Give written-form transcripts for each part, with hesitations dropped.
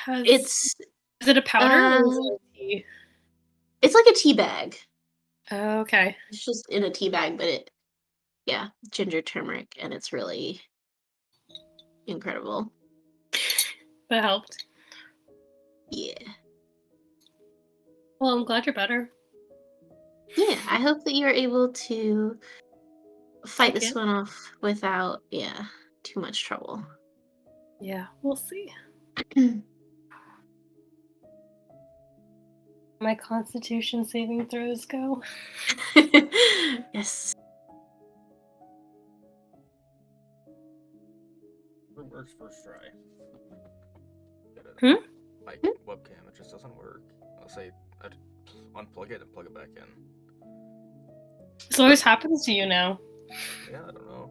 Is it a powder uh, or is it a tea? it's like a tea bag. Oh, okay. It's just in a tea bag, but yeah, ginger turmeric, and it's really incredible. That helped. Yeah. Well, I'm glad you're better. Yeah, I hope that you're able to fight Take this it. one off without, too much trouble. Yeah, we'll see. My constitution saving throws go. Yes. It works first try. Hmm? My webcam, it just doesn't work. I'll say I'd unplug it and plug it back in. This always happens to you now. Yeah, I don't know.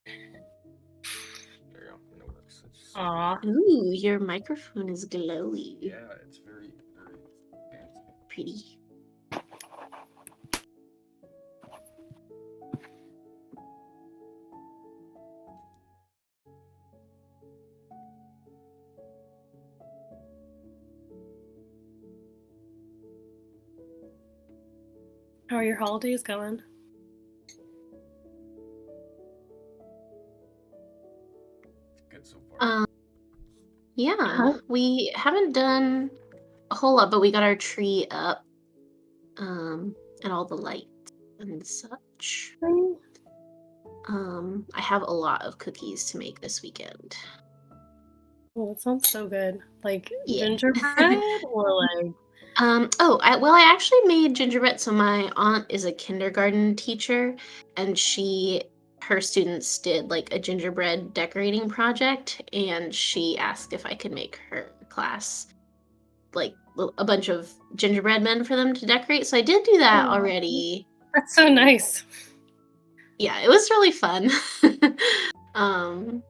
There you go. And it works. It's Aw. Ooh, your microphone is glowy. yeah, it's very, very fancy. Pretty. How are your holidays going? Good so far. Yeah, we haven't done a whole lot, but we got our tree up, and all the lights and such. I have a lot of cookies to make this weekend. Well, that sounds so good. Like Yeah. gingerbread or like I actually made gingerbread. So my aunt is a kindergarten teacher, and her students did like a gingerbread decorating project, and she asked if I could make her class like a bunch of gingerbread men for them to decorate. So I did do that already. that's so nice. Yeah, it was really fun. um,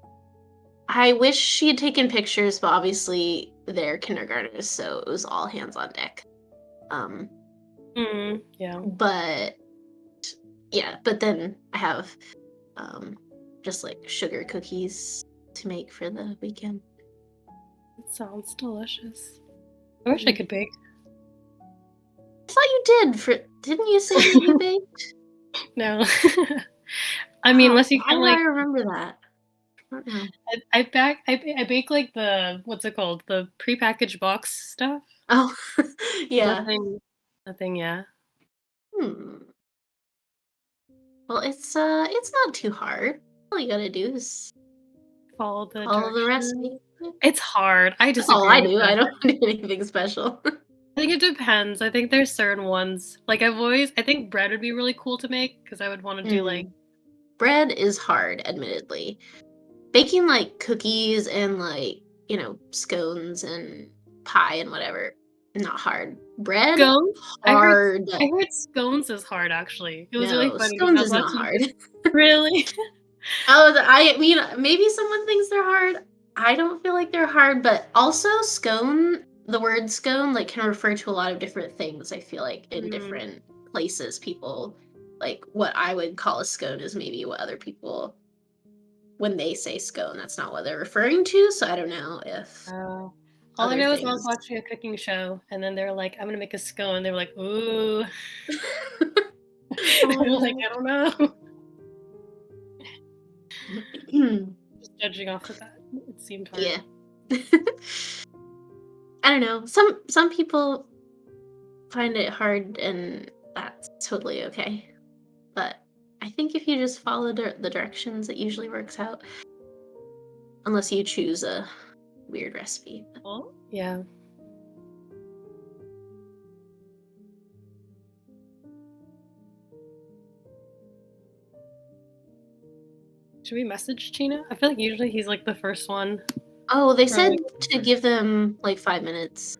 I wish she had taken pictures, but obviously they're kindergartners, so it was all hands on deck. Yeah. But yeah, but then I have just like sugar cookies to make for the weekend. It sounds delicious. I wish I could bake. I thought you didn't you say that you baked? No. I mean, unless you Why can do I like remember that? I don't know. I bake like the what's it called? The prepackaged box stuff. Oh, yeah. Nothing, yeah. Hmm. Well, it's not too hard. All you gotta do is Follow the follow the directions. recipe. Yeah. It's hard. I That's all disagree I with do. that. I don't do anything special. I think it depends. I think there's certain ones. Like I think bread would be really cool to make because I would want to do like Bread is hard, admittedly. Baking like cookies and like, scones and pie and whatever, not hard. Bread, scones. hard. I heard scones is hard actually. It was really No, funny because scones I was is not watching hard. really. Oh, I mean, maybe someone thinks they're hard. I don't feel like they're hard, but also the word scone, like, can refer to a lot of different things. I feel like in different places, people, like, what I would call a scone is maybe what other people, when they say scone, that's not what they're referring to. So I don't know if All I other know is I was things. watching a cooking show, and then they're like, "I'm gonna make a scone." They were like, "Ooh." Oh, They were like, "I don't know." no. Just judging off of that, it seemed hard. Yeah. I don't know. Some people find it hard, and that's totally okay. But I think if you just follow the directions, it usually works out. Unless you choose a weird recipe. Well, yeah. Should we message Chino? I feel like usually he's like the first one. Oh, they Or said like, to give them like 5 minutes.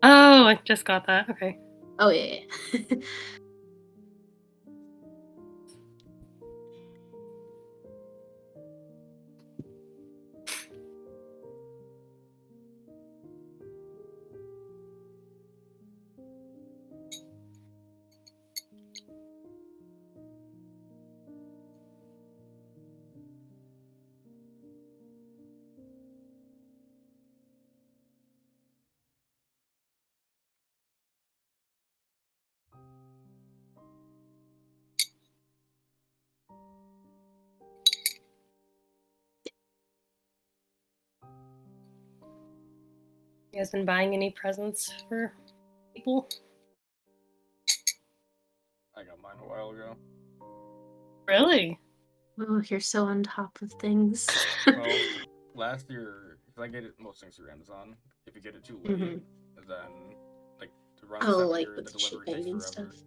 oh, I just got that. Okay. Oh yeah. Yeah. You guys been buying any presents for people? I got mine a while ago. Really? Oh, you're so on top of things. Well, last year, because I get it most things through Amazon. If you get it too late, Mhm. then like around Oh, this time of like year, with the the delivery takes shipping and stuff. forever.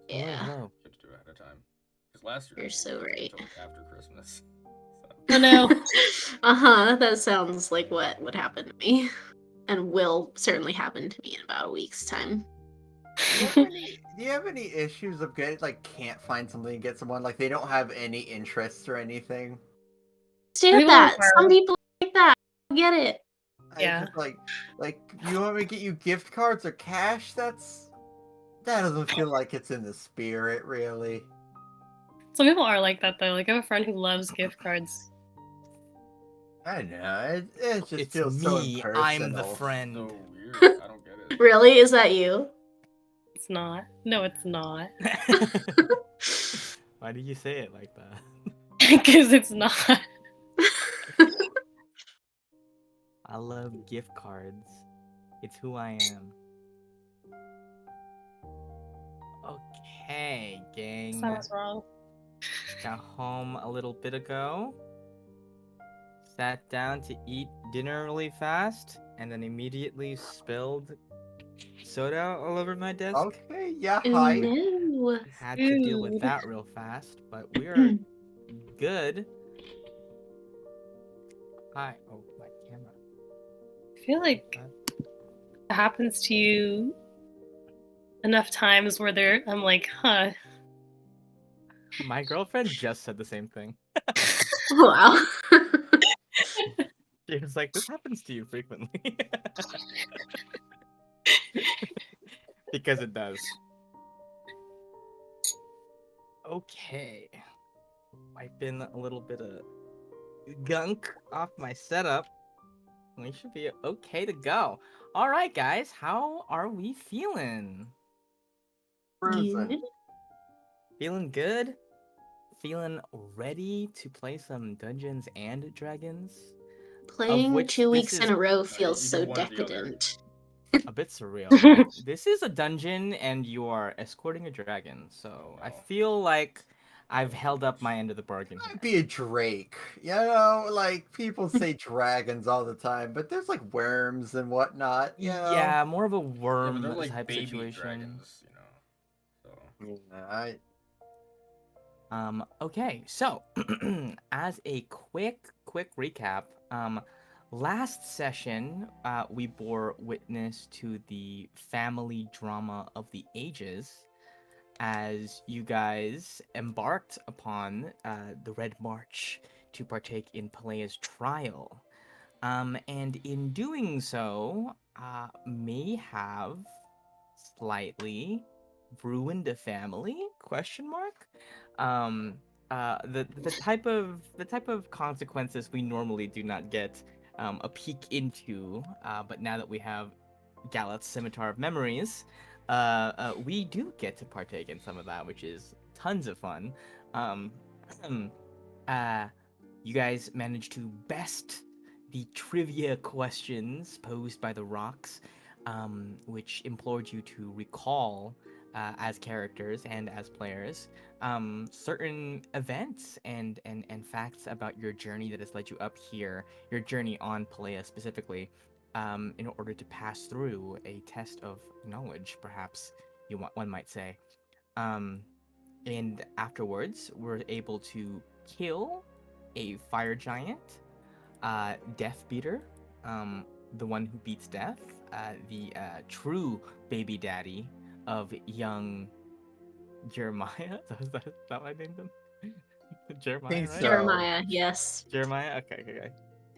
Yeah, Hello. You have to do it ahead of time. Because last year you're I didn't so get anything right. until like after Christmas. Oh no. That sounds like what would happen to me, and will certainly happen to me in about a week's time. Do you have any issues of getting can't find something to get someone like they don't have any interests or anything? Understand People that are, some people like that. I get it. I yeah. just you want me to get you gift cards or cash? That doesn't feel like it's in the spirit, really. Some people are like that though. Like I have a friend who loves gift cards. I don't know. It just It's feels so me. impersonal. I'm the friend. So weird. I don't get it. Really, is that you? It's not. No, it's not. Why do you say it like that? Because it's not. I love gift cards. It's who I am. Okay, gang. Sounds wrong. Got home a little bit ago. Sat down to eat dinner really fast, and then immediately spilled soda all over my desk. Okay, yeah, Oh, hi. no. Had to deal with Dude. that real fast, but we're good. Hi. Oh, my camera. I feel like it happens to you enough times where I'm like, huh. My girlfriend just said the same thing. Wow. She was like, "This happens to you frequently." Because it does. Okay. Wiping a little bit of gunk off my setup. We should be okay to go. All right, guys. How are we feeling? Frozen. Good. Feeling good? Feeling ready to play some Dungeons and Dragons? Playing which 2 this weeks in is- a row you feels do so one or the other. decadent. A bit surreal. This is a dungeon, and you are escorting a dragon, so I Oh. feel like I've held up my end of the bargain Might here. be a drake. You know, people say dragons all the time, but there's worms and whatnot, you know? Yeah, more of a Yeah, but worm they're like type baby situation. dragons, So Yeah, Okay, so as a quick recap, last session we bore witness to the family drama of the ages as you guys embarked upon the Red March to partake in Pelea's trial. And in doing so, may have slightly ruined a family? Question mark. Um, the type of consequences we normally do not get a peek into. But now that we have Galat's Scimitar of Memories, we do get to partake in some of that, which is tons of fun. Um, uh, you guys managed to best the trivia questions posed by the rocks, which implored you to recall, as characters and as players, certain events and facts about your journey that has led you up here, your journey on Pelea specifically, in order to pass through a test of knowledge, perhaps one might say. Um, and afterwards, we're able to kill a fire giant, Death Beater, the one who beats death, the true baby daddy of young Jeremiah. Is that what I named him? Jeremiah, think right? so. Jeremiah, yes. Jeremiah. Okay.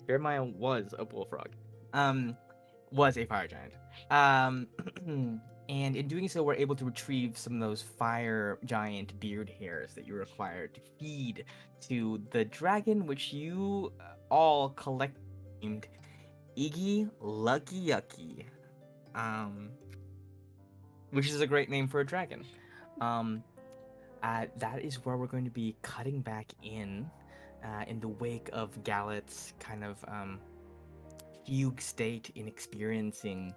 Jeremiah was a bullfrog. Was a fire giant. And in doing so, we're able to retrieve some of those fire giant beard hairs that you require to feed to the dragon, which you all collect named Iggy Lucky Yucky. Which is a great name for a dragon. That is where we're going to be cutting back in the wake of Galet's kind of fugue state in experiencing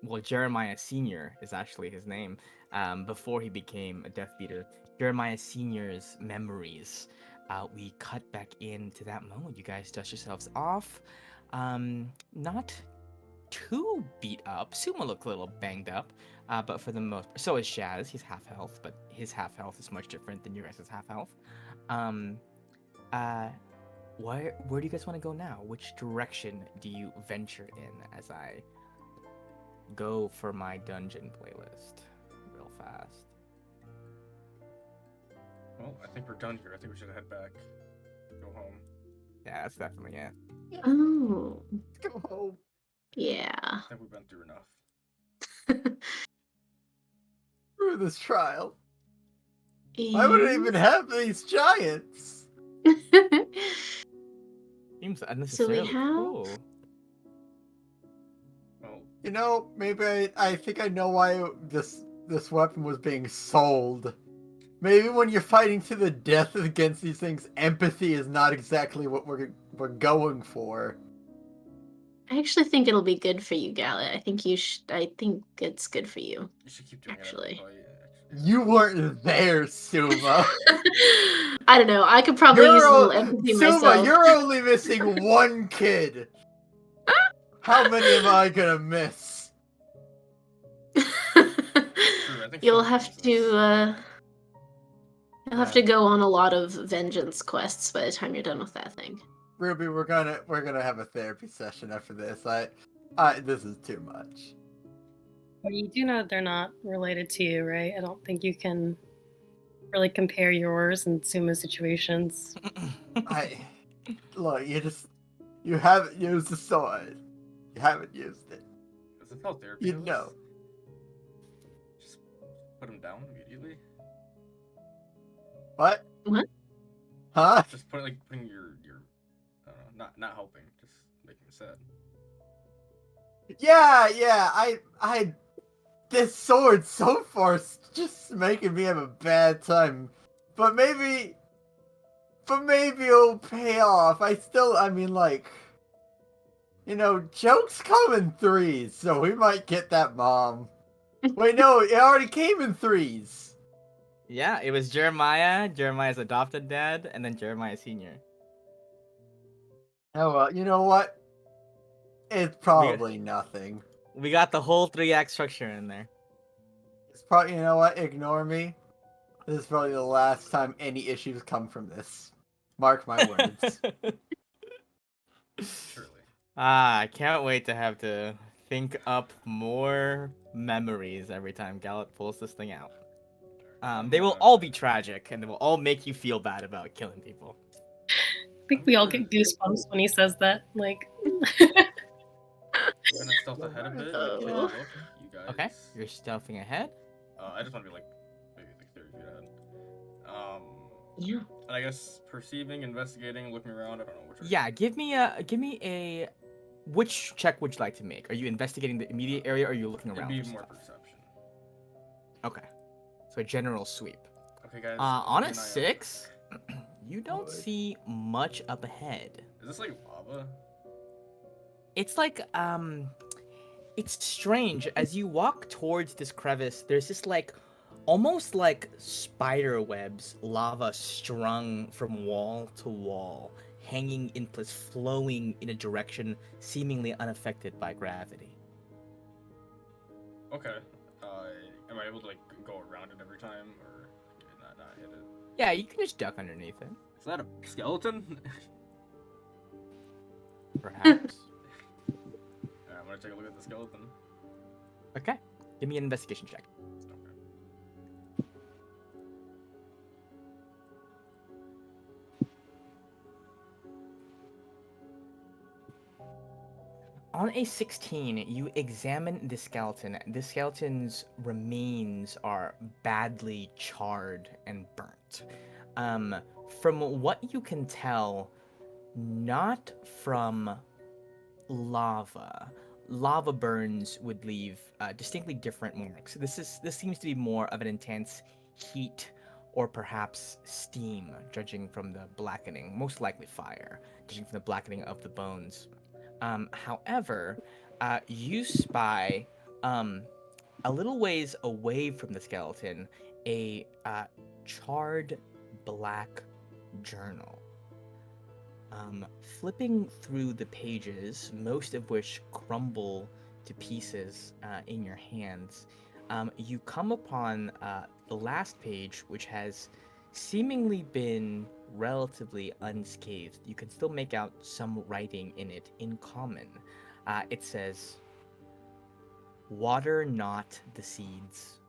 well, Jeremiah Sr. is actually his name, before he became a Death Beater. Jeremiah Sr.'s memories. We cut back into that moment. You guys dust yourselves off. Not too beat up. Suma looked a little banged up, but for the most, so is Shaz. He's half health, but his half health is much different than your guys' half health. Where do you guys want to go now? Which direction do you venture in as I go for my dungeon playlist real fast? Well, I think we're done here. I think we should head back. Go home. Yeah, that's definitely it. Oh, Let's go home. yeah. I think we've been through enough. Through this trial. Why would it even have these giants? Seems unnecessarily have- cruel. Well, You know, maybe I think I know why this weapon was being sold. Maybe when you're fighting to the death against these things, empathy is not exactly what we're going for. I actually think it'll be good for you, Gallet. I think you should. I think it's good for you. you should keep doing Actually. it. Every fight, You weren't there, Suma. I don't know. I could probably use a little empathy Suma, myself. you're only missing one kid. How many am I gonna miss? True, I think You'll Sean have thinks to. this. You'll have to go on a lot of vengeance quests by the time you're done with that thing. Ruby, we're gonna have a therapy session after this. This is too much. Well, you do know they're not related to you, right? I don't think you can really compare yours and Suma's situations. Look, you haven't used the sword. You haven't used it. Is this how therapy You goes? know. Just put him down immediately. What? What? Huh? Just putting your I don't know, not helping, just making him sad. Yeah. This sword so far is just making me have a bad time. But maybe it'll pay off. I mean, like, you know, jokes come in threes, so we might get that mom. Wait, no, it already came in threes. Yeah, it was Jeremiah's adopted dad, and then Jeremiah Sr. Oh well, you know what? It's probably nothing. We got the whole 3-act structure in there. It's probably, you know what? Ignore me. This is probably the last time any issues come from this. Mark my words. Surely. I can't wait to have to think up more memories every time Gallup pulls this thing out. They will all be tragic, and they will all make you feel bad about killing people. I think we all get goosebumps when he says that. Like, I'm gonna stealth ahead a bit. Like, take a Oh. look, you guys. Okay, you're stealthing ahead. I just want to be like maybe like 30 feet ahead. Yeah. And I guess perceiving, investigating, looking around. I don't know which. Yeah, give me a. Which check would you like to make? Are you investigating the immediate area, or are you looking It'd around? be for more stuff? perception. Okay, so a general sweep. Okay, guys. On keep a an eye out. 6, you don't Good. see much up ahead. Is this like lava? It's like it's strange as you walk towards this crevice. There's this like almost like spider webs, lava strung from wall to wall, hanging in place, flowing in a direction seemingly unaffected by gravity. Okay. Am I able to like go around it every time, or not hit it? Yeah, you can just duck underneath it, Is that a skeleton? perhaps. Alright, I'm gonna take a look at the skeleton. Okay, give me an investigation check. Okay. On a 16, you examine the skeleton. The skeleton's remains are badly charred and burnt. From what you can tell, not from lava. Lava burns would leave distinctly different marks. This seems to be more of an intense heat or perhaps steam, judging from the blackening, most likely fire. judging from the blackening of the bones. However, you spy a little ways away from the skeleton a charred black journal. Flipping through the pages, most of which crumble to pieces in your hands, you come upon the last page, which has seemingly been relatively unscathed. You can still make out some writing in it in common. It says, "Water not the seeds."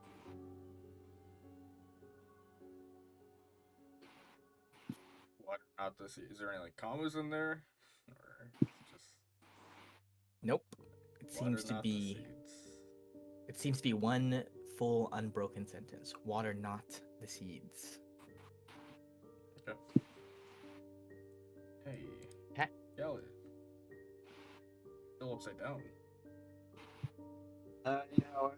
What? Not this. Is there any like commas in there, or just Nope. It water seems to not the be. seeds? It seems to be one full unbroken sentence. Water not the seeds. Okay. Hey. Okay. Yell it. Still upside down.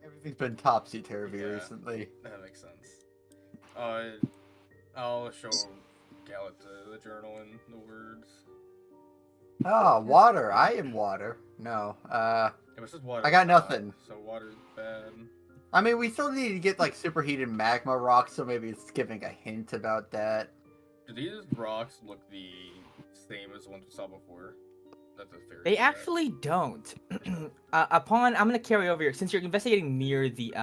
Everything's been topsy-turvy Yeah. recently. That makes sense. I'll show Gallet the journal and the words. Oh, water. I am water. No. Yeah, but it says water. I got at the top, nothing. So water's bad. I mean, we still need to get like superheated magma rocks, so maybe it's giving a hint about that. Do these rocks look the same as the ones we saw before? That's a fair They shot. actually don't. I'm gonna carry over here since you're investigating near the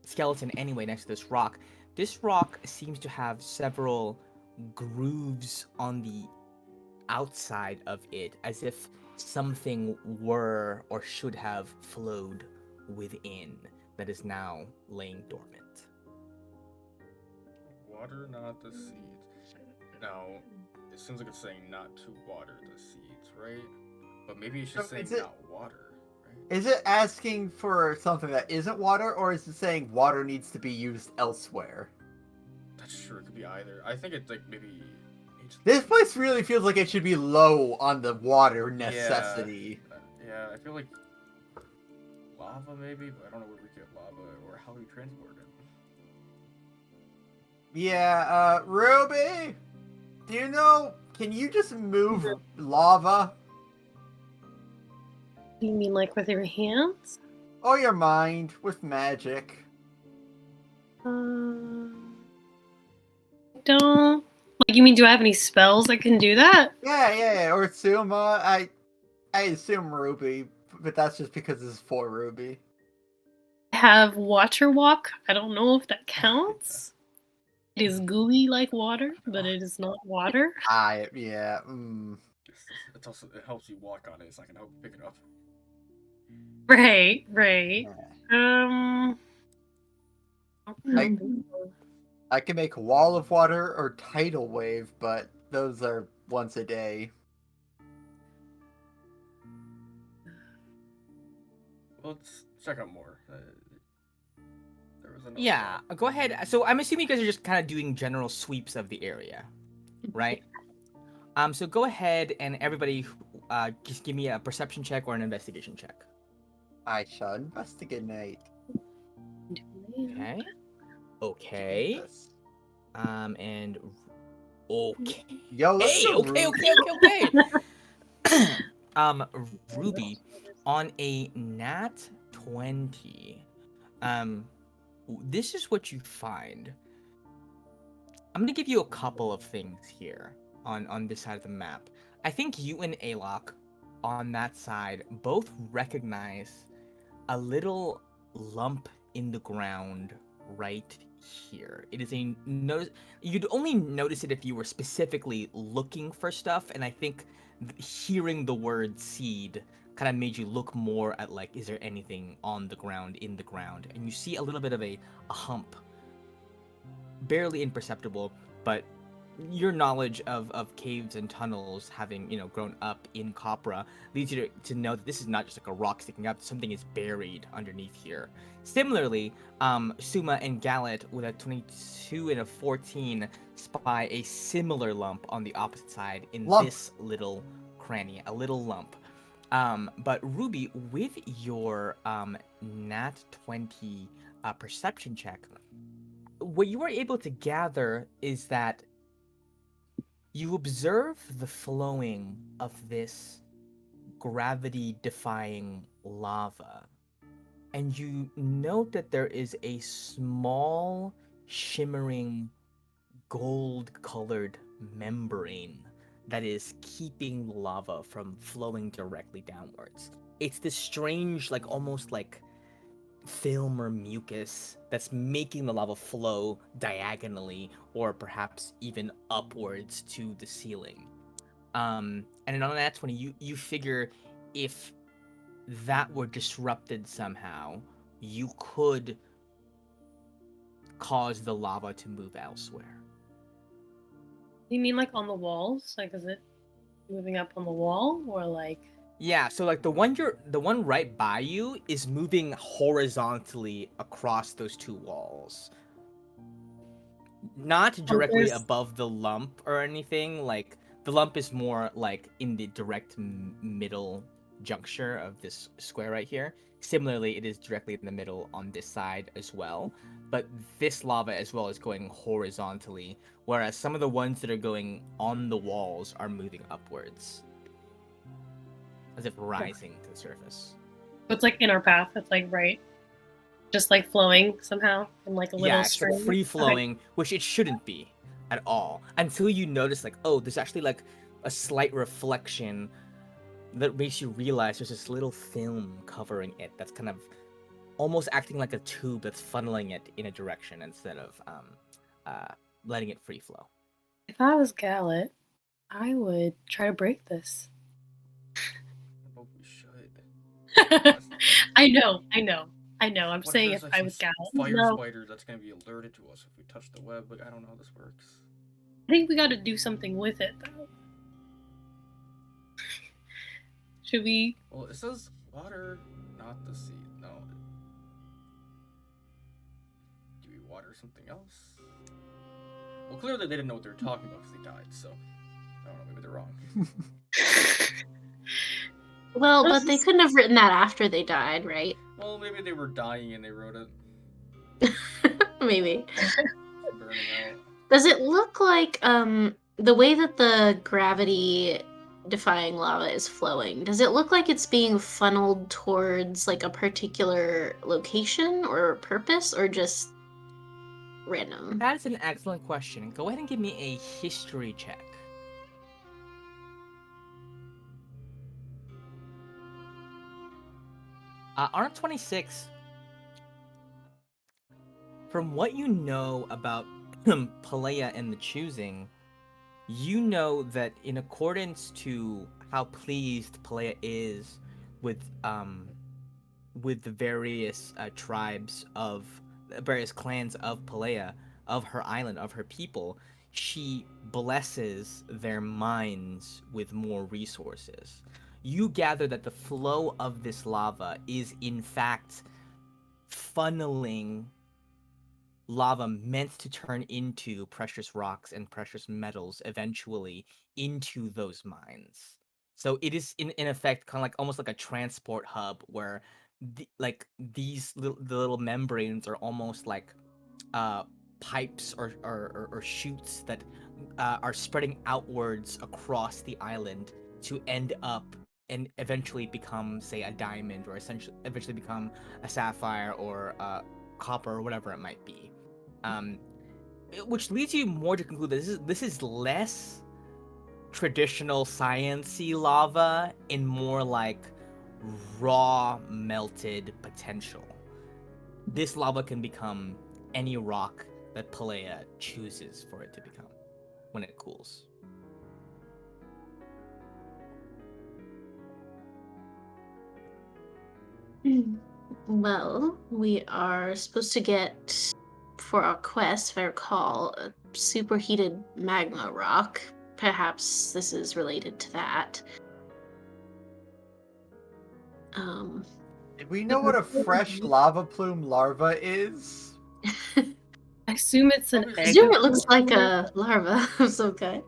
skeleton anyway next to this rock. This rock seems to have several grooves on the outside of it, as if something were or should have flowed within that is now laying dormant. Water, not the seeds. Now, it seems like it's saying not to water the seeds, right? But maybe it's just So saying is it- not water, right? Is it asking for something that isn't water, or is it saying water needs to be used elsewhere? That's true. It could be either. I think it's like maybe. This place really feels like it should be low on the water necessity. Yeah, I feel like lava maybe, but I don't know where we get lava or how we transport it. Yeah, Ruby? Do you know, can you just move lava? You mean like with your hands? Or your mind with magic? Don't. Like, you mean, do I have any spells that can do that? Yeah, or Suma. I assume Ruby, but that's just because it's for Ruby. I have water walk. I don't know if that counts. It is gooey like water, but it is not water. Yeah. It's also it helps you walk on it. It's not gonna help you pick it up. Right. Yeah. I can make wall of water or tidal wave, but those are once a day. Well, let's check out more. There was another Yeah, one. go ahead. So I'm assuming you guys are just kind of doing general sweeps of the area, right? So go ahead and everybody, just give me a perception check or an investigation check. I shall investigate. Okay. Okay. Yes. And okay. Yo, let's Hey, go, okay. Ruby. Ruby, on a nat 20, this is what you find. I'm gonna give you a couple of things here on this side of the map. I think you and Alok on that side both recognize a little lump in the ground right here. It is a notice. You'd only notice it if you were specifically looking for stuff, and I think hearing the word seed kind of made you look more at like, is there anything on the ground, in the ground? And you see a little bit of a hump, barely imperceptible, but your knowledge of caves and tunnels, having grown up in Copra, leads you to know that this is not just like a rock sticking up. Something is buried underneath here. Similarly, Suma and Gallet with a 22 and a 14 spy a similar lump on the opposite side in this little cranny, a little lump. But Ruby, with your nat 20 perception check, what you were able to gather is that You observe the flowing of this gravity-defying lava, and you note that there is a small, shimmering, gold-colored membrane that is keeping the lava from flowing directly downwards. It's this strange, like almost like film or mucus that's making the lava flow diagonally or perhaps even upwards to the ceiling. And on that 20, you figure if that were disrupted somehow, you could cause the lava to move elsewhere. You mean like on the walls? Like, is it moving up on the wall, or like? Yeah, so like the one right by you is moving horizontally across those two walls. Not directly there's- above the lump or anything. Like the lump is more like in the direct middle juncture of this square right here. Similarly, it is directly in the middle on this side as well. But this lava as well is going horizontally, whereas some of the ones that are going on the walls are moving upwards, as if rising to the surface. It's like in our path. It's like right, just like flowing somehow in like a little Yeah, it's string. like free flowing, which it shouldn't be at all. Until you notice, like, oh, there's actually like a slight reflection that makes you realize there's this little film covering it that's kind of almost acting like a tube that's funneling it in a direction instead of letting it free flow. If I was Gallet, I would try to break this. I don't know if we should. I know. I'm What saying there's if like I was some Gallet. fire No, spider that's gonna be alerted to us if we touch the web. Like I don't know how this works. I think we got to do something with it though. Should we? Well, it says water, not the seed. No. Do we water something else? Well, clearly they didn't know what they were talking about because they died. So I don't know. Maybe they're wrong. Well, This but they is- couldn't have written that after they died, right? Well, maybe they were dying and they wrote it. Maybe. Burning out. Does it look like the way that the gravity defying lava is flowing? Does it look like it's being funneled towards like a particular location or purpose, or just random? That's an excellent question. Go ahead and give me a history check. On 26, from what you know about Palea and the choosing, you know that in accordance to how pleased Palea is with the various tribes of various clans of Palea, of her island, of her people, she blesses their minds with more resources. You gather that the flow of this lava is in fact funneling lava meant to turn into precious rocks and precious metals eventually into those mines. So it is in effect kind of like almost like a transport hub where the little membranes are almost like pipes or chutes that are spreading outwards across the island to end up and eventually become, say, a diamond, or eventually become a sapphire or copper or whatever it might be. Which leads you more to conclude that this is less traditional science-y lava and more like raw melted potential. This lava can become any rock that Palea chooses for it to become when it cools. Well, we are supposed to get, for our quest, if I recall, a superheated magma rock. Perhaps this is related to that. Do we know what a fresh lava plume larva is? I assume it's an Probably I egg. assume it looks like a larva of some kind.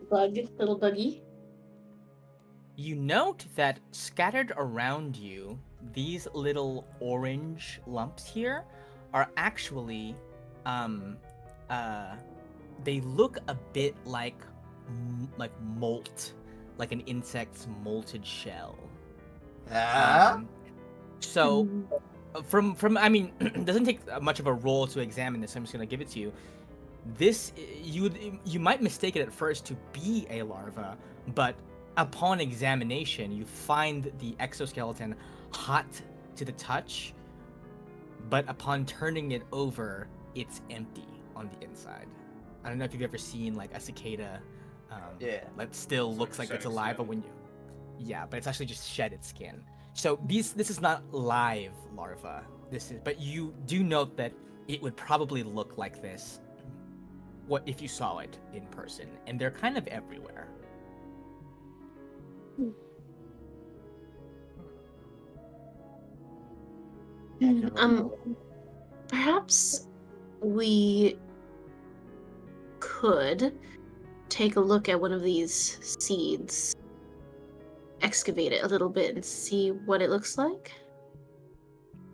Bug, little buggy. You note that scattered around you, these little orange lumps here are actually, they look a bit like like molt, like an insect's molted shell. Ah? So Mm. from I mean, it doesn't take much of a roll to examine this. I'm just gonna give it to you. This you might mistake it at first to be a larva, but upon examination, you find the exoskeleton hot to the touch, but upon turning it over, it's empty on the inside. I don't know if you've ever seen like a cicada, Yeah. that still It's looks like like it's shedding alive, but skin. when you, yeah, but it's actually just shed its skin. So this is not live larva. This is, but you do note that it would probably look like this. What if you saw it in person? And they're kind of everywhere. Perhaps we could take a look at one of these seeds, excavate it a little bit, and see what it looks like.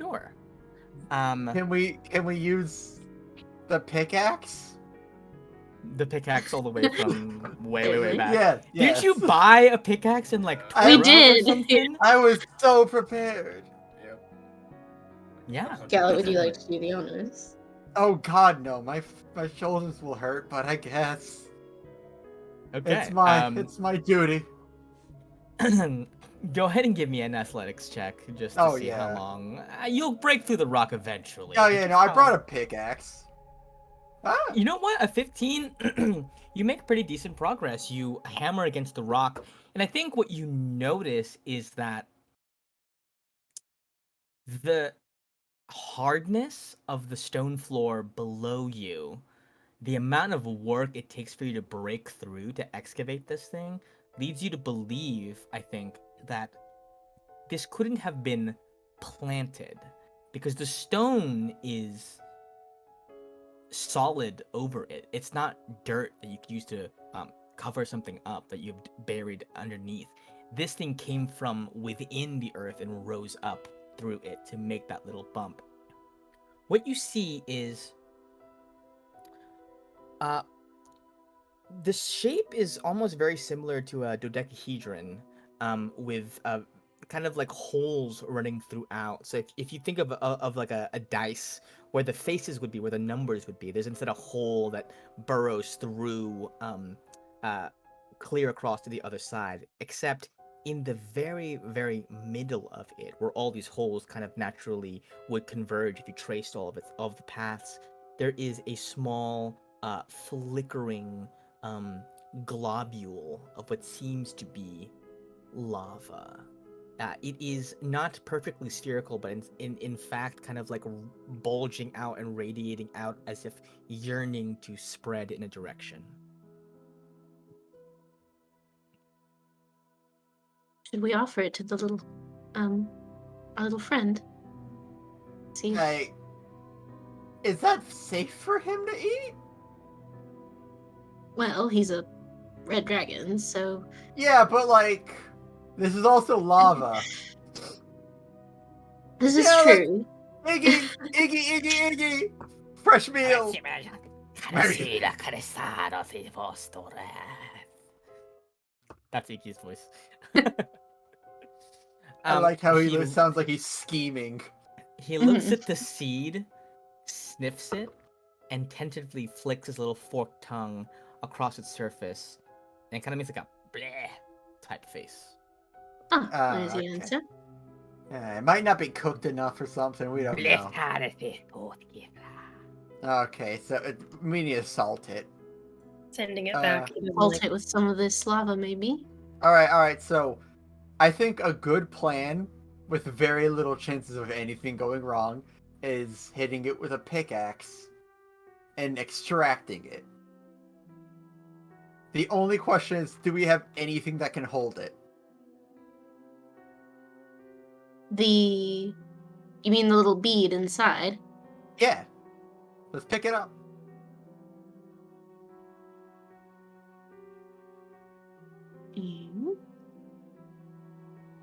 Sure. Can we use the pickaxe? The pickaxe all the way from way back. Yeah. Did you yes. buy a pickaxe in like I- We Torah or did. something? I was so prepared. Yep. Yeah. Gala, would you like to do the honors? Oh God, no! My shoulders will hurt, but I guess Okay. it's my duty. Go ahead and give me an athletics check just to Oh, see how yeah. long. You'll break through the rock eventually. Oh but yeah, just no, I how- brought a pickaxe. Ah, You know what? A 15, you make pretty decent progress. You hammer against the rock, and I think what you notice is that the hardness of the stone floor below you, the amount of work it takes for you to break through to excavate this thing, leads you to believe, I think, that this couldn't have been planted because the stone is solid over it. It's not dirt that you could use to cover something up that you've buried underneath. This thing came from within the earth and rose up through it to make that little bump. What you see is the shape is almost very similar to a dodecahedron, with kind of like holes running throughout. So if you think of like a dice where the faces would be, where the numbers would be, there's instead a hole that burrows through, clear across to the other side, except in the very, very middle of it, where all these holes kind of naturally would converge if you traced all of the paths, there is a small, flickering globule of what seems to be lava. It is not perfectly spherical, but in fact kind of like bulging out and radiating out as if yearning to spread in a direction. Should we offer it to the little, our little friend? See? hey, is that safe for him to eat? Well, he's a red dragon, so Yeah, but like, this is also lava. this is Yeah, like- true. Iggy, fresh meal. That's Iki's voice. I like how he he sounds like he's scheming. He looks at the seed, sniffs it, and tentatively flicks his little forked tongue across its surface, and kind of makes like a bleh type face. Ah, there's the okay. answer. Yeah, it might not be cooked enough or something. We don't know. Okay, so we need to salt it. Sending it back. He doesn't Salt like it with some of this lava, maybe. All right. So, I think a good plan with very little chances of anything going wrong is hitting it with a pickaxe and extracting it. The only question is, do we have anything that can hold it? You mean the little bead inside? Yeah. Let's pick it up. Mm.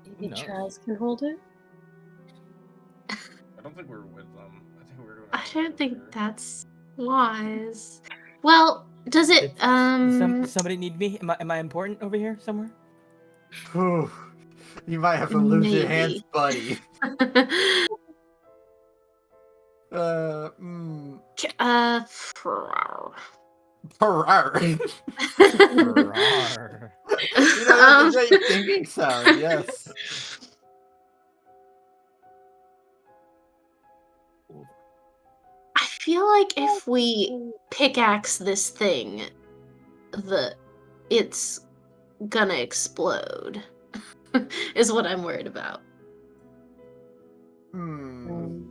Maybe knows? Charles can hold it. I don't think we're with them. I think we're doing. I don't think that's wise. Well, Does it Somebody need me? Am I important over here somewhere? Whew. You might have to lose your hands, maybe. buddy. Purr. Rawr. That's a great thinking sound, yes. I feel like if we pickaxe this thing, it's gonna explode. Is what I'm worried about.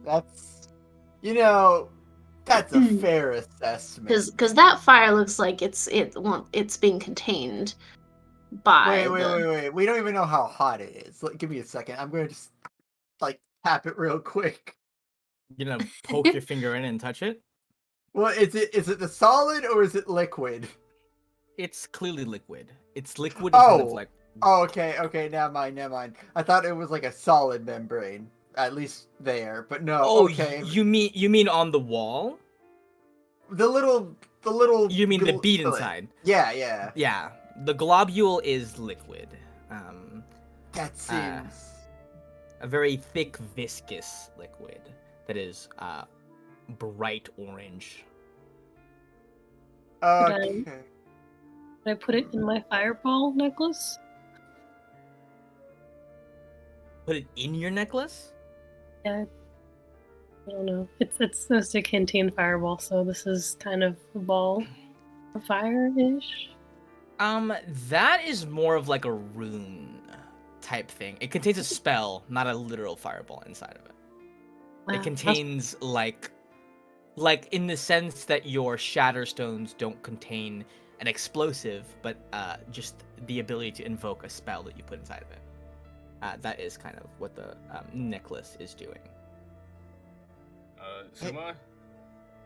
That's that's a fair assessment. Because that fire looks like it's being contained by Wait. We don't even know how hot it is. Give me a second. I'm going to just tap it real quick. You know, poke your finger in and touch it. Well, is it the solid or is it liquid? It's clearly liquid. It's liquid. Kind of like. Oh, okay. Never mind. I thought it was like a solid membrane, at least there. But no. Oh, okay. You mean on the wall? The little. You mean the bead inside? Yeah. Yeah. The globule is liquid. That seems a very thick, viscous liquid that is bright orange. okay. Did I put it in my fireball necklace? Put it in your necklace? Yeah. I don't know. It's supposed to contain fireball, so this is kind of a ball of fire-ish. That is more of like a rune type thing. It contains a spell, not a literal fireball inside of it. Wow, It contains like in the sense that your shatter stones don't contain an explosive, but just the ability to invoke a spell that you put inside of it. That is kind of what the necklace is doing. Suma?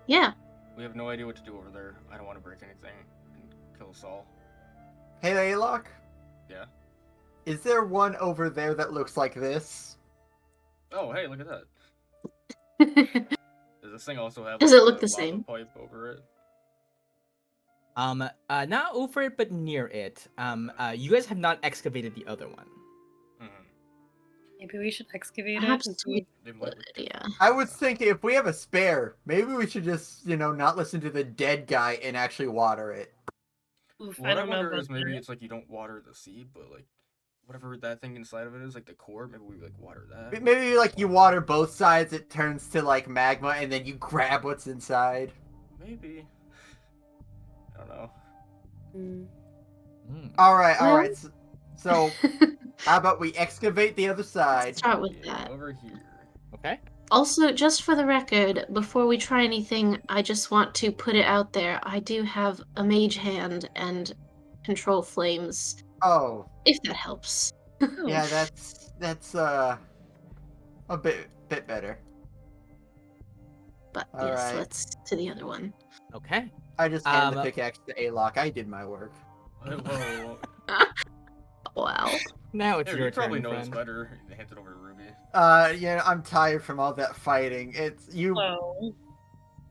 Yeah. We have no idea what to do over there. I don't want to break anything and kill us all. Hey, Aylock. Yeah? Is there one over there that looks like this? Oh, hey, look at that. Does this thing also have Does like, it look a the lava same? pipe over it? Not over it, but near it. You guys have not excavated the other one. Maybe we should excavate Perhaps it and we see. They might look yeah. different. I was thinking if we have a spare, maybe we should just, not listen to the dead guy and actually water it. Oof, What I I don't know wonder about is maybe that. it's like you don't water the seed, but like whatever that thing inside of it is, like the core, maybe we like water that. Maybe you water both sides, it turns to magma, and then you grab what's inside. Maybe. I don't know. All right. Well- So how about we excavate the other side? Start with Yeah, that. over here. Okay. Also, just for the record, before we try anything, I just want to put it out there. I do have a mage hand and control flames, Oh, if that helps. yeah, that's a bit better. But All yes, right. let's to the other one. Okay. I just hand the pickaxe to Aylock. I did my work. Whoa. Wow. Now it's Here, your you probably turn, know this friend. better. Hand it over to Ruby. Yeah, I'm tired from all that fighting. It's you. Whoa.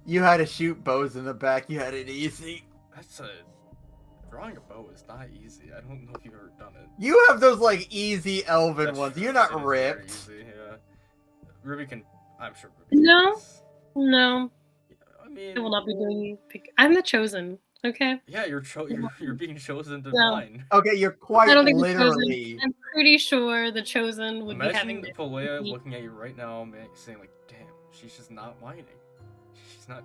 You had to shoot bows in the back. You had it easy. Drawing a bow is not easy. I don't know if you've ever done it. You have those easy elven That's ones. true. You're It not is very ripped. easy, yeah. Ruby can. I'm sure Ruby can. No. do this. No, Yeah, I mean. I will not be doing. I'm the chosen. Okay. Yeah, you're being chosen to No. mine. Okay, you're I quite don't think literally. the chosen. I'm pretty sure the chosen would be having. Imagine Polea looking at you right now, man, saying like, "Damn, she's just not whining. She's not.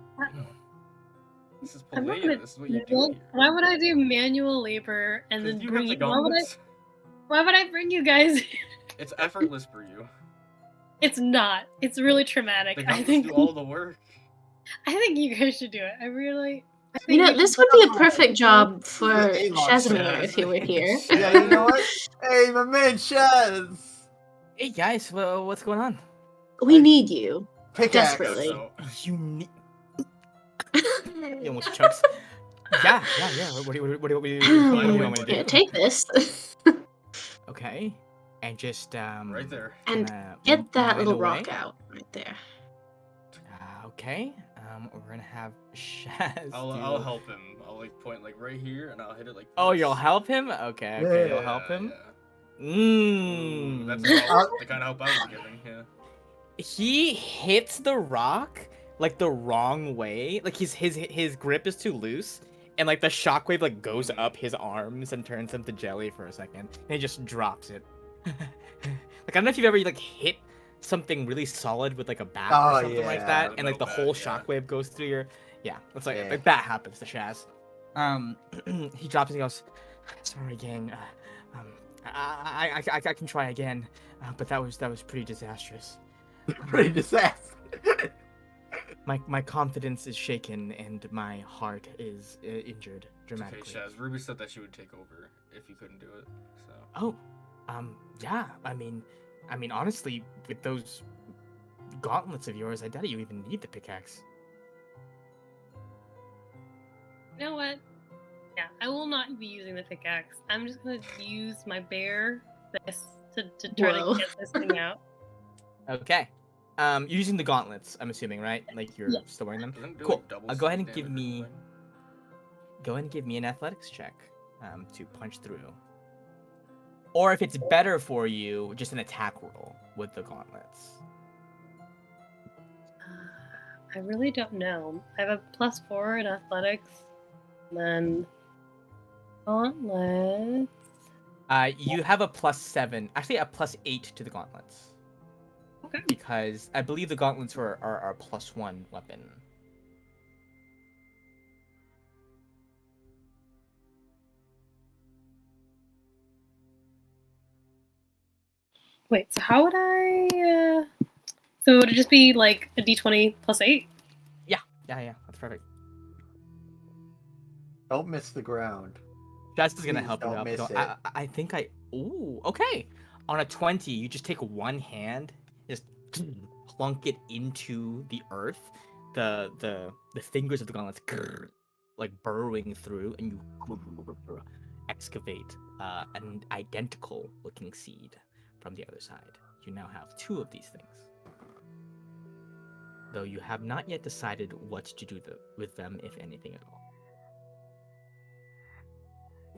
This is I'm not Polea. gonna This is what you do do it. here." Why would I do manual labor and 'Cause then you bring have the you? gauntlets. Why would I bring you guys? It's effortless for you. It's not. It's really traumatic. The I gauntlets think. do all the work. I think you guys should do it. I You think know, you this should- would be a perfect job for Aylock Shazamir says. if he were here. Yeah, you know what? Hey, my man, Shaz. Hey guys, what's going on? We need you. Pickaxe. Desperately. So, You need. He almost chokes. Yeah. What do you want me to do? Yeah, take this. Okay. And just right there. And kinda Get that mine little away. rock out right there. Okay. we're gonna have Shaz. I'll help him. I'll like point like right here, and I'll hit it like. Oh, this. you'll help him? Okay, Yeah, you'll help him. Yeah. Mmm. That's about the kind of help I was giving. Yeah. He hits the rock like the wrong way. Like his grip is too loose, and like the shockwave like goes up his arms and turns him to jelly for a second, and he just drops it. Like I don't know if you've ever like hit something really solid with like a bat Oh, or something like yeah. that, The and like the metal whole bat, yeah. shockwave goes through your. Yeah, it's like Yeah. like that happens to Shaz. He drops and he goes, "Sorry, gang. I can try again, but that was pretty disastrous. Pretty disaster. My confidence is shaken and my heart is injured Okay, dramatically." Shaz. Ruby said that she would take over if you couldn't do it. So. Oh, yeah. I mean, honestly, with those gauntlets of yours, I doubt you even need the pickaxe. You know what? Yeah, I will not be using the pickaxe. I'm just gonna use my bear fist to try Whoa. to get this thing out. Okay. You're using the gauntlets, I'm assuming, right? Like you're Yeah. still wearing them. Doesn't it do, Cool. like, double Go ahead speed and give damage or me. something? Go ahead and give me an athletics check, to punch through. Or if it's better for you, just an attack roll with the gauntlets. I really don't know. I have a +4 in athletics, and then gauntlets. You have a +7, actually a +8 to the gauntlets. Okay. Because I believe the gauntlets are +1 weapon. Wait, so how would I? So would it just be like a d20 +8? Yeah, that's perfect. Don't miss the ground. Jess is gonna Please help you don't out. miss So it. I think I. Ooh, okay. On a 20, you just take one hand, just plunk it into the earth. The fingers of the gauntlets like burrowing through, and you excavate an identical looking seed from the other side. You now have two of these things. Though you have not yet decided what to do with them, if anything at all.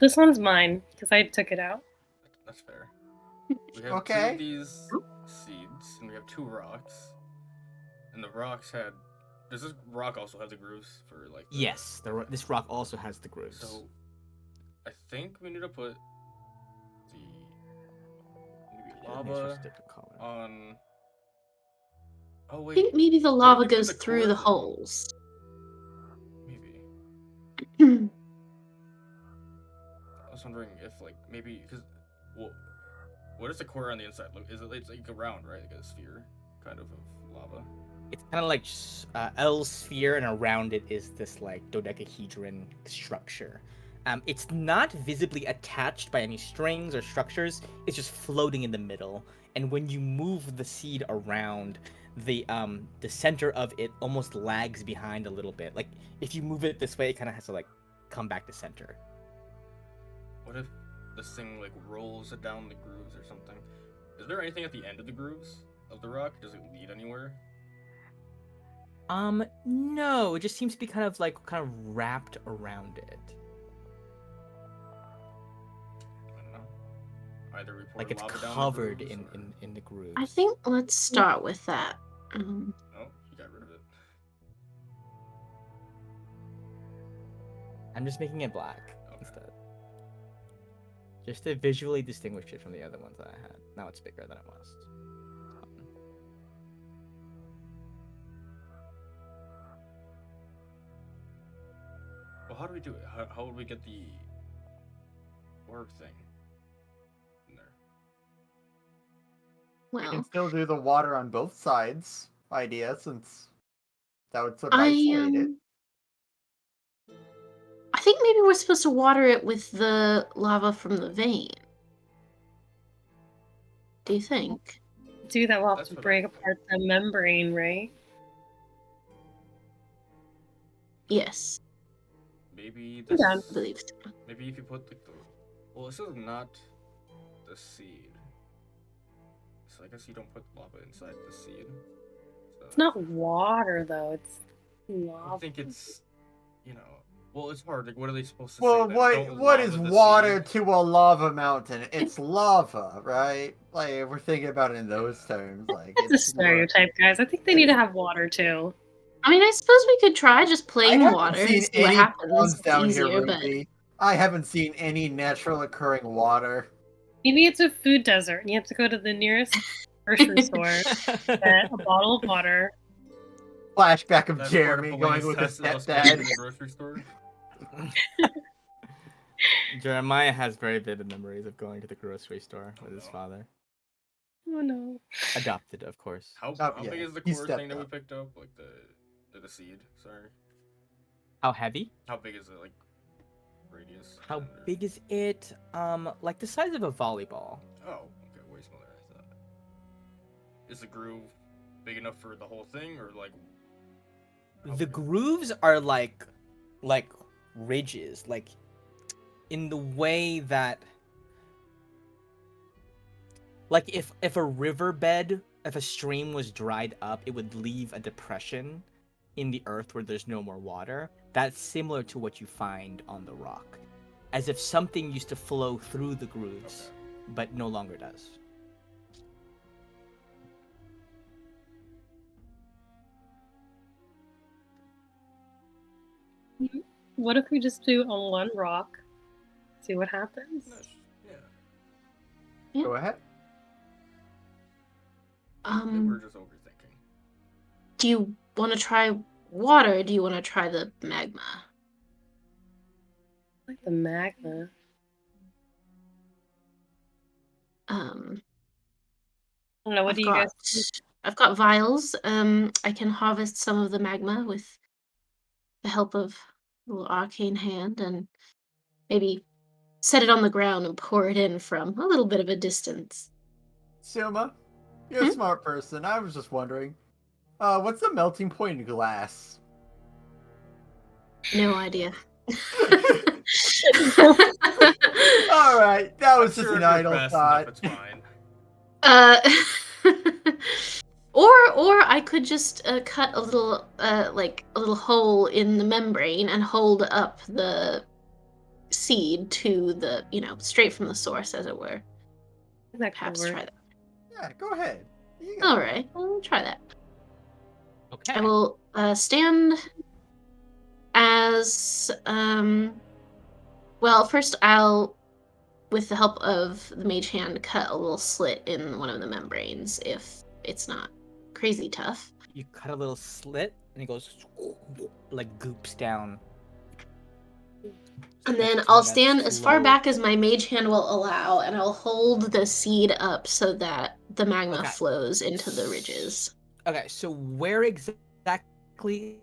This one's mine because I took it out. That's fair. We have two Okay. of these seeds, and we have 2 rocks. And the rocks had. Does this rock also have the grooves for like? Yes, this rock also has the grooves. So, I think we need to put the maybe Maybe it's just lava a different color. on. Oh I wait, think maybe the if lava we put goes the through the core thing? holes. maybe. I was wondering if like maybe because well, what is the core on the inside? Look, is it it's like a round, right? Like a sphere, kind of lava. It's kind of like L sphere, and around it is this like dodecahedron structure. It's not visibly attached by any strings or structures. It's just floating in the middle. And when you move the seed around, the center of it almost lags behind a little bit. Like if you move it this way, it kind of has to like come back to center. What if this thing like rolls it down the grooves or something? Is there anything at the end of the grooves of the rock? Does it lead anywhere? No, it just seems to be kind of wrapped around it. I don't know. Either we pour Like it's lava down the covered grooves, in the grooves. I think let's start with that. Oh, you got rid of it. I'm just making it black Okay. instead. Just to visually distinguish it from the other ones that I had. Now it's bigger than it was. Well, how do we do it? How would we get the orb thing in there? We can Well, still do the water on both sides idea, since that would sort of I isolate it. I think maybe we're supposed to water it with the lava from the vein. Do you think? Do that, we'll have That's to what I break think. apart the membrane, right? Yes, Maybe I'm this. down. I believe so. Maybe if you put like the. Well, this is not the seed. So I guess you don't put lava inside the seed. So It's not water though. It's I think it's, you know, well, it's hard. Like, what are they supposed to Well, say? That don't what is lava the water seed? to a lava mountain? It's lava, right? Like if we're thinking about it in those terms. Like It's a it's more. stereotype, guys. I think they need to have water too. I mean, I suppose we could try just I plain haven't water and seen see what any happens. ponds It's down here, easier, but Ruby. I haven't seen any natural occurring water. Maybe it's a food desert and you have to go to the nearest grocery store, get a bottle of water. Flashback of That's part of Jeremy going Blaine's with his test of us going to stepdad. the grocery store. Jeremiah has very vivid memories of going to the grocery store with his no. father. Oh no. Adopted, of course. How Oh, big yeah, is the he core stepped thing that we up. picked up? Like the seed. Sorry. How heavy? How big is it? Like radius. How diameter? big is it? Like the size of a volleyball. Oh, okay, way smaller than I thought. Is the groove big enough for the whole thing, or like? how The big? grooves are like ridges, like in the way that, like if a riverbed, if a stream was dried up, it would leave a depression in the earth where there's no more water. That's similar to what you find on the rock, as if something used to flow through the grooves, but no longer does. What if we just do on one rock? See what happens. No, yeah. Go ahead. Maybe we're just overthinking. do you want to try water? Or do you want to try the magma? Like the magma. I don't know. What I've do you got guys? I've got vials. I can harvest some of the magma with the help of a little arcane hand and maybe set it on the ground and pour it in from a little bit of a distance. Suma, you're a Hmm? smart person. I was just wondering, what's the melting point in glass? No idea. All right, that was I'm just sure an if you're idle fast thought. enough, it's fine. Uh, or I could just cut a little like a little hole in the membrane and hold up the seed to the straight from the source, as it were. That could Perhaps work. try that. Yeah, go ahead. You go. All right, I'll try that. Okay. I will stand as well. First, I'll, with the help of the mage hand, cut a little slit in one of the membranes if it's not crazy tough. You cut a little slit, and it goes like goops down. And You have to then turn I'll that stand as far slow. back as my mage hand will allow, and I'll hold the seed up so that the magma Okay. flows into the ridges. Okay, so where exactly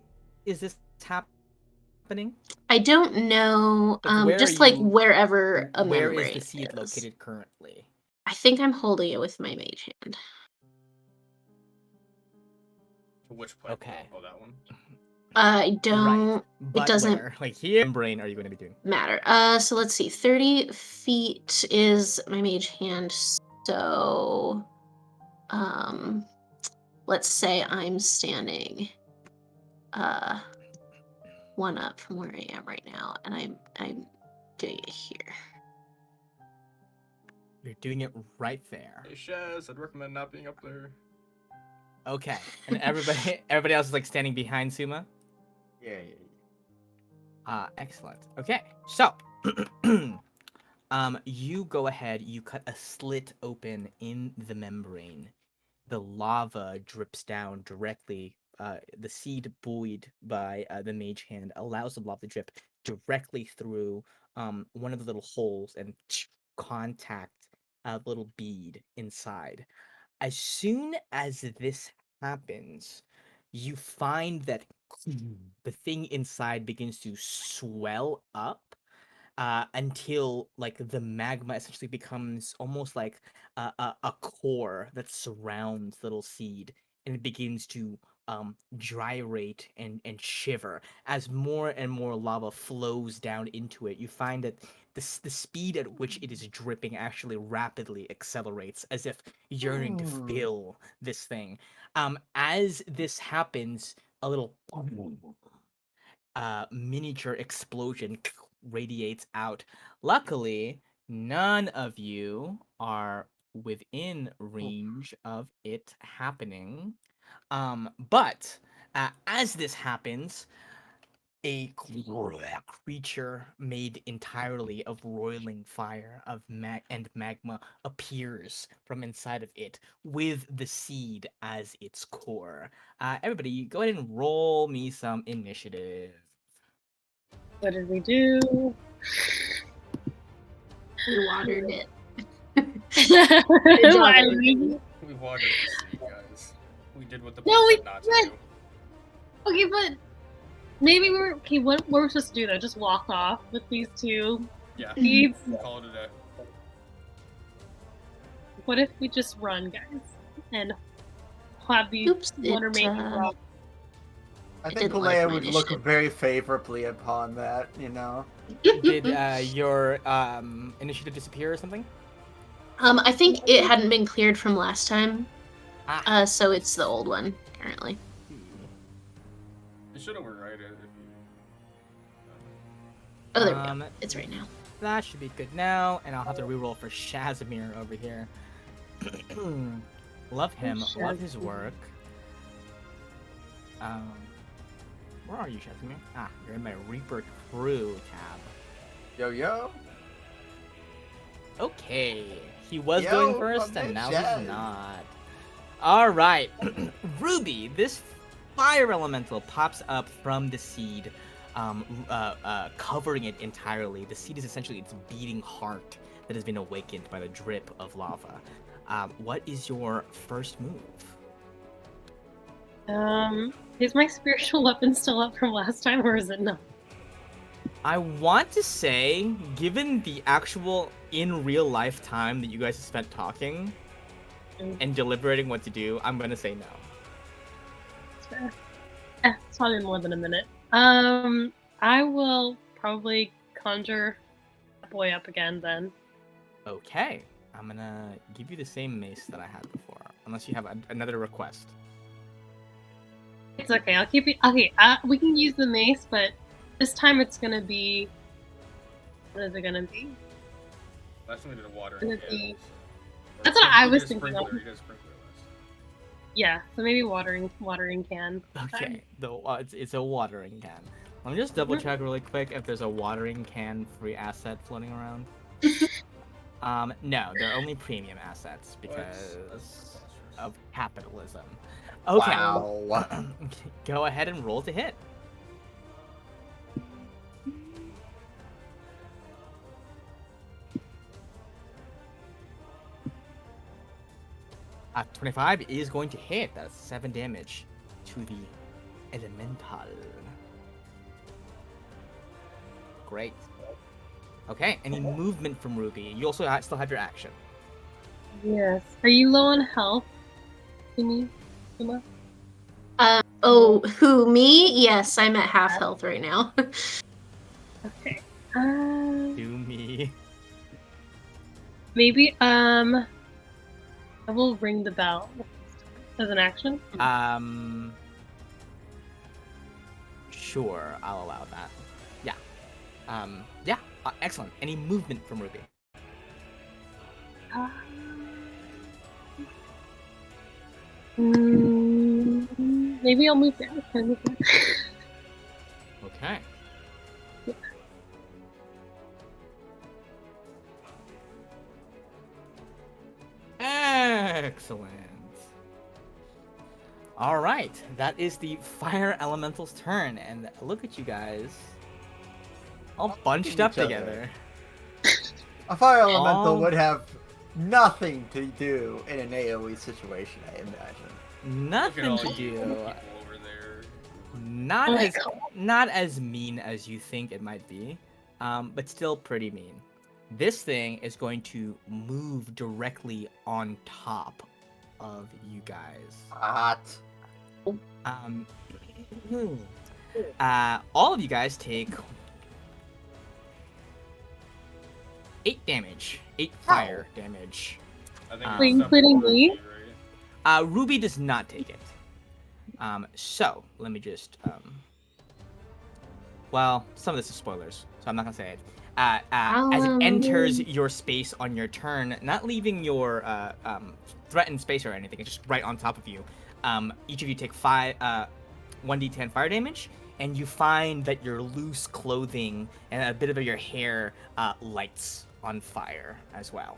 is this happening? I don't know, Like, where just are like you? wherever a Where is membrane the seed is. located currently? I think I'm holding it with my mage hand. To which pipe? Okay. Oh, that one. I don't. Right. But doesn't where? Like here? Membrane are you going to be doing? matter. So let's see. 30 feet is my mage hand. So, let's say I'm standing, one up from where I am right now, and I'm doing it here. You're doing it right there. Hey, Shaz, I'd recommend not being up there. Okay. And everybody else is like standing behind Suma? Yeah. Excellent. Okay. So, you go ahead, you cut a slit open in the membrane. The lava drips down directly. The seed buoyed by the mage hand allows the lava to drip directly through one of the little holes and contact a little bead inside. As soon as this happens, you find that the thing inside begins to swell up until like the magma essentially becomes almost like a core that surrounds little seed, and it begins to gyrate and shiver as more and more lava flows down into it. You find that the speed at which it is dripping actually rapidly accelerates, as if yearning to fill this thing. As this happens, a little miniature explosion radiates out. Luckily, none of you are within range of it happening. But as this happens, a creature made entirely of roiling fire and magma appears from inside of it with the seed as its core. Everybody, go ahead and roll me some initiative. What did we do? We watered it. Why job, did we- We watered the seed, guys. We did what the No, book we said not to didn't. do. Okay, but maybe we're okay. What were we supposed to do though? Just walk off with these two Yeah, seeds? call it a day. What if we just run, guys, and have these Oops, water making problems? I It think didn't like Kalea my would look initiative. very favorably upon that, you know. Did your initiative disappear or something? I think it hadn't been cleared from last time, Ah. so it's the old one currently. It should override it if you. Oh, there we go. It's right now. That should be good now, and I'll have to reroll for Shazamir over here. Love him, love his work. Where are you, Shazamir? Ah, you're in my Reaper Crew tab. Yo yo. Okay, he was Yo, going my first, man and now Shaz. he's not. All right, Ruby, this fire elemental pops up from the seed, covering it entirely. The seed is essentially its beating heart that has been awakened by the drip of lava. What is your first move? Is my spiritual weapon still up from last time, or is it not? I want to say, given the actual in real life time that you guys have spent talking and deliberating what to do, I'm gonna say no. It's fair. It's probably more than a minute. I will probably conjure that boy up again then. Okay, I'm gonna give you the same mace that I had before, unless you have another request. It's okay. I'll keep it. Okay, we can use the mace, but this time it's gonna be. What is it gonna be? Last time we did a water. Gonna Yeah. be- That's what I was thinking of. You did a sprinkler last. Yeah, so maybe watering can. Okay, it's a watering can. Let me just double check really quick if there's a watering can free asset floating around. No, they're only premium assets because of capitalism. Okay, Wow. go ahead and roll to hit. 25 is going to hit. That's 7 damage to the elemental. Great. Okay, any movement from Ruby? You also still have your action. Yes. Are you low on health? Uma? Oh, who, me? Yes, I'm at half health right now. Okay. Do me. Maybe I will ring the bell as an action. Sure, I'll allow that. Yeah. Yeah. Excellent. Any movement from Ruby? Maybe I'll move down. Can I move down? Okay. Excellent. All right, that is the fire elemental's turn, and look at you guys, all bunched up each other. together. A fire elemental Oh. would have nothing to do in an AoE situation, I imagine. Nothing Look at to all you do. people over there. Not Oh my as not as mean as you think it might be, but still pretty mean. This thing is going to move directly on top of you guys. Hot. All of you guys take 8 damage, 8 fire damage. I think Wait, it's including separate me? Ruby, right? Ruby does not take it. So let me just well, some of this is spoilers, so I'm not gonna say it. As it enters your space on your turn, not leaving your threatened space or anything, it's just right on top of you. Each of you take 1d10 fire damage, and you find that your loose clothing and a bit of your hair lights on fire as well.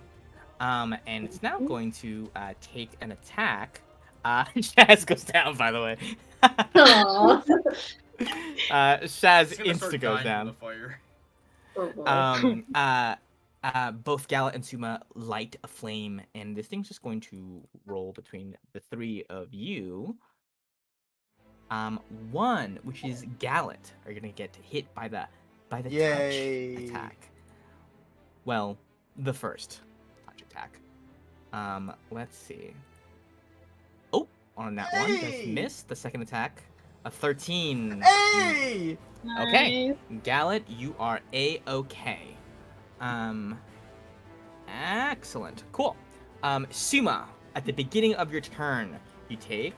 And it's now going to take an attack. Shaz goes down, by the way. Aww. Shaz It's gonna start insta goes dying down. from the fire. Both Gallet and Suma light a flame, and this thing's just going to roll between the three of you. One, which is Gallet, are gonna get hit by the Yay. touch attack. Well, the first touch attack. Let's see. Oh, on that one, does Hey! miss. The second attack, a 13. Hey! Okay. Nice. Gallet, you are A-okay. Excellent. Cool. Suma, at the beginning of your turn, you take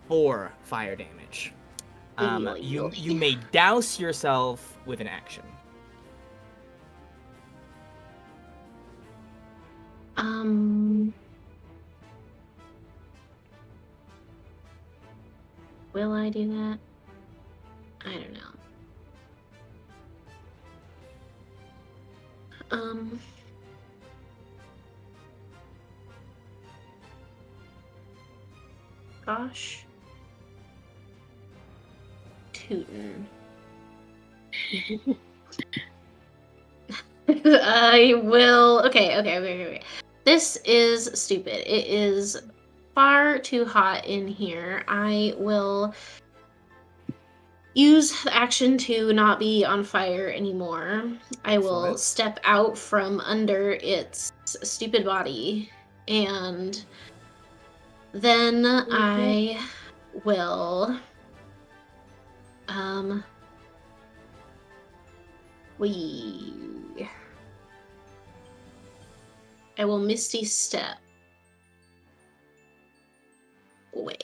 4 fire damage. You may douse yourself with an action. Will I do that? I don't know. Gosh. Tootin'. I will. Okay. This is stupid. It is far too hot in here. I will use the action to not be on fire anymore. I will Excellent. step out from under its stupid body, and then I will I will Misty Step away.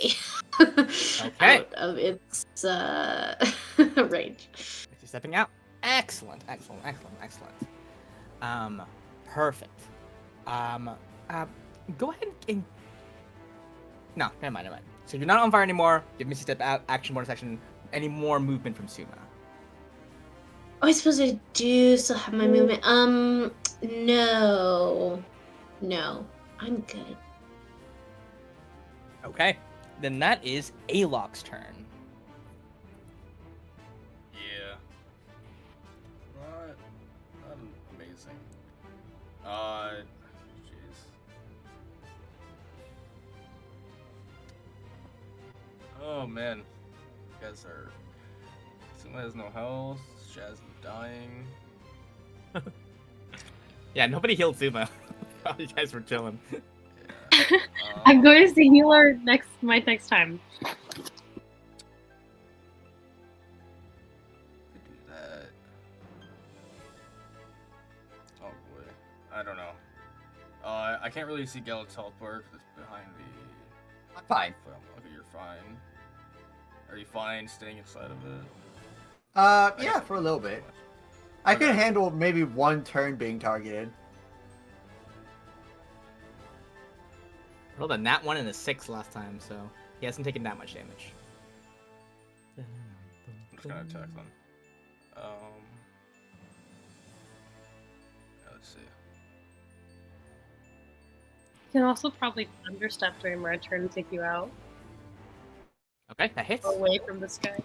Okay. Out of its range. You're stepping out. Excellent. Perfect. Go ahead and... No, never mind. So you're not on fire anymore. You have Misty Step out, action, bonus action. Any more movement from Suma? Oh, I suppose I do still have my movement. No. I'm good. Okay. Then that is Alok's turn. Yeah. Not amazing. Jeez. Oh man. You guys are. Suma has no health. Shaz is dying. Yeah, nobody healed Suma. You guys were chilling. Yeah. I'm going to see healer my next time. Could do that. Oh boy. I don't know. I can't really see Gallet's health bar 'cause it's behind the. I'm fine. Okay, you're fine. Are you fine staying inside of it? Yeah, for a little bit. I could handle maybe one turn being targeted. Rolled a nat 1 and a 6 last time, so he hasn't taken that much damage. I'm just gonna attack them. Let's see. You can also probably understep during my turn and take you out Okay, that hits. away from this guy.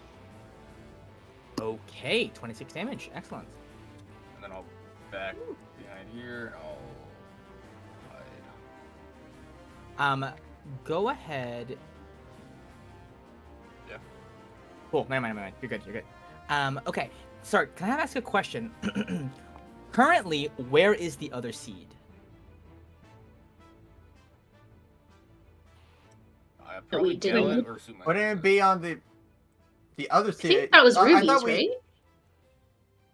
Okay, 26 damage. Excellent. And then I'll back behind here. I'll hide. Go ahead. Yeah. Cool. Never mind. You're good. Okay. Sorry, can I ask a question? Currently, where is the other seed? Probably we didn't- Gallet or Suma. Wouldn't it be on the other I side? think that was I Ruby's, thought we- right?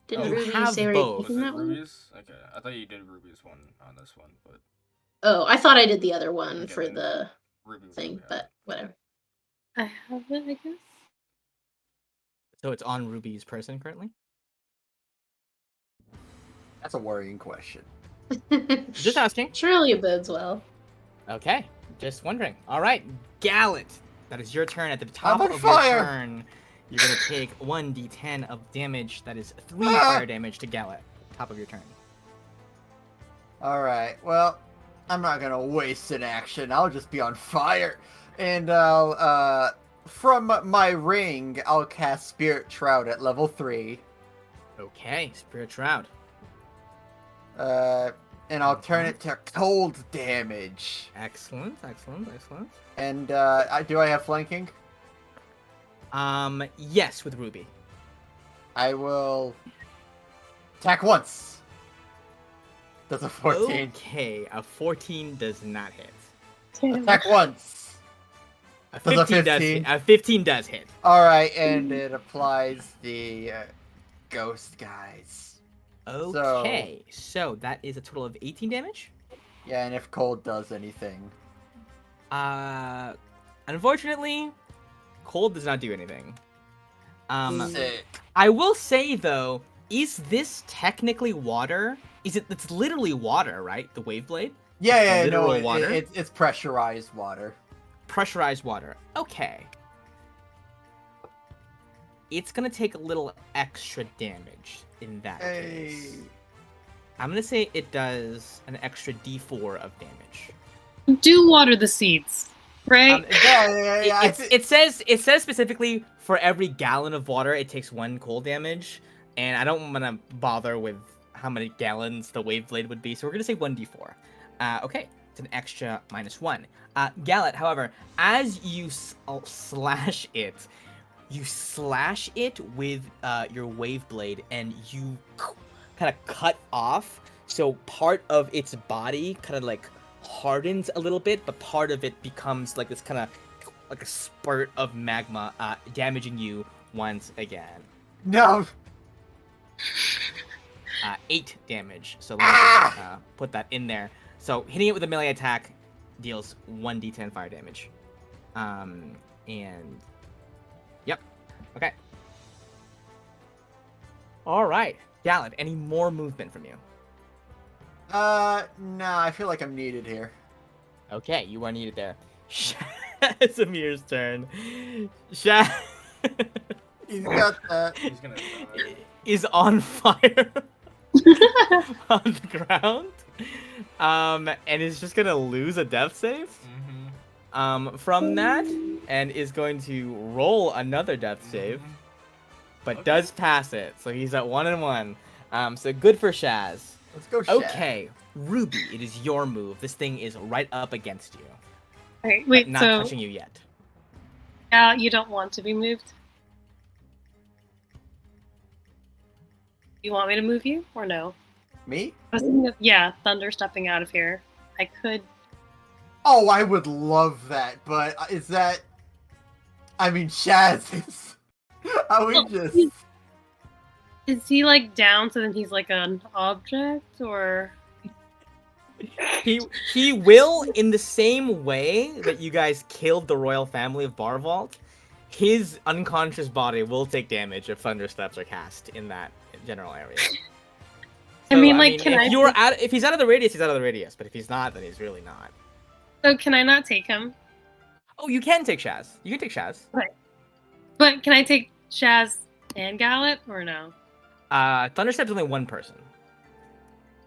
Didn't You Ruby have say both. Was taking it that one? Ruby's? Okay, I thought you did Ruby's one on this one, but Oh, I thought I did the other one Okay, for then- the Ruby would thing, have it. but whatever. I have it, I guess. So it's on Ruby's person currently? That's a worrying question. Just asking. Surely it bodes well. Okay, just wondering. All right, Gallet, that is your turn. At the top I'm on of fire! your turn, you're gonna take 1d10 of damage. That is 3 Ah! fire damage to Gallet. Top of your turn. Alright, well, I'm not gonna waste an action. I'll just be on fire. And I'll, from my ring, I'll cast Spirit Shroud at level 3. Okay, Spirit Shroud. And I'll turn it to cold damage. Excellent, excellent, excellent. And, do I have flanking? Yes, with Ruby. I will attack once. Does a 14. Okay, a 14 does not hit. Damn. Attack once. A Does a 15 does 15? hit. A 15 does hit. Alright, and it applies the ghost guys. Okay, so that is a total of 18 damage. Yeah, and if cold does anything. Unfortunately, cold does not do anything. Sick. I will say though, is this technically water? It's literally water, right? The wave blade? Yeah, no, Literal water? it's pressurized water. Pressurized water. Okay. It's gonna take a little extra damage in that case. I'm gonna say it does an extra d4 of damage. Do water the seeds, right? Yeah. It says specifically for every gallon of water it takes 1 cold damage, and I don't want to bother with how many gallons the wave blade would be, so we're gonna say 1d4. Okay, it's an extra -1. Gallet, however, as you slash it, you slash it with your wave blade, and you kind of cut off, so part of its body kind of like hardens a little bit, but part of it becomes like this kind of like a spurt of magma, damaging you once again. No. 8 damage. So let me put that in there. So hitting it with a melee attack deals 1d10 fire damage. And yep. Okay. All right, Gallant. Any more movement from you? No, I feel like I'm needed here. Okay, you are needed there. Samir's turn. Shaz He's got that. He's gonna die. is on fire on the ground, and is just gonna lose a death save from that, and is going to roll another death save, but Okay. does pass it, so he's at 1 and 1. So good for Shaz. Let's go, Shaq. Okay, Ruby, it is your move. This thing is right up against you, Alright, wait, not so touching you yet. you don't want to be moved? You want me to move you or no? Me? I was thinking of, Thunder stepping out of here. I could. Oh, I would love that, but is that... I mean, Shaz is... I would just... Is he like down so then he's like an object or? He will, in the same way that you guys killed the royal family of Barvault, his unconscious body will take damage if thunder steps are cast in that general area. I mean, can if he's out of the radius, he's out of the radius. But if he's not, then he's really not. So can I not take him? Oh, you can take Shaz. You can take Shaz. But can I take Shaz and Gallet or no? Thunderstep's only one person.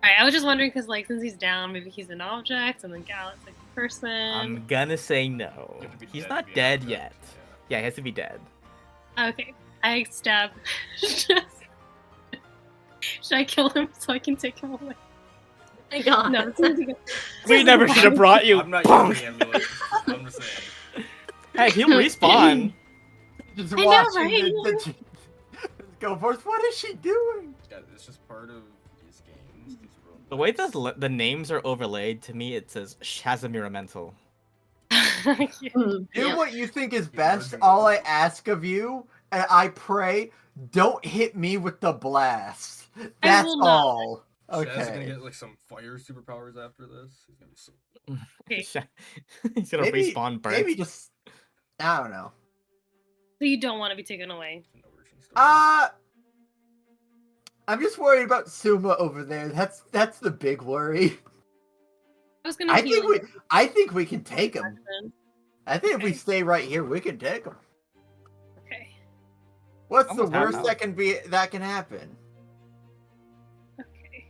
Alright, I was just wondering because since he's down, maybe he's an object and then Gallet's like a person. I'm gonna say no. You have to be He's dead not to be dead an yet. object. Yeah, he has to be dead. Okay, I stab. Should I kill him so I can take him away? My God. No, it's easy to We never should have brought you. I'm not Bonk. using the amulet. I'm just saying. Hey, he'll respawn. Just I know, watching right? Go forth. What is she doing? Yeah, it's just part of these games. These rules. The way the names are overlaid, to me, it says Shazamiramental. Do Yeah. what you think is best. All I ask of you, and I pray, don't hit me with the blast. That's will not. all. Shaz is gonna Okay. get like some fire superpowers after this. He's gonna be so. Okay. He's gonna Maybe, respawn burnt. maybe just. I don't know. So you don't want to be taken away. It's an origin story. I'm just worried about Suma over there. That's the big worry. I was gonna I heal. think we can take him. I think if we Okay. stay right here, we can take him. Okay. What's Almost the half worst health. that can happen? Okay.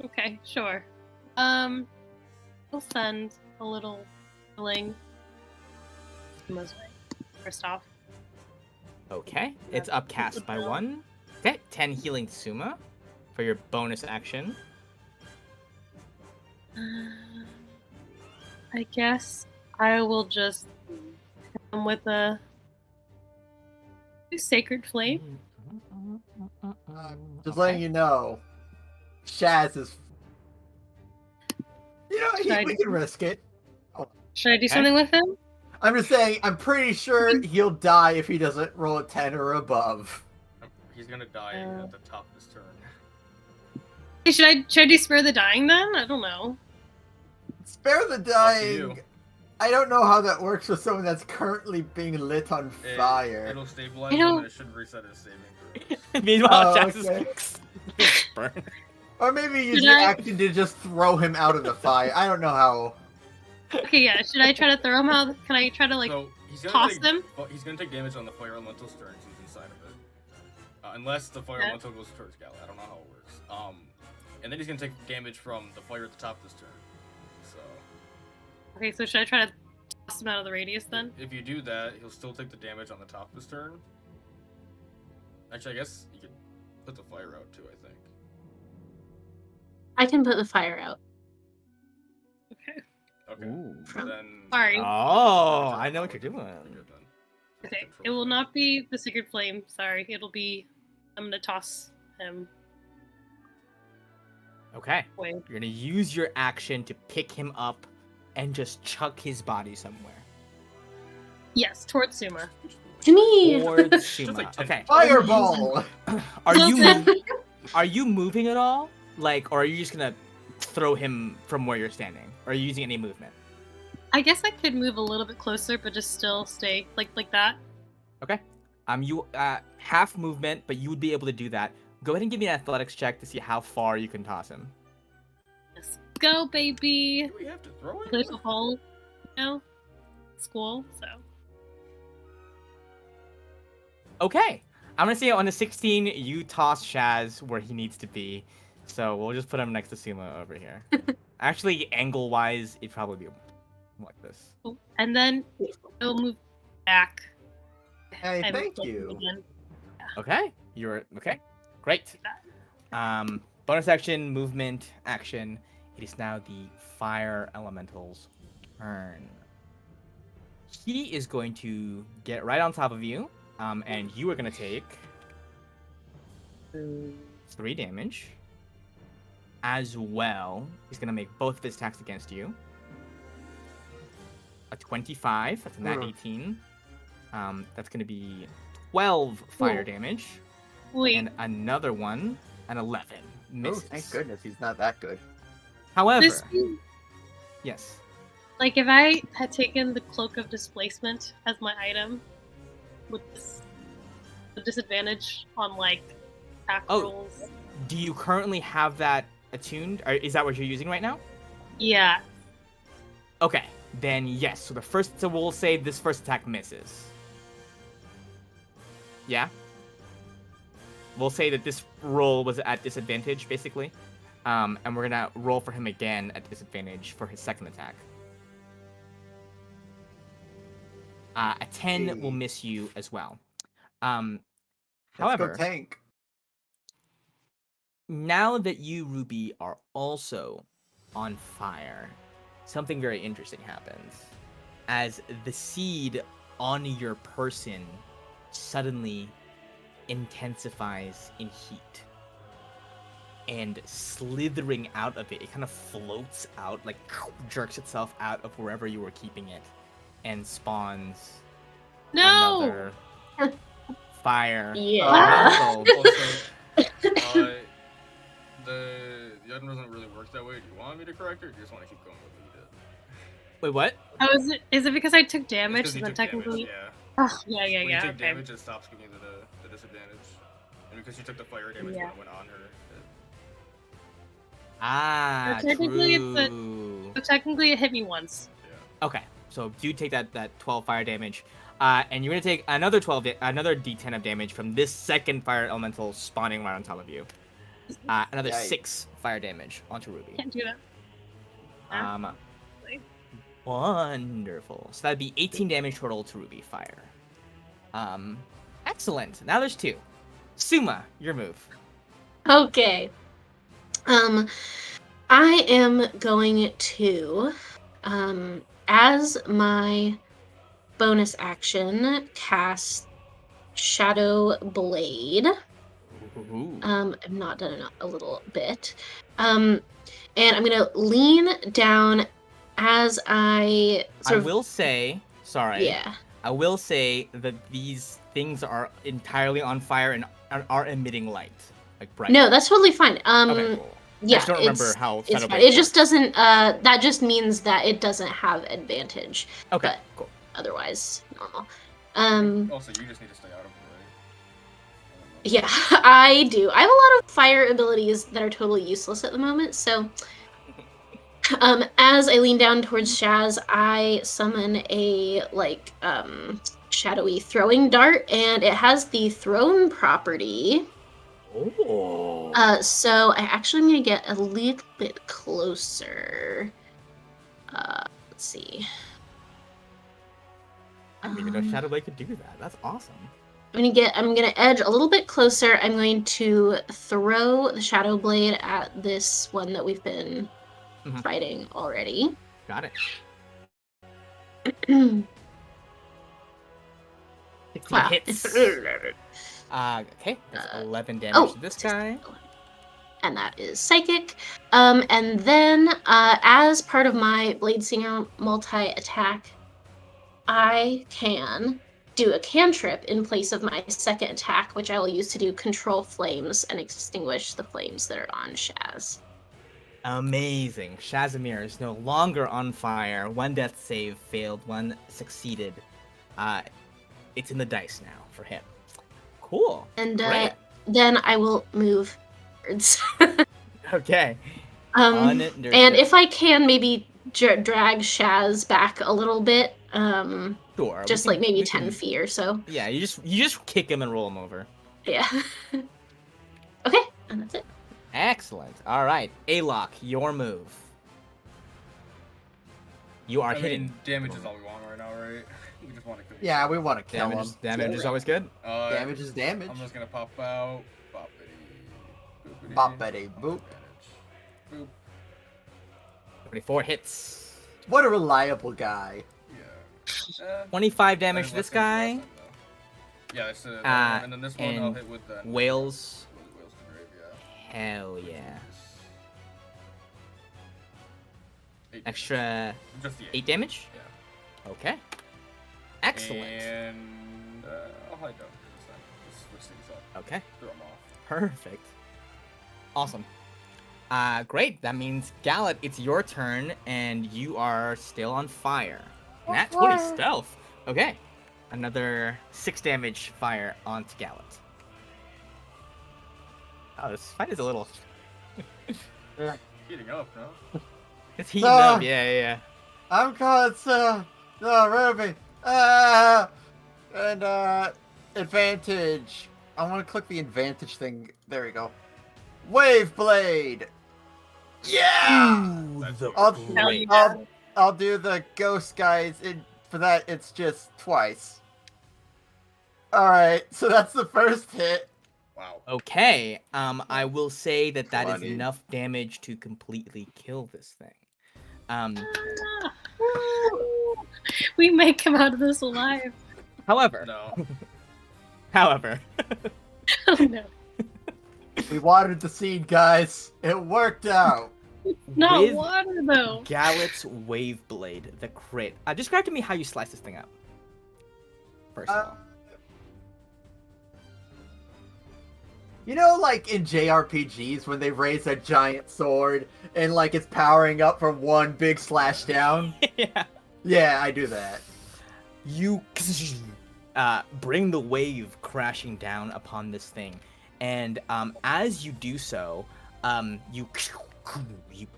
Okay, sure. We'll send a little healing. Suma's way. First off. Okay, it's upcast by 1. Okay, 10 healing Suma for your bonus action. I guess I will just come with a sacred flame. Just letting you know, Shaz is. Should I We do- can risk it. Should I do Okay. something with him? I'm just saying, I'm pretty sure he'll die if he doesn't roll a 10 or above. He's gonna die at the top of his turn. Hey, should I do spare the dying then? I don't know. Spare the Up to dying. you. I don't know how that works with someone that's currently being lit on fire. It'll stabilize I him don't- and it should reset his saving throws. Meanwhile, Oh, Shaz okay. is burnt. Or maybe use Should your I- action to just throw him out of the fire. I don't know how. Okay, yeah. Should I try to throw him out? Can I try to So he's gonna toss take, him? He's gonna take damage on the fire elemental's turn since he's inside of it. Unless the fire Yeah. elemental goes towards Gala. I don't know how it works. And then he's gonna take damage from the fire at the top of his turn. So Okay, so should I try to toss him out of the radius then? if you do that, he'll still take the damage on the top of his turn. Actually, I guess you could put the fire out too. I think. I can put the fire out. Okay. Okay. Ooh. So then. Sorry. Oh, I know what you're doing. You're done. Okay. It will not be the sacred flame. Sorry. It'll be. I'm gonna toss him Okay, away. you're gonna use your action to pick him up and just chuck his body somewhere. Yes, towards Suma. To me. Towards Suma. like 10 Okay. Fireball! Are you Okay. are you moving at all? Like, or are you just gonna throw him from where you're standing? Or are you using any movement? I guess I could move a little bit closer, but just still stay like that. Okay. You half movement, but you would be able to do that. Go ahead and give me an athletics check to see how far you can toss him. Let's go, baby. Do we have to throw Play it? football, you know, school. So Okay. I'm gonna say on the 16, you toss Shaz where he needs to be. So we'll just put him next to Suma over here. Actually, angle-wise, it'd probably be like this. and then it'll move back. Hey, and thank flip him you. again. Okay. You're okay. Great. Bonus action, movement, action. It is now the fire elemental's turn. He is going to get right on top of you, and you are going to take 3 damage. As well, he's going to make both of his attacks against you. A 25, that's a nat Ugh. 18. That's going to be 12 fire Ooh. damage. Wait, And another one, an 11. Oh, Misses. thank goodness he's not that good. However, this yes. like if I had taken the cloak of displacement as my item, with this the disadvantage on like attack Oh. rolls. Do you currently have that attuned? Or is that what you're using right now? Yeah. Okay, then yes. So we'll say this first attack misses. Yeah. We'll say that this roll was at disadvantage, basically. And we're gonna roll for him again at disadvantage for his second attack. A 10 will miss you as well. Let's However, go tank. now that you, Ruby, are also on fire, something very interesting happens. As the seed on your person suddenly intensifies in heat. And slithering out of it, it kind of floats out, like jerks itself out of wherever you were keeping it, and spawns No. another fire Yeah. elemental. Also, the item doesn't really work that way. Do you want me to correct it, or do you just want to keep going with what you did? Wait, what? Oh, is it because I took It's damage? 'cause So you then took damage, technically. yeah. Oh, yeah, When you take okay. damage, it stops giving you the disadvantage. And because you took the fire damage when Yeah. it went on her. Ah, So technically true. So technically, it hit me once. Yeah. Okay, so do take that 12 fire damage, and you're gonna take another another D10 of damage from this second fire elemental spawning right on top of you. Another Yikes. 6 fire damage onto Ruby. Can't do that. Wonderful. So that'd be 18 damage total to Ruby fire. Excellent. Now there's 2. Suma, your move. Okay. I am going to, as my bonus action, cast Shadow Blade. Ooh. I've not done it a little bit. And I'm gonna lean down as I I will say, sorry. Yeah. I will say that these things are entirely on fire and are emitting light, like bright. No, that's totally fine. Okay, cool. Yeah, I just don't remember it's, how it's Shadow fine. Blade It just works. doesn't. That just means that it doesn't have advantage. Okay, but cool. Otherwise, normal. Also, you just need to stay out of it, right? Yeah, I do. I have a lot of fire abilities that are totally useless at the moment. So, as I lean down towards Shaz, I summon a shadowy throwing dart, and it has the thrown property. Oh. So I actually am gonna get a little bit closer. Let's see. I didn't even know Shadow Blade could do that. That's awesome. I'm gonna edge a little bit closer. I'm going to throw the Shadow Blade at this one that we've been fighting already. Got it. 16 Wow. hits. Okay, that's 11 damage to this guy. And that is psychic. And then, as part of my Blade Singer multi-attack, I can do a cantrip in place of my second attack, which I will use to do control flames and extinguish the flames that are on Shaz. Amazing. Shazamir is no longer on fire. 1 death save failed, 1 succeeded. It's in the dice now for him. Cool. And Great. then I will move forwards. Okay. And if I can, maybe drag Shaz back a little bit. Sure. Just like maybe 10 feet or so. Yeah, you just kick him and roll him over. Yeah. Okay, and that's it. Excellent. All right, Alok, your move. You are hitting. Damage is all we want right now, right? We just want to kill you. Yeah, we want to kill Damage. him. Damage is always good. Damage is damage. I'm just gonna pop out. Boppity boop. Boop. 24 hits. What a reliable guy. Yeah. 25 damage to this guy. Yeah, that's the and then this one and I'll hit with the Whales. Whales to grave, yeah. Hell yeah. 8 Extra just the 8 damage? Yeah. Okay. Excellent. And I'll hide down here this time. Just switch things up. Okay. Throw them off. Perfect. Awesome. Great. That means Gallet, it's your turn, and you are still on fire. Nat 20 stealth. Okay. Another 6 damage fire onto Gallet. Oh, this fight is a little. Heating up, no? It's heating up. Yeah. I'm called Ruby. And advantage. I want to click the advantage thing. There we go. Wave blade. Yeah. I'll do the ghost guys. For that, it's just twice. All right, so that's the first hit. Wow. Okay. I will say that is Funny. enough damage to completely kill this thing. We may come out of this alive. However. No. However. Oh no. We watered the seed, guys. It worked out. Not With water though. Gallet's Wave Blade, the crit. Describe to me how you slice this thing up. First of all. You know, like in JRPGs when they raise a giant sword and like it's powering up from one big slash down? Yeah. Yeah, I do that. You bring the wave crashing down upon this thing, and as you do so, you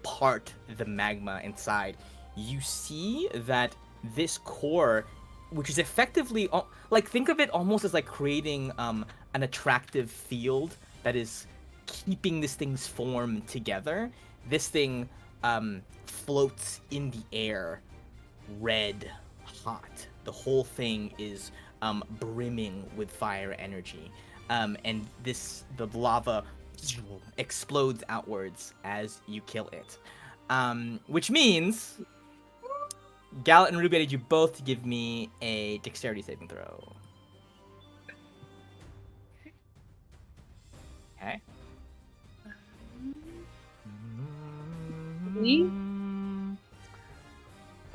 part the magma inside. You see that this core, which is effectively like, think of it almost as like creating an attractive field that is keeping this thing's form together. This thing floats in the air, red hot. The whole thing is brimming with fire energy, and the lava explodes outwards as you kill it, which means Gallet and Ruby, I need you both to give me a dexterity saving throw. Okay. Me?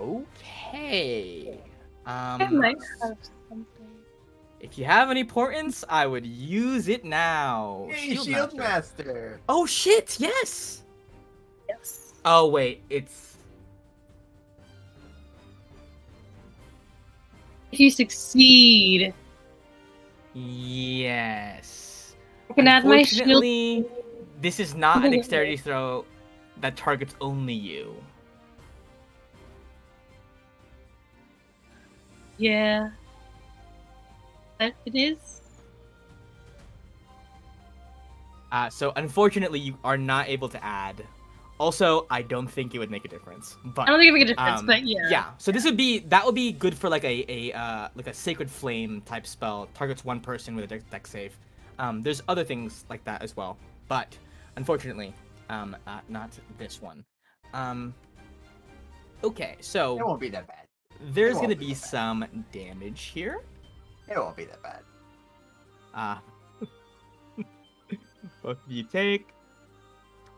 Okay. I might have something. If you have any portents, I would use it now. Hey, Shield Master! Oh shit! Yes. Yes. Oh wait, it's. If you succeed, Yes. I can add my shield. Unfortunately, this is not a dexterity throw that targets only you. Yeah. But it is. So unfortunately, you are not able to add. Also, I don't think it would make a difference. But I don't think it would make a difference, but yeah. Yeah. So this would be good for like a sacred flame type spell. Targets one person with a dex save. There's other things like that as well, but unfortunately, not this one. Okay, so It won't be that bad. there's won't gonna be be that bad. some damage here. It won't be that bad. Both of you take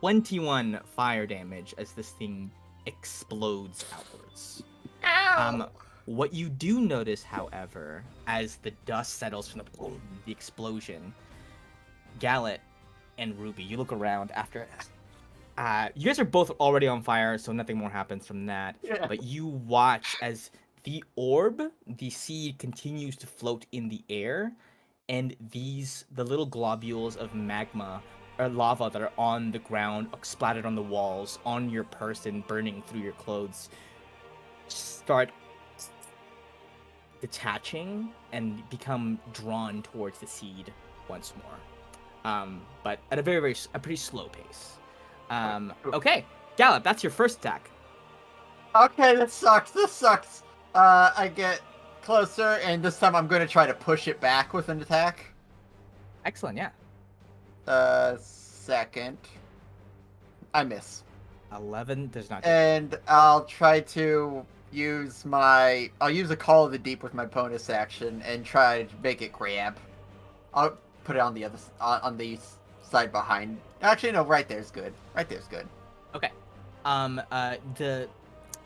21 fire damage as this thing explodes outwards. What you do notice, however, as the dust settles from the explosion, Gallet and Ruby, you look around after. You guys are both already on fire, so nothing more happens from that. Yeah. But you watch as the orb, the seed, continues to float in the air, and the little globules of magma or lava that are on the ground, splattered on the walls, on your person, burning through your clothes, start detaching and become drawn towards the seed once more. But at a pretty slow pace. Okay, Gallup, that's your first attack. Okay, this sucks. I get closer, and this time I'm going to try to push it back with an attack. Excellent, yeah. Second. I miss. 11 does not. And I'll try to use I'll use a Call of the Deep with my bonus action and try to make it grab. I'll put it on the side behind. Actually, no, right there's good. Okay.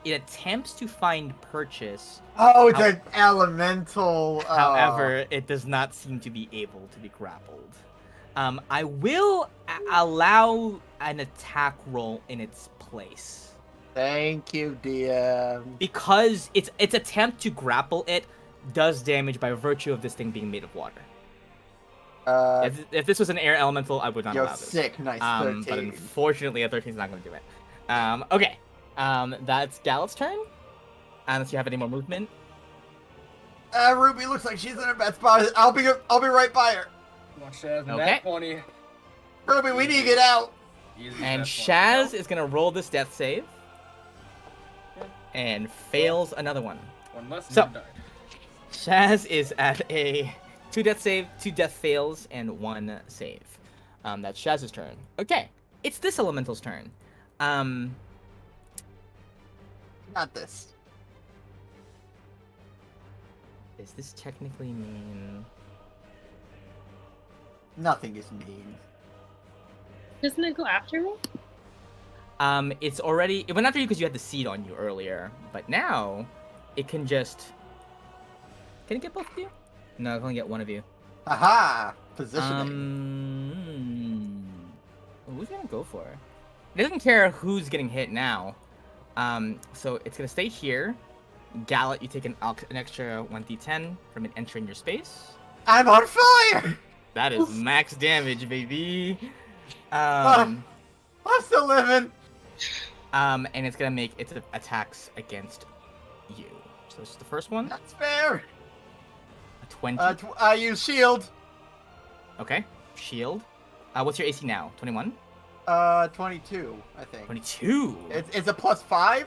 It attempts to find purchase. Oh, it's an elemental. However, it does not seem to be able to be grappled. I will allow an attack roll in its place. Thank you, DM. Because its attempt to grapple it does damage by virtue of this thing being made of water. If this was an air elemental, I would not allow this. Sick, nice. 13. But unfortunately, a 13 is not going to do it. Okay. That's Gallup's turn. Unless you have any more movement. Ruby looks like she's in a bad spot. I'll be right by her. Come on, Shaz, Okay. nat 20. Ruby, we need to get out. Easy, And nat 20. Shaz is going to roll this death save. And fails another one. One less So- and you died. Shaz is at a 2 death fails, and 1 save. That's Shaz's turn. Okay. It's this elemental's turn. Not this. Does this technically mean... Nothing is mean. Doesn't it go after me? It's already... It went after you because you had the seed on you earlier. But now, it can just... Can it get both of you? No, it can only get one of you. Aha! Positioning. who's gonna go for it? It doesn't care who's getting hit now. So it's gonna stay here. Gallet, you take an extra 1d10 from it entering your space. I'm on fire! That is max damage, baby. I'm still living! And it's gonna make its attacks against you. So this is the first one. That's fair! A 20. I use shield. Okay. Shield. What's your AC now? 21? 22, I think. 22. It's a +5?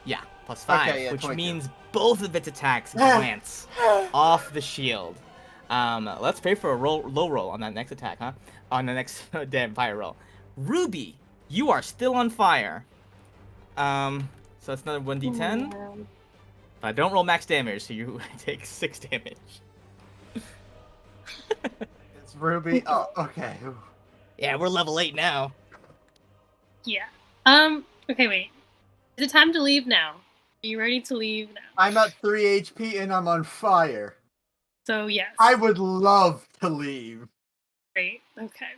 Yeah, +5, Okay, yeah, which 22. means both of its attacks glance off the shield. Let's pray for a low roll on that next attack, huh? On the next damn fire roll. Ruby, you are still on fire. So that's another 1d10. But don't roll max damage, so you take 6 damage. It's Ruby. Oh, okay. Yeah, we're level 8 now. Yeah. Okay, wait. Is it time to leave now? Are you ready to leave now? I'm at 3 HP and I'm on fire. So, yes. I would love to leave. Great. Okay.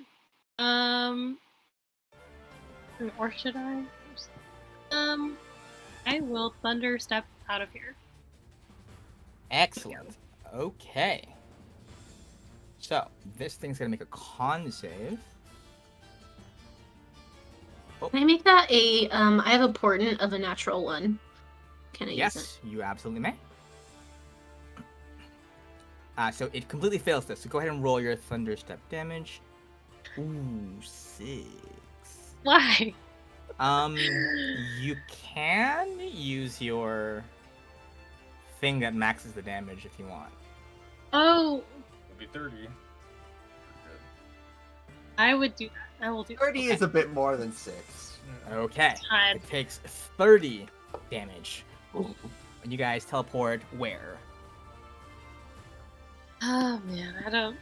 Or should I? I will thunder step out of here. Excellent. Okay. So, this thing's gonna make a con save. Can I make that a, I have a portent of a natural 1. Can I use it? Yes, you absolutely may. So it completely fails this. So go ahead and roll your thunder step damage. Ooh, 6. Why? You can use your thing that maxes the damage if you want. Oh, It'll be 30. Pretty I would do that. I will do that. 30 is a bit more than 6. good. Okay. Time. It takes 30 damage. Ooh. And you guys teleport where? Oh man, I don't.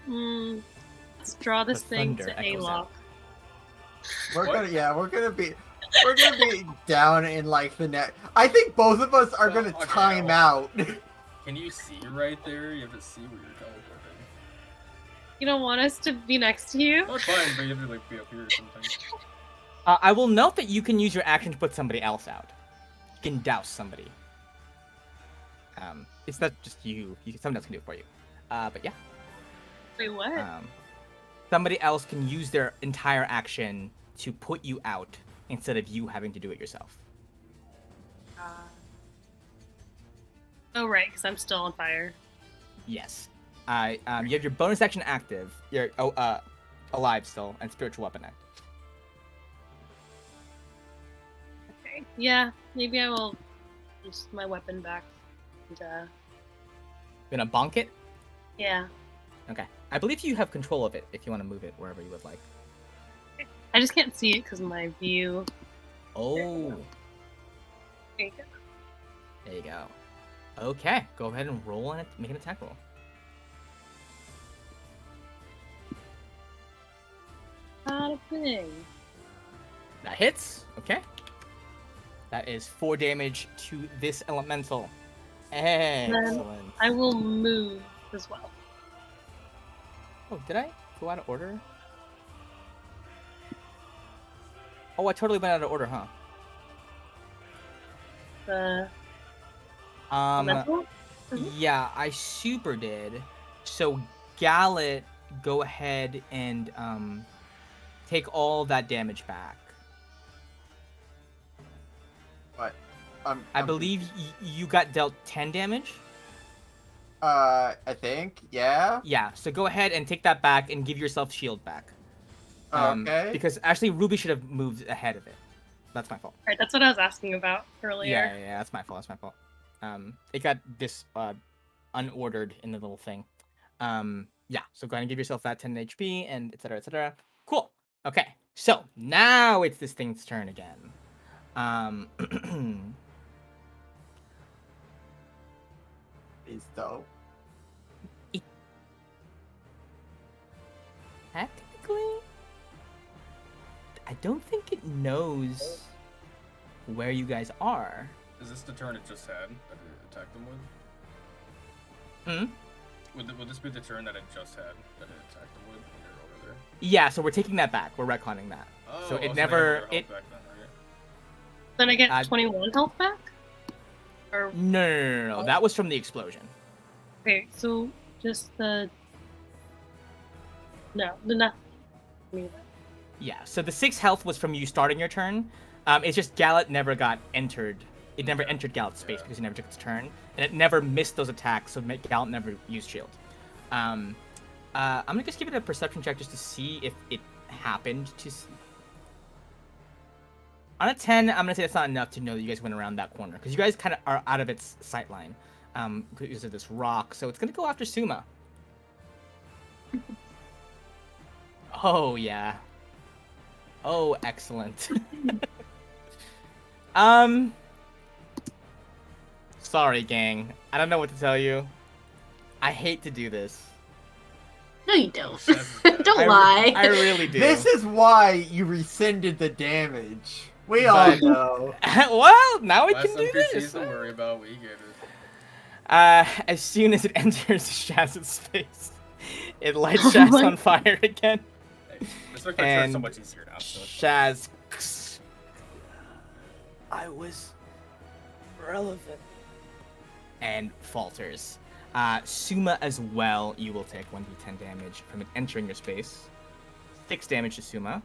Let's draw this The thing thunder to echoes A-lock. out. We're What? gonna be down in like the net. I think both of us are gonna Okay, time well. out. Can you see right there? You have to see where you're teleporting. You don't want us to be next to you? Oh, it's fine, but you have to like be up here or something. I will note that you can use your action to put somebody else out. You can douse somebody. It's not just you. Someone else can do it for you. But yeah. Wait, what? Somebody else can use their entire action to put you out instead of you having to do it yourself. Oh, right, because I'm still on fire. Yes. You have your bonus action active. You're alive still, and spiritual weapon active. Okay. Yeah, maybe I will use my weapon back. And, Gonna bonk it? yeah. Okay. I believe you have control of it if you want to move it wherever you would like. I just can't see it because of my view. Oh. There you go. There you go. Okay. Go ahead and roll and make an attack roll. Not a thing. That hits. Okay. That is 4 damage to this elemental. Excellent. I will move as well. Oh, did I go out of order? Oh, I totally went out of order, huh? The elemental? Yeah, I super did. So, Gallet, go ahead and take all that damage back. What? I believe you got dealt 10 damage? I think, yeah. Yeah, so go ahead and take that back and give yourself shield back. Okay. Because actually, Ruby should have moved ahead of it. That's my fault. Right, that's what I was asking about earlier. Yeah, that's my fault. That's my fault. It got unordered in the little thing. Yeah, so go ahead and give yourself that 10 HP and etc. etc. Cool. Okay, so now it's this thing's turn again. He's dope. Technically, I don't think it knows where you guys are. Is this the turn it just had that it attacked them with? Would this be the turn that it just had that it attacked them with when they're over there? Yeah, so we're taking that back. We're retconning that. So it they never- have their it- health back then, right? Then I get Uh, 21 health back? Or, No. That was from the explosion. okay, so just the... No, the nothing. Yeah, so the 6 health was from you starting your turn. It's just Gallet never got entered. It never entered Gallet's space because he never took its turn. And it never missed those attacks, so Gallet never used shield. I'm gonna just give it a perception check just to see if it happened to... On a 10, I'm gonna say that's not enough to know that you guys went around that corner. Because you guys kind of are out of its sight line. Because of this rock. So it's gonna go after Suma. Oh, yeah. Oh, excellent. Sorry, gang. I don't know what to tell you. I hate to do this. No, you don't. Shaz- Don't lie. I really do. This is why you rescinded the damage. We all But- know. Well, now we Less can do NPCs this. to worry about. We get it. As soon as it enters Shaz's space, it lights Shaz my- on fire again. Hey, this makes my turn so And much easier now. So it's Shaz. I was relevant. And falters. Suma as well, you will take 1d10 damage from it entering your space. 6 damage to Suma.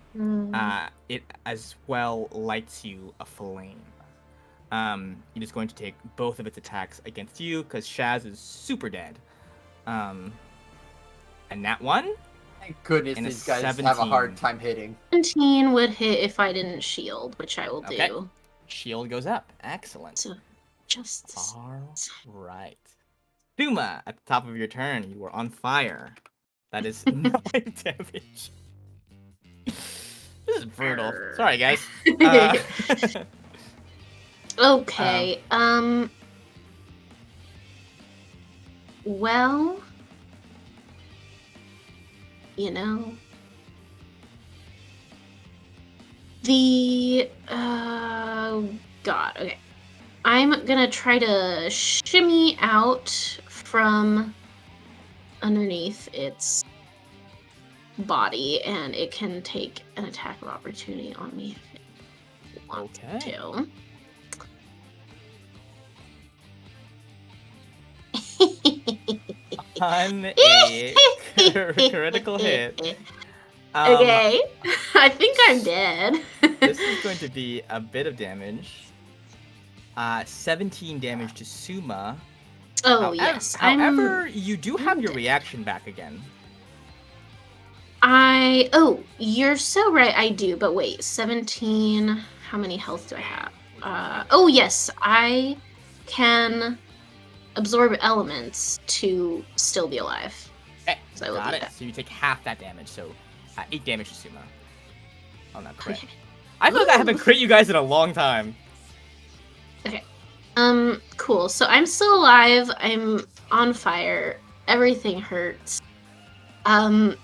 It as well lights you a flame. It is going to take both of its attacks against you because Shaz is super dead. And that one, Thank goodness And a these guys have a 17. hard time hitting. 17 would hit if I didn't shield, which I will Okay. do. shield goes up. Excellent. So, just All right. Suma, at the top of your turn, you are on fire. That is 9 damage. This is brutal. Sorry, guys. Okay. Well, you know, God. Okay, I'm gonna try to shimmy out from underneath its body, and it can take an attack of opportunity on me if it wants Okay. to. On a critical hit. Okay, I think I'm dead. This is going to be a bit of damage. 17 damage to Suma. Oh yes, However, you do have your dead. reaction back again. Oh, you're so right. I do, but wait, 17. How many health do I have? Oh yes, I can absorb elements to still be alive. Okay, So I will got do it. that. So you take half that damage, so 8 damage to Suma. On that crit. Okay. I feel like I haven't Ooh. crit you guys in a long time. Cool. So I'm still alive. I'm on fire. Everything hurts. I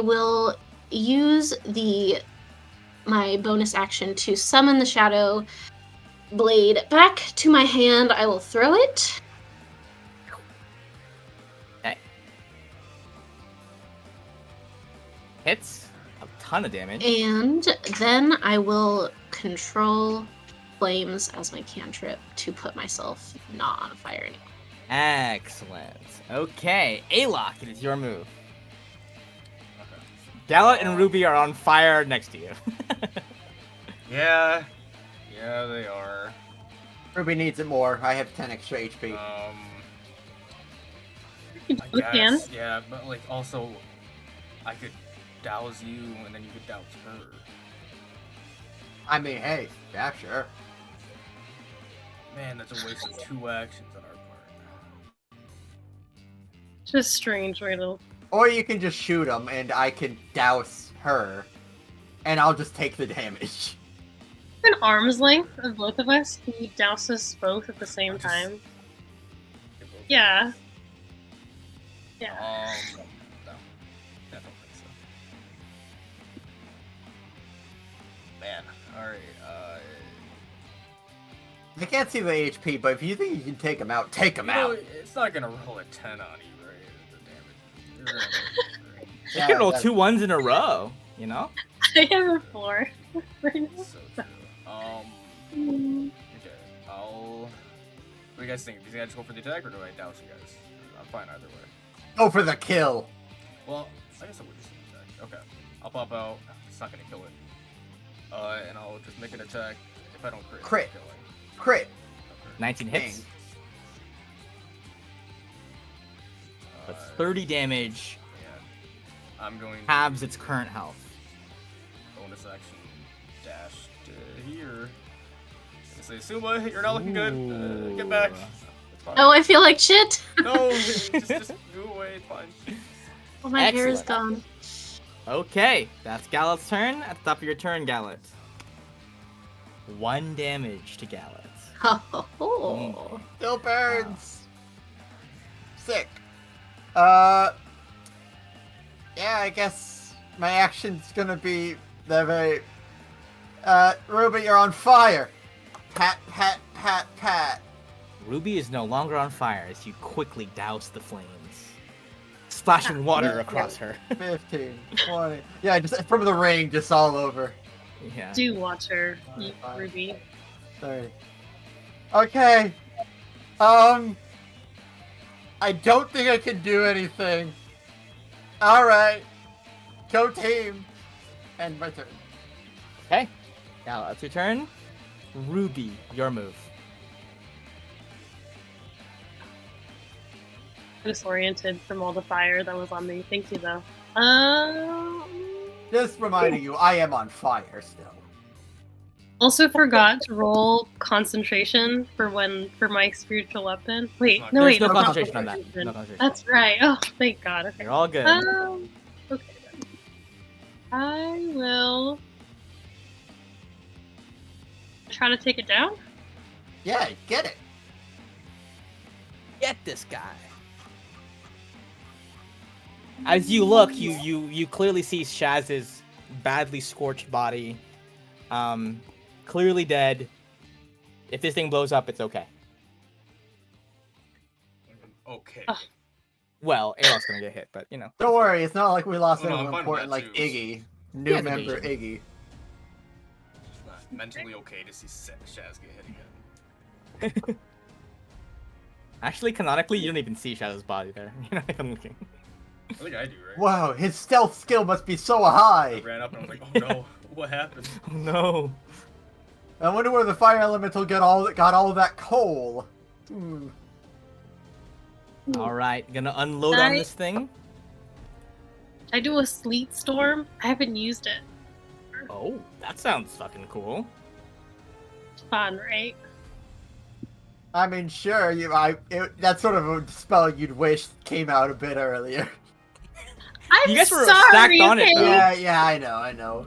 will use my bonus action to summon the shadow blade back to my hand. I will throw it. Hits. A ton of damage. And then I will control flames as my cantrip to put myself not on fire anymore. Excellent. Okay, Alok, it is your move. Okay. Gallet and Ruby are on fire next to you. Yeah, they are. Ruby needs it more. I have 10 extra HP. You I both can. guess, yeah, but like also, I could douse you and then you could douse her. I mean, hey, yeah, sure. Man, that's a waste of 2 actions on our part. Just strange way to. Or you can just shoot him and I can douse her. And I'll just take the damage. An arm's length of both of us. Can you douse us both at the same time? Yeah. Yeah. No, I don't think so. Man, alright, I can't see the HP, but if you think you can take him out, take him out. it's not gonna roll a 10 on you, right? The damage. You're gonna- You can roll 2 1s in a row, you know? I have a 4 right now. So true. Mm, Okay. What do you guys think? Do you guys go for the attack or do I douse you guys? I'm fine either way. Go for the kill. Well, I guess I would just attack. Okay. I'll pop out. It's not gonna kill it. And I'll just make an attack. If I don't crit. Crit. It's killing. Crit. Okay. 19 hits. Dang. That's 30 damage. And I'm going Halves to its current health. bonus action dash to here. And say, Suma, you're not looking good. Get back. Ooh. It's fine. Oh, I feel like shit. No, just go away. It's fine. Oh, my hair is Excellent. gone. Okay, that's Gallet's turn. At the top of your turn, Gallet. 1 damage to Gallet. Oh. Still burns. Sick. Yeah, I guess my action's gonna be the very. Ruby, you're on fire. Pat, pat, pat, pat. Ruby is no longer on fire as you quickly douse the flames, splashing water across her. 15, 20. Yeah, just from the ring, just all over. Yeah. Do watch her, eat Fine. Ruby. 30. Okay. I don't think I can do anything. Alright. Go team. End my turn. Okay. Gallet, it's your turn. Ruby, your move. Disoriented from all the fire that was on me. Thank you, though. Just reminding you, I am on fire still. Also forgot to roll concentration for my spiritual weapon. Wait, There's no, There's wait, no not concentration on that. concentration. No concentration. That's right. Oh, thank God. Okay. You're all good. Okay then. I will try to take it down. Yeah, get it. Get this guy. As you look, you clearly see Shaz's badly scorched body, clearly dead. If this thing blows up, it's okay. Okay. Ugh. Well, Aeron's gonna get hit, but you know. Don't worry, it's not like we lost Oh, no, anyone I'm fine with important that, like too. Iggy. He New has member evasion. Iggy. It's not mentally okay to see Shaz get hit again. Actually, canonically, you don't even see Shaz's body there. You're not even looking. I think I do, right? Wow, his stealth skill must be so I high. ran up and I was like, oh no, what happened? Oh no. I wonder where the fire elemental got all that coal. Hmm. All right, gonna unload on this thing. I do a sleet storm. I haven't used it. Oh, that sounds fucking cool. It's fun, right? I mean, sure, that's sort of a spell you'd wish came out a bit earlier. I'm You guys were sorry, stacked on it, okay? though. Yeah, I know.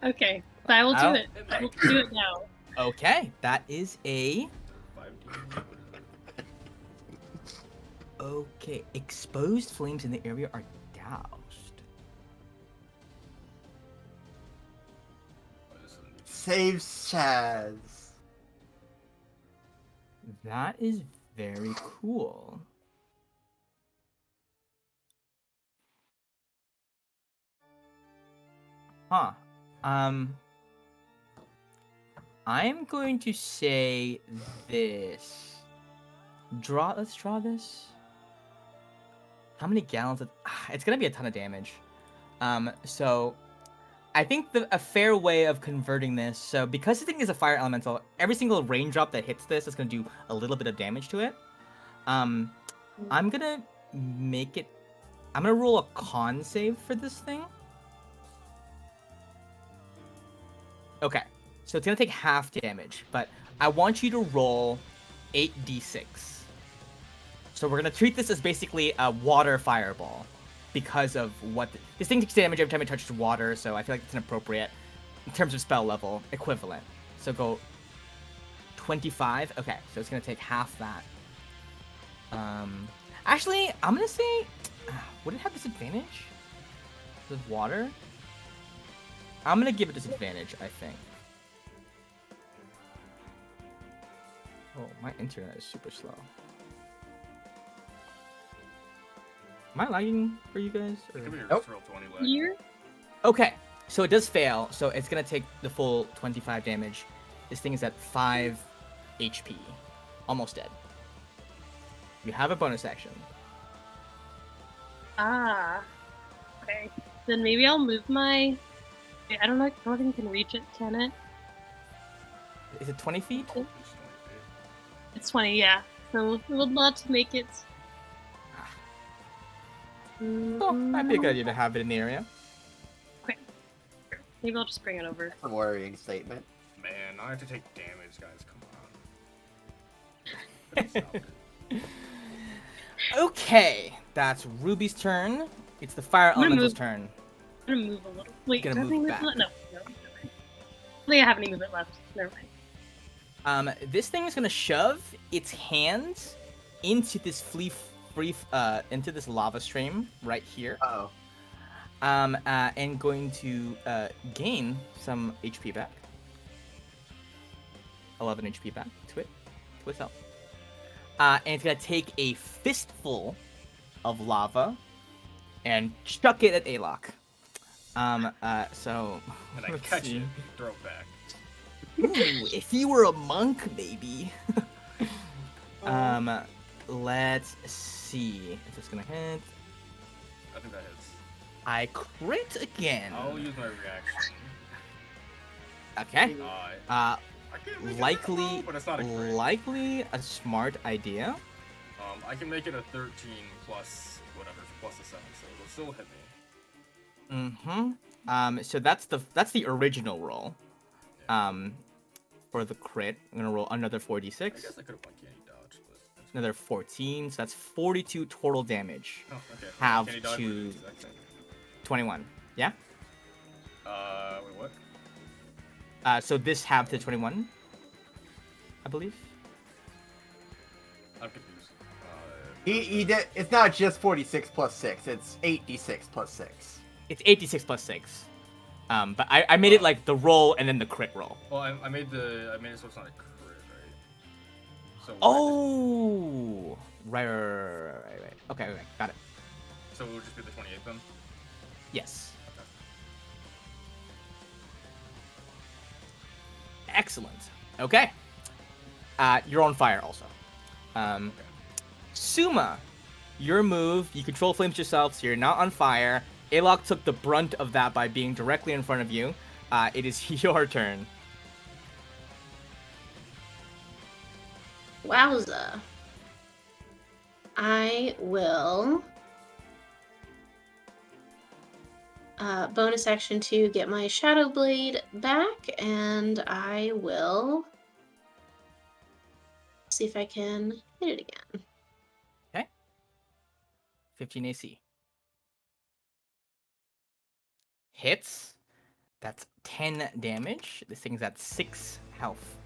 Okay, but I will do it. I will do it now. Okay, that is a 5D. okay. Exposed flames in the area are doused. Save Shaz. That is very cool. Huh. I'm going to say this. Let's draw this. How many gallons? It's gonna be a ton of damage. So I think a fair way of converting this. So because the thing is a fire elemental, every single raindrop that hits this is gonna do a little bit of damage to it. I'm gonna make it. I'm gonna roll a con save for this thing. Okay, so it's gonna take half damage, but I want you to roll 8d6. So we're gonna treat this as basically a water fireball, because of what this thing takes damage every time it touches water. So I feel like it's inappropriate in terms of spell level equivalent. So go 25. Okay, so it's gonna take half that. Actually, I'm gonna say, would it have disadvantage with water? I'm gonna give it disadvantage, I think. Oh, my internet is super slow. Am I lagging for you guys? Or... Give me your Nope. roll 20 leg. Here? Okay, so it does fail. So it's gonna take the full 25 damage. This thing is at 5 HP, almost dead. You have a bonus action. Ah. Okay. Then maybe I'll move my. Wait, I don't know. I don't think you can reach it, can it? Is it 20 feet? Just 20 feet. It's 20, yeah. So we would love to make it. Well, might be a good idea to have it in the area. Maybe I'll just bring it over. A worrying statement. Man, I have to take damage, guys. Come on. Okay, that's Ruby's turn. It's the fire gonna elemental's move- turn. I'm gonna move a little. Wait, Gonna do I have move any back. movement left? No. I think I have any movement left. Never mind. This thing is gonna shove its hands into this into this lava stream right here. Oh. And going to gain some HP back. 11 HP back to itself. And it's gonna take a fistful of lava and chuck it at Alok. So And I let's catch see. it, throw it back. Ooh, if you were a monk, maybe. Let's see if it's gonna hit. I think that hits. I crit again. I'll use my reaction. Okay. I can make it Likely, low, but it's not a crit. likely a smart idea. I can make it a 13 plus whatever, plus a 7, so it'll still hit me. Mm-hmm. So that's the original roll. For the crit, I'm gonna roll another 4d6. I guess I could have won candy dodge, but that's Another 14, so that's 42 total damage. oh, okay. Have Candy dodge to- was the exact same. 21. Yeah. Wait, what? So this halved to 21, I believe. I'm confused. He did. It's not just 46 plus 6. It's 8d6 plus 6. It's 86 plus 6. But I made it like the roll and then the crit roll. Well, I made it so it's not a crit, right? So Oh, right. Okay, got it. So it would just be the 28 then. Yes. Excellent. Okay. You're on fire also. Suma, your move, you control flames yourself, so you're not on fire. Alok took the brunt of that by being directly in front of you. It is your turn. Wowza. I will bonus action to get my Shadow Blade back, and I will see if I can hit it again. 15 AC. Hits. That's 10 damage. This thing's at 6 health.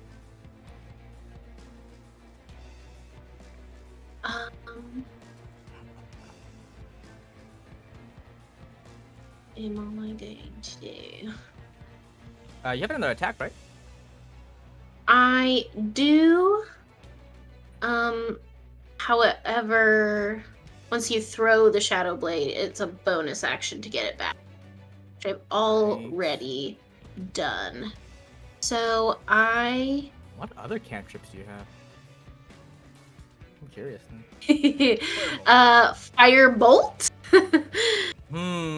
Am I going to do? You have another attack, right? I do. However, once you throw the Shadow Blade, it's a bonus action to get it back, which I've already done. So What other cantrips do you have? I'm curious. Firebolt,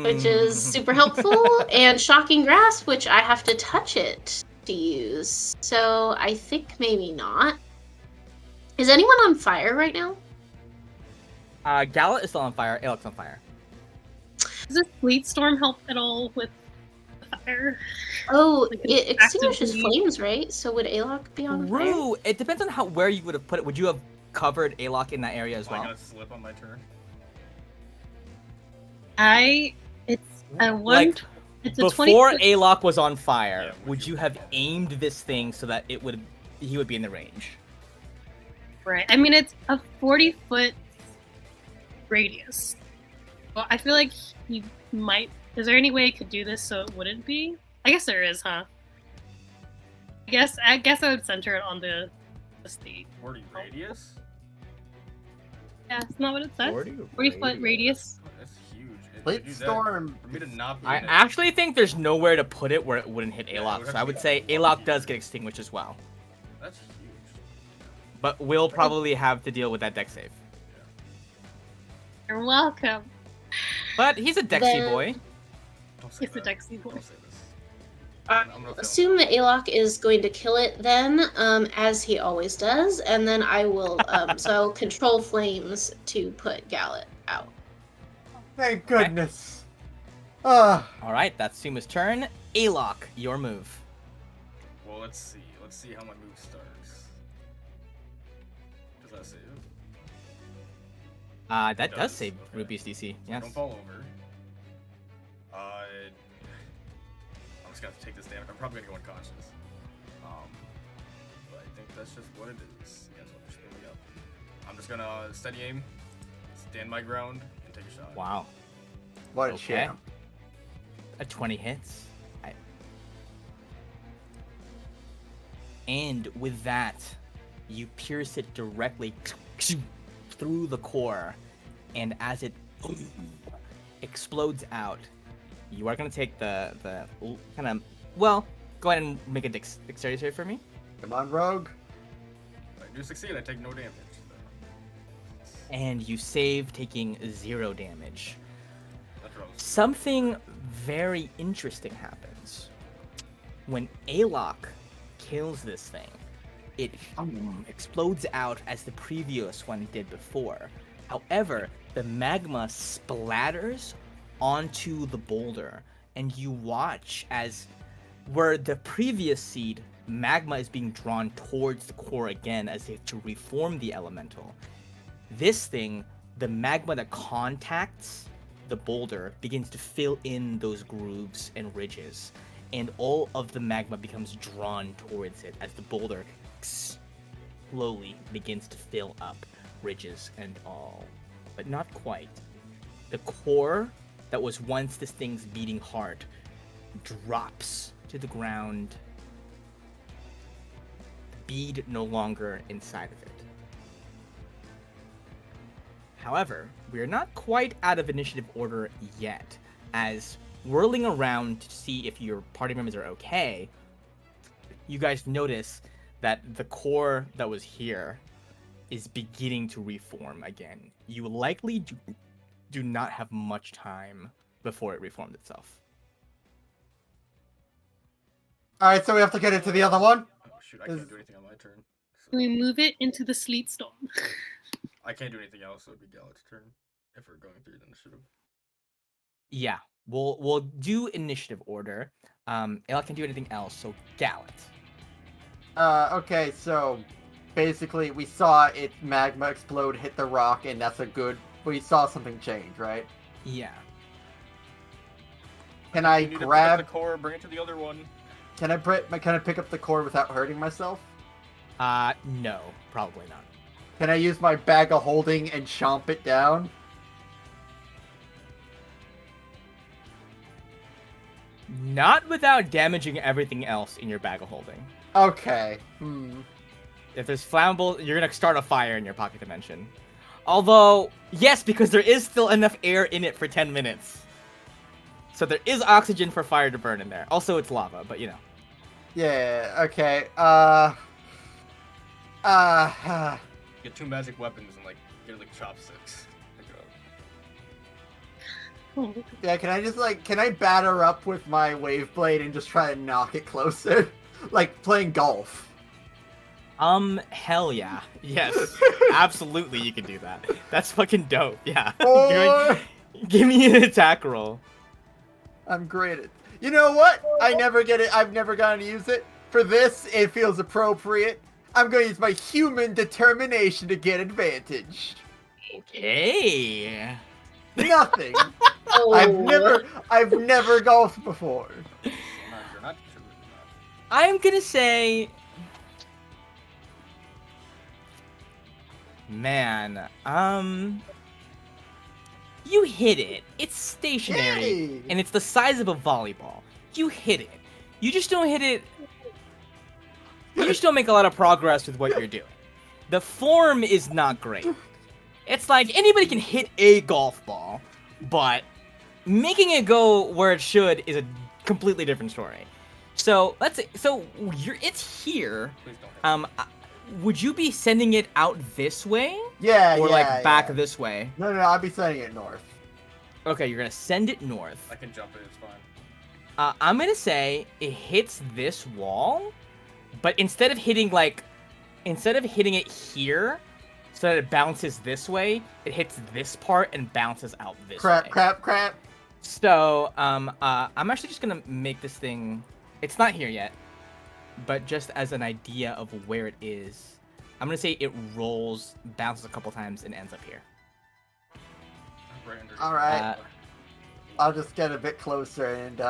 which is super helpful, and Shocking Grasp, which I have to touch it to use. So I think maybe not. Is anyone on fire right now? Gallet is still on fire. Alok's on fire. Does this Fleet Storm help at all with the fire? Oh, Like it extinguishes actively- flames, right? So would Alok be on fire? True. It depends on where you would have put it. Would you have covered Alok in that area as Am I well? gonna slip on my turn? It's a one. Like, It's a Before 20. Alok was on fire, Yeah, would you have aimed this thing so that he would be in the range? Right. I mean, it's a 40-foot radius. Well, I feel like he might. Is there any way I could do this so it wouldn't be? I guess there is, huh? I guess I would center it on the state. 40 radius? Yeah, it's not what it says. 40 40-foot radius. Oh, that's huge. Complete do that, storm. For me to not be I in it, actually think there's nowhere to put it where it wouldn't hit Yeah, it Alok, would so have I to would be say up Alok here. does get extinguished as well. that's huge. But we'll probably have to deal with that deck save. You're welcome. But he's a Dexy Then- boy. Don't say It's a that. Dexy boy. Don't say this. I I'm gonna fail. assume that Alok is going to kill it then, as he always does, and then I will, so I'll control flames to put Gallet out. Thank goodness. Ah, Alright, that's Suma's turn. Alok, your move. Well, let's see. Let's see how my move starts. Does that save? That does does, save okay. Ruby's DC, So yes. Don't fall over. I'm just gonna have to take this damage. I'm probably gonna go unconscious. But I think that's just what it is. You guys want to spin me up. I'm just gonna steady aim, stand my ground, and take a shot. Wow. what a Okay. sham. A 20 hits. And with that, you pierce it directly through the core. And as it explodes out, you are going to take the kind of, well, go ahead and make a dexterity save for me. Come on, Rogue. If I do succeed, I take no damage. And you save, taking 0 damage. That's gross. Something very interesting happens. When Alok kills this thing, it explodes out as the previous one did before. However, the magma splatters onto the boulder, and you watch as where the previous seed, magma is being drawn towards the core again as if to reform the elemental. This thing, the magma that contacts the boulder begins to fill in those grooves and ridges, and all of the magma becomes drawn towards it as the boulder slowly begins to fill up ridges and all. But not quite. The core that was once this thing's beating heart drops to the ground. The bead no longer inside of it. However, we are not quite out of initiative order yet, as whirling around to see if your party members are okay, you guys notice that the core that was here is beginning to reform again. You likely do not have much time before it reformed itself. Alright, so we have to get into the other one? Oh shoot, I can't do anything on my turn. So Can we move it into the sleet storm? I can't do anything else, so it'd be Gallet's turn if we're going through the initiative. Yeah, we'll do initiative order. Ella can do anything else, so Gallet. Okay, so basically we saw it magma explode, hit the rock, and that's a good. We saw something change, right? Yeah. Can I You need to pick up grab? the core, bring it to the other one. Can I pick up the core without hurting myself? No, probably not. Can I use my bag of holding and chomp it down? Not without damaging everything else in your bag of holding. Okay. If there's flammable, you're gonna start a fire in your pocket dimension. Although, yes, because there is still enough air in it for 10 minutes. So there is oxygen for fire to burn in there. Also, it's lava, but you know. Yeah. Okay. Get 2 magic weapons and like get like chopsticks. Pick it up. Yeah. Can I just can I batter up with my wave blade and just try to knock it closer, like playing golf? Hell yeah. Yes. Absolutely, you can do that. That's fucking dope. Yeah. Or Give me an attack roll. I'm great at. You know what? I never get it. I've never gotten to use it. For this, it feels appropriate. I'm going to use my human determination to get advantage. Okay. Nothing. Oh, I've never golfed before. You're not sure. I'm gonna say, man, you hit it. It's stationary, Yay! and it's the size of a volleyball. You hit it. You just don't hit it. You just don't make a lot of progress with what you're doing. The form is not great. It's like anybody can hit a golf ball, but making it go where it should is a completely different story. So let's say, it's here. Please don't hit. Would you be sending it out this way Yeah, or yeah, like back yeah. this way? No, I'll be sending it north. Okay, you're gonna send it north. I can jump it. It's fine. I'm gonna say it hits this wall, but instead of hitting it here, so that it bounces this way, it hits this part and bounces out this way. Crap. So, I'm actually just gonna make this thing. It's not here yet, but just as an idea of where it is, I'm gonna say it rolls, bounces a couple times, and ends up here. Right under. All right. I'll just get a bit closer and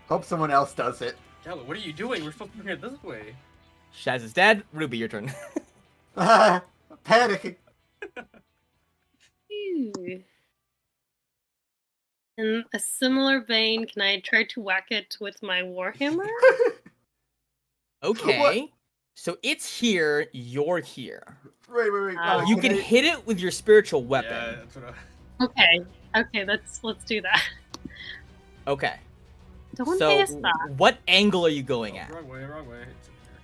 hope someone else does it. Gallo, what are you doing? We're supposed to bring it this way. Shaz is dead. Ruby, your turn. Panicking. Ew. In a similar vein, can I try to whack it with my warhammer? Okay. So it's here. You're here. Wait. You can hit it with your spiritual weapon. Yeah, that's what I... Okay, let's do that. Okay. Don't So, say stop. what angle are you going at? Wrong way. It's in here.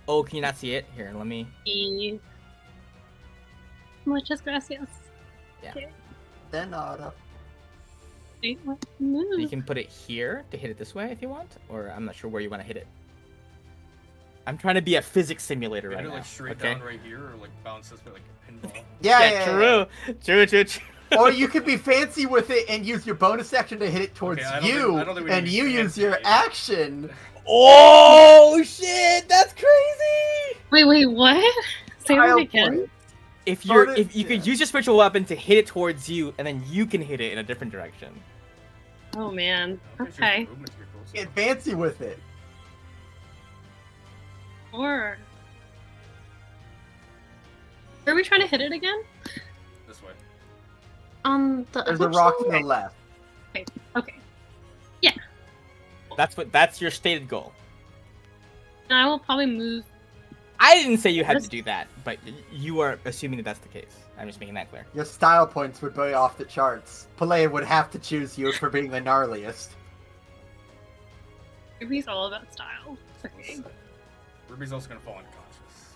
Oh, can you not see it? Here, let me. Muchas gracias. Yeah. Okay. De nada. Wait, what? So you Move. can put it here to hit it this way if you want, or I'm not sure where you want to hit it. I'm trying to be a physics simulator Maybe right now. like straight okay? down right here, or like bounce this way like a pinball. Yeah. True. Or you could be fancy with it and use your bonus action to hit it towards I don't you, think we and need you use fancy. your action. Oh shit! That's crazy. Wait, what? Say that Child again. points. If Bonus- you could use your spiritual weapon to hit it towards you, and then you can hit it in a different direction. Oh man. I'm pretty sure Okay. the movement's here close. Get fancy with it. Or where are we trying to hit it again? This way. On the There's a other rock to side? the left. Okay. That's your stated goal. And I will probably move. I didn't say you had to do that, but you are assuming that that's the case. I'm just making that clear. Your style points would be off the charts. Palea would have to choose you for being the gnarliest. Ruby's all about style. Okay. Ruby's also gonna fall unconscious.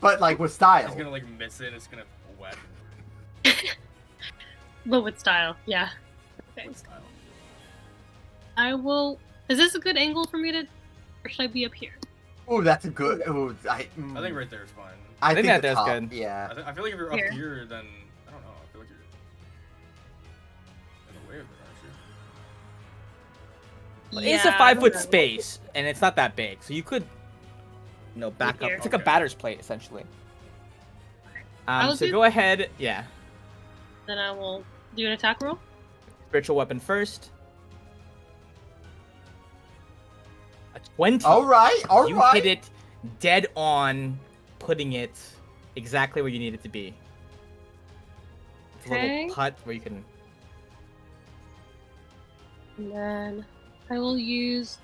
But like with style. He's gonna like miss it. It's gonna wet. But with style, yeah. Okay. With style. I will. Is this a good angle for me to, or should I be up here? Ooh, that's a good. Ooh, I think right there is fine. I think think that the there's top, good. Yeah. I feel like if you're up Here. here, then I don't know. I feel like you're in the way of it, aren't you? It's a 5-foot space, and it's not that big, so you could, back up. Here. It's like a Okay. batter's plate, essentially. I'll So do- go ahead, Then I will do an attack roll. spiritual weapon first. A 20. All right. You hit it dead on, putting it exactly where you need it to be. It's a Okay. little putt where you can. And then I will use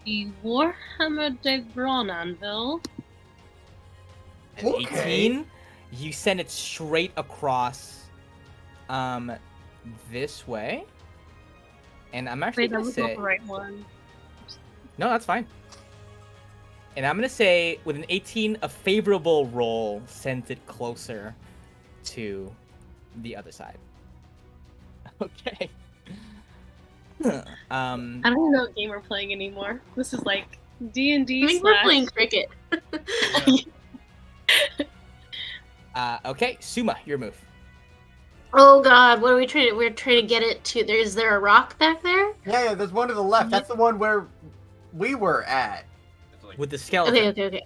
the Warhammer de Braun Anvil. An Okay. 18. You send it straight across, this way. And I'm actually Wait, that gonna was not say the right one. no, that's fine. And I'm gonna say with an 18, a favorable roll sends it closer to the other side. Okay. I don't even know what game we're playing anymore. This is like D&D I think we're slash... playing cricket. Okay, Suma, your move. Oh god, what are we trying to? We're trying to get it to. Is there a rock back there? Yeah, there's one to the left. That's the one where we were at. It's like, With the skeleton. Okay.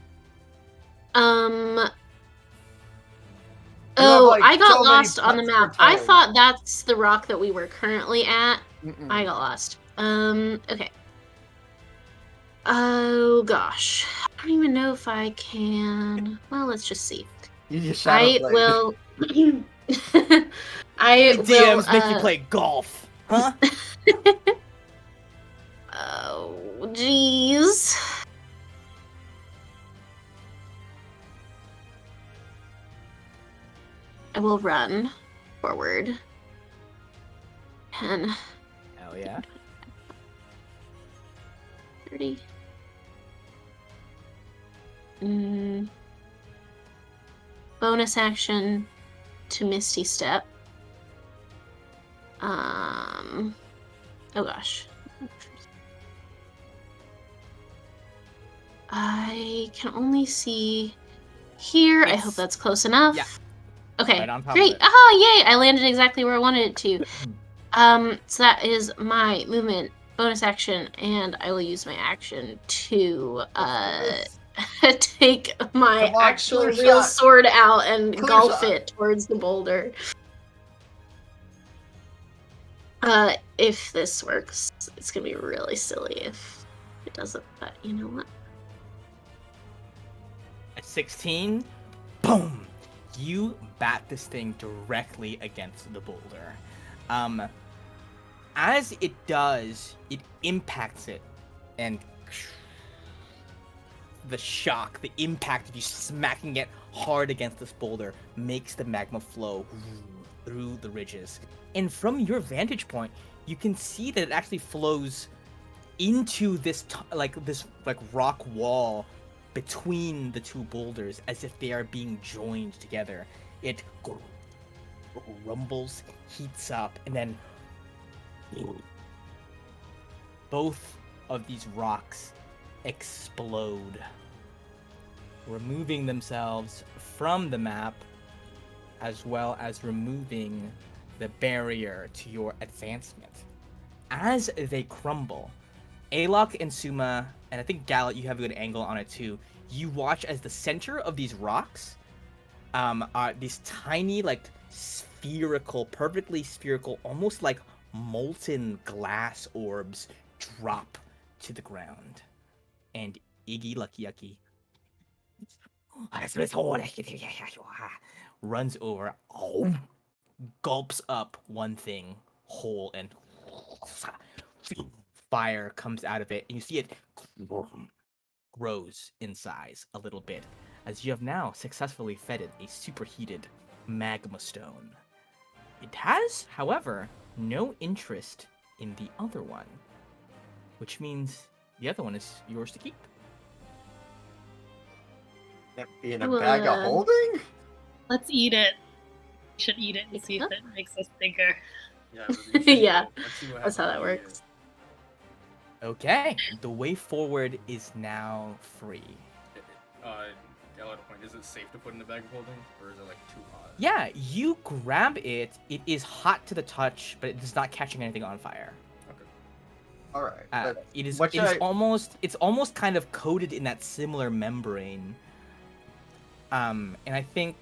Oh, have, like, I got so many lost on the putts map. per I turn. thought that's the rock that we were currently at. Mm-mm. I got lost. Okay. Oh gosh. I don't even know if I can. Well, let's just see. You just I shadow blade. will. I will. DMs make you play golf, huh? Oh, jeez. I will run. forward. 10, Hell yeah. 30. Bonus action to Misty Step. Oh gosh. I can only see here. I hope It's- that's close enough. yeah. Okay, Right on top of great. it. Oh, yay! I landed exactly where I wanted it to. So that is my movement bonus action, and I will use my action to Let's take my Come on, actual clear real shot. sword out and Clear golf shot. it towards the boulder. If this works, it's gonna be really silly if it doesn't, but you know what? At 16, boom! You bat this thing directly against the boulder. As it does, it impacts it, and the shock, the impact of you smacking it hard against this boulder makes the magma flow through the ridges. And from your vantage point, you can see that it actually flows into this rock wall between the two boulders as if they are being joined together. It rumbles, heats up, and then both of these rocks explode, removing themselves from the map, as well as removing the barrier to your advancement. As they crumble, Alok and Suma, and I think Gallet, you have a good angle on it too. You watch as the center of these rocks, are these tiny, like spherical, perfectly spherical, almost like molten glass orbs drop to the ground. And Iggy Lucky Yucky runs over, gulps up one thing whole, and fire comes out of it, and you see it grows in size a little bit, as you have now successfully fed it a superheated magma stone. It has, however, no interest in the other one, which means the other one is yours to keep. That be in a bag of holding? Let's eat it. We should eat it and see if it makes us bigger. Yeah, we should Yeah, let's see what that's how that happens when we works. Okay, the way forward is now free. Gallo point, is it safe to put in the bag of holding, or is it like too hot? Yeah, you grab it. It is hot to the touch, but it is not catching anything on fire. Okay. All right. It is. what It is should I- almost. It's almost kind of coated in that similar membrane. And I think,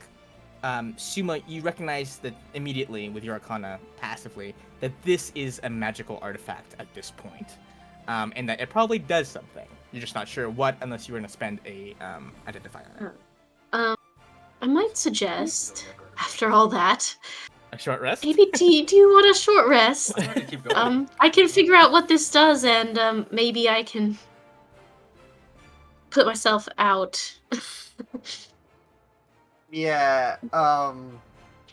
Suma, you recognize that immediately with your Arcana passively that this is a magical artifact at this point, and that it probably does something. You're just not sure what, unless you were going to spend a identifier on it. I might suggest, after all that, A short rest. maybe do you want a short rest? I'm ready to keep going. I can figure out what this does, and maybe I can put myself out. Yeah,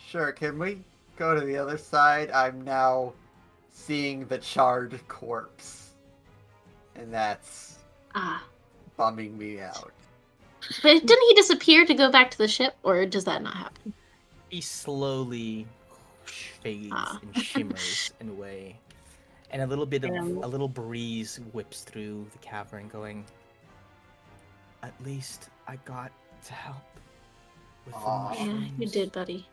sure. Can we go to the other side? I'm now seeing the charred corpse. And that's Ah, bumming me out. but didn't he disappear to go back to the ship, or does that not happen? He slowly fades Ah. and shimmers in a way, and a little breeze whips through the cavern, going, "At least I got to help with the Aw. Yeah, mushrooms." you did, buddy.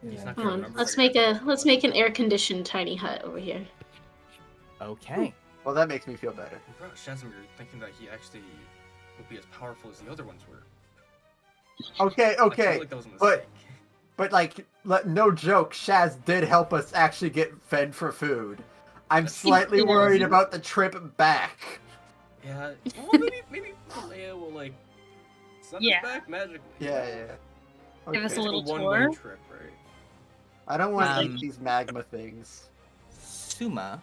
He's not Come gonna on, remember let's what he make had. let's make an air-conditioned tiny hut over here. Okay. Well, that makes me feel better. Bro, Shazam, you're thinking that he actually would be as powerful as the other ones were. Okay, I feel okay. like that was a but- mistake. But, like, no joke, Shaz did help us actually get fed for food. I'm slightly Yeah. worried about the trip back. Yeah, well, maybe Leia will like send Yeah. us back magically. Yeah. Give us Okay. a little one-way tour. trip, right? I don't want to Um, eat these magma things. Suma,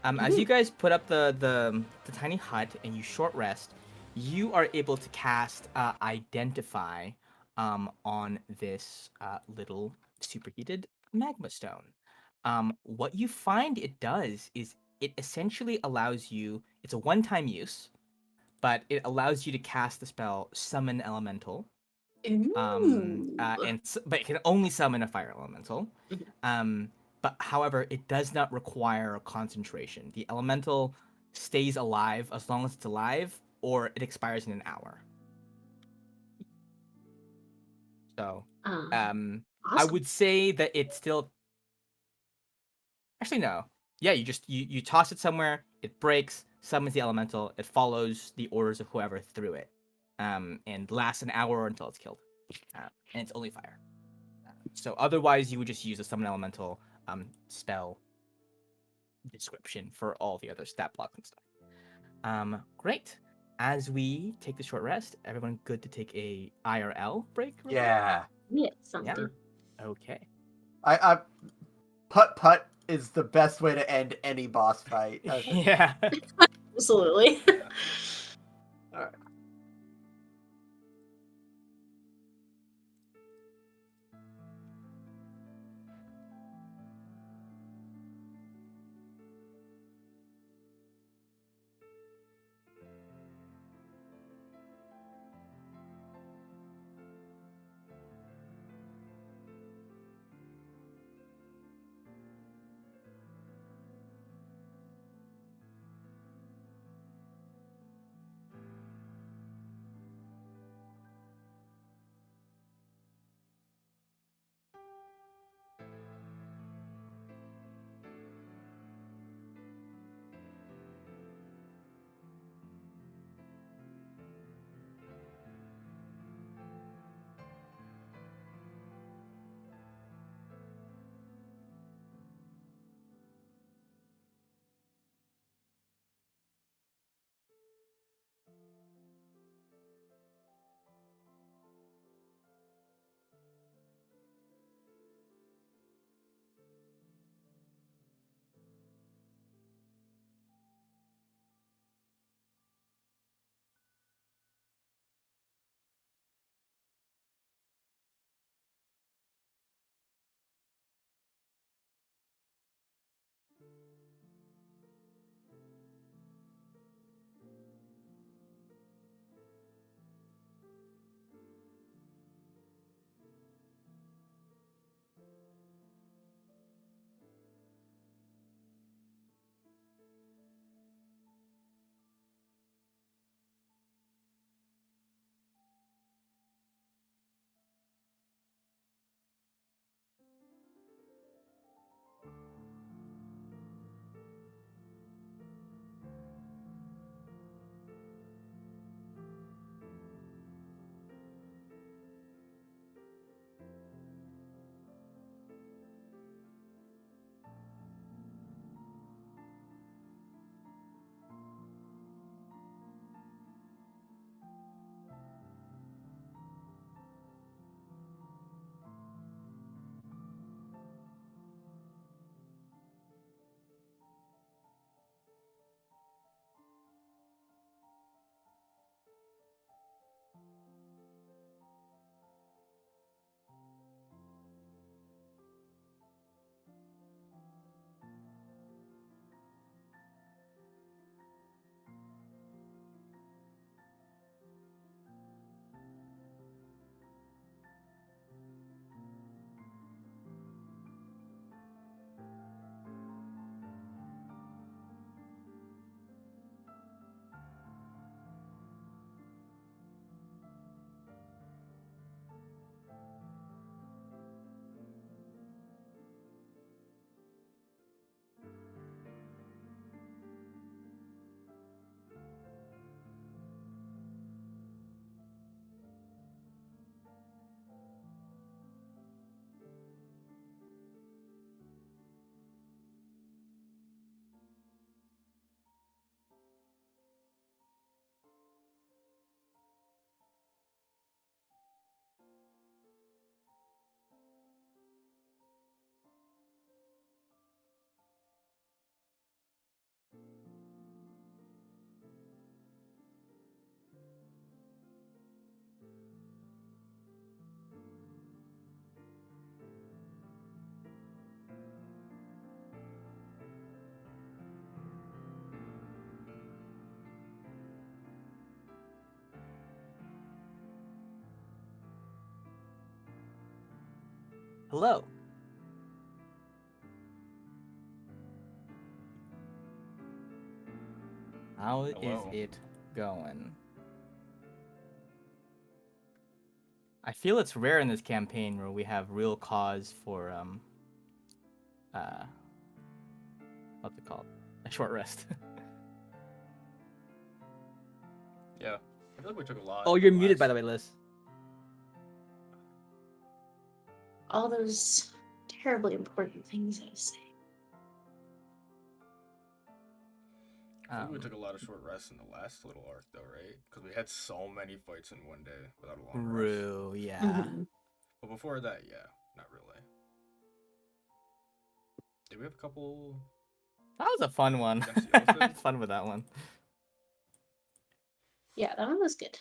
as you guys put up the tiny hut and you short rest, you are able to cast Identify on this little superheated magma stone. What you find it does is it essentially allows you. It's a one-time use, but it allows you to cast the spell Summon Elemental. Ooh. But it can only summon a fire elemental. Mhm. But however, it does not require concentration. The elemental stays alive as long as it's alive, or it expires in an hour. So, I Awesome. would say that it's still. Actually, no. Yeah, you toss it somewhere. It breaks, summons the elemental. It follows the orders of whoever threw it, and lasts an hour until it's killed. And it's only fire. So otherwise, you would just use a summon elemental spell description for all the other stat blocks and stuff. Great. As we take the short rest, everyone good to take a IRL break? real quick? Yeah. Yeah, sounds Yeah. good. Okay. I putt putt is the best way to end any boss fight. Yeah. Absolutely. Alright. Hello. How is Hello. it going? I feel it's rare in this campaign where we have real cause for what's it called? A short rest. Yeah. I feel like we took a lot. Oh, you're muted by the way, Liz. All those terribly important things I say. I think we took a lot of short rests in the last little arc, though, right? Because we had so many fights in one day without a long rest. True, yeah. Mhm. But before that, yeah, not really. Did we have a couple? That was a fun one. Against the I Oaths? had fun with that one. Yeah, that one was good.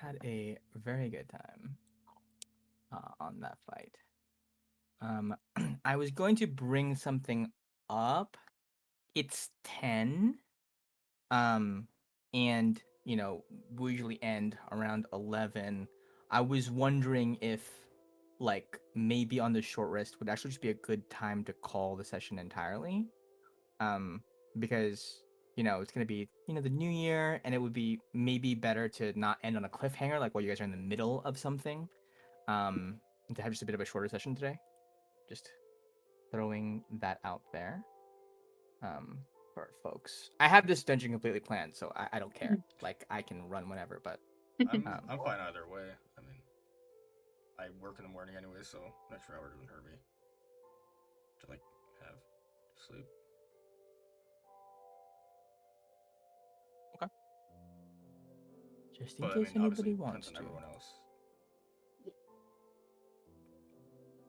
Had a very good time on that fight. I was going to bring something up. It's 10. And you know, we usually end around 11. I was wondering if like maybe on the short rest would actually just be a good time to call the session entirely. Because you know, it's going to be, you know, the new year, and it would be maybe better to not end on a cliffhanger like while you guys are in the middle of something. And to have just a bit of a shorter session today. Just throwing that out there. For folks. I have this dungeon completely planned, so I don't care. Like I can run whenever, but I'm fine either way. I mean, I work in the morning anyway, so an extra hour doesn't hurt me. To like have sleep. just in But I case mean, obviously, anybody depends wants on to. everyone else.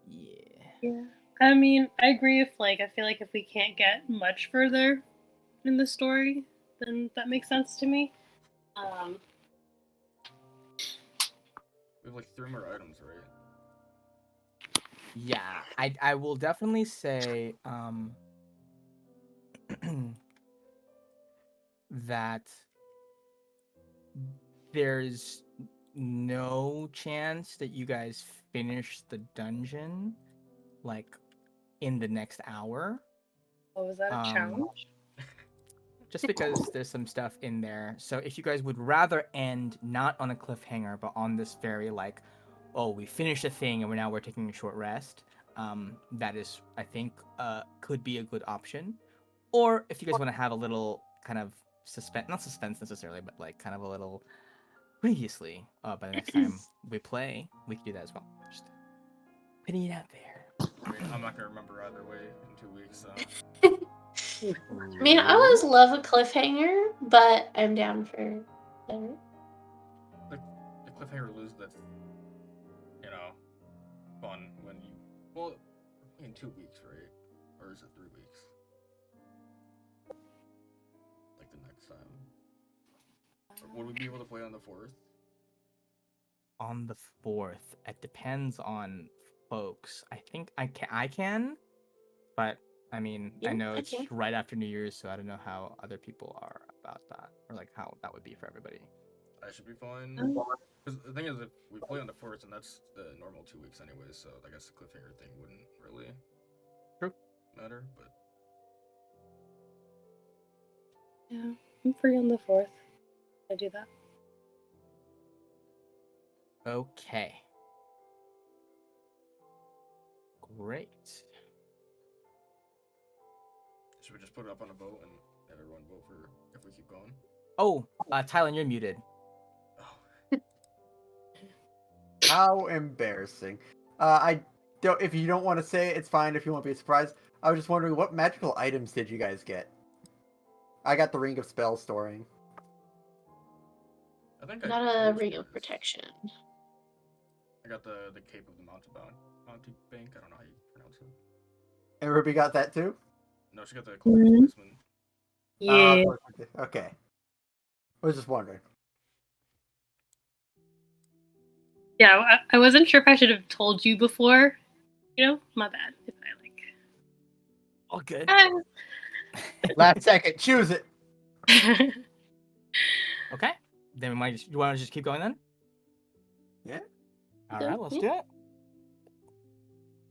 Yeah. Yeah. I mean, I agree. I feel like if we can't get much further in the story, then that makes sense to me. We have like 3 more items, right? Yeah, I will definitely say that there's no chance that you guys finish the dungeon like in the next hour. Oh, was that a challenge? Just because there's some stuff in there. So if you guys would rather end not on a cliffhanger, but on this very like, oh, we finished a thing and we're taking a short rest, that is, I think, could be a good option. Or if you guys want to have a little kind of suspense, not suspense necessarily, but like kind of a little previously, by the next time we play, we can do that as well. Just putting it out there. I mean, I'm not gonna remember either way in 2 weeks, so. I mean, I always love a cliffhanger, but I'm down for better. The cliffhanger lose that's, you know, fun when you. Well, in 2 weeks, right? Or is it 3 weeks? Like the next time. Or would we be able to play on the 4th? On the 4th, it depends on folks. I think I can, but I mean, I Yeah, know I it's can. right after New Year's, so I don't know how other people are about that, or like how that would be for everybody. I should be fine. Oh. Because the thing is, if we play on the 4th, and that's the normal 2 weeks anyways, so I guess the cliffhanger thing wouldn't really True. matter, but. Yeah, I'm free on the 4th. I do that. Okay. Great. Should we just put it up on a vote and have everyone vote for if we keep going? Oh, Tylen, you're muted. Oh. How embarrassing. I don't. If you don't want to say it, it's fine. If you want to be surprised, I was just wondering what magical items did you guys get? I got the Ring of Spell Storing. I think Not I a told ring you of guys. protection. I got the Cape of the Mountebank. I don't know how you pronounce it. And Ruby got that too? No, she got the Cloak of Mhm. Policeman. Yeah. Okay. I was just wondering. Yeah, I wasn't sure if I should have told you before. You know, my bad. If I like. All good. Last second, choose it. Okay. Then we might. You want to just keep going then? All right, let's do it.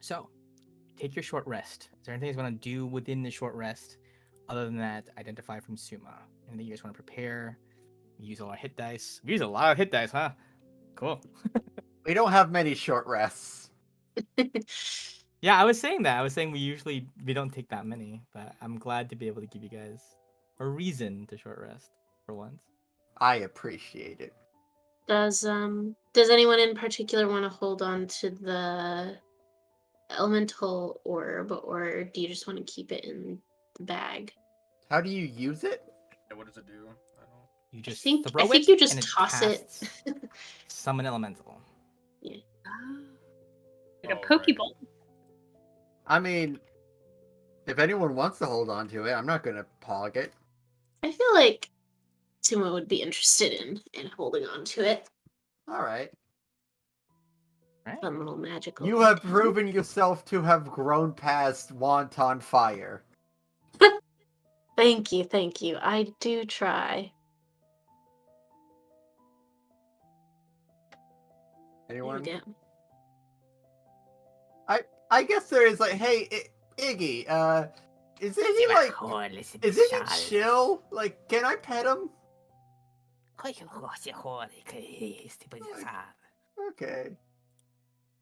So, take your short rest. Is there anything you guys want to do within the short rest? Other than that, identify from Suma. Anything you guys want to prepare? Use a lot of hit dice. We use a lot of hit dice, huh? Cool. We don't have many short rests. Yeah, I was saying that. I was saying we don't take that many, but I'm glad to be able to give you guys a reason to short rest for once. I appreciate it. Does anyone in particular want to hold on to the elemental orb, or do you just want to keep it in the bag? How do you use it? Yeah, what does it do? I don't. You just I throw think it you just and it toss it. casts summon elemental. Like a Oh, right. Pokeball. I mean, if anyone wants to hold on to it, I'm not gonna pog it. I feel like Sumo would be interested in holding on to it. All right. Right? Fun little magical. You have thing. proven yourself to have grown past Wanton Fire. Thank you. I do try. Anyone? Damn. I guess there is like, hey, Iggy, is Iggy like, is Iggy chill? Like, can I pet him? Okay.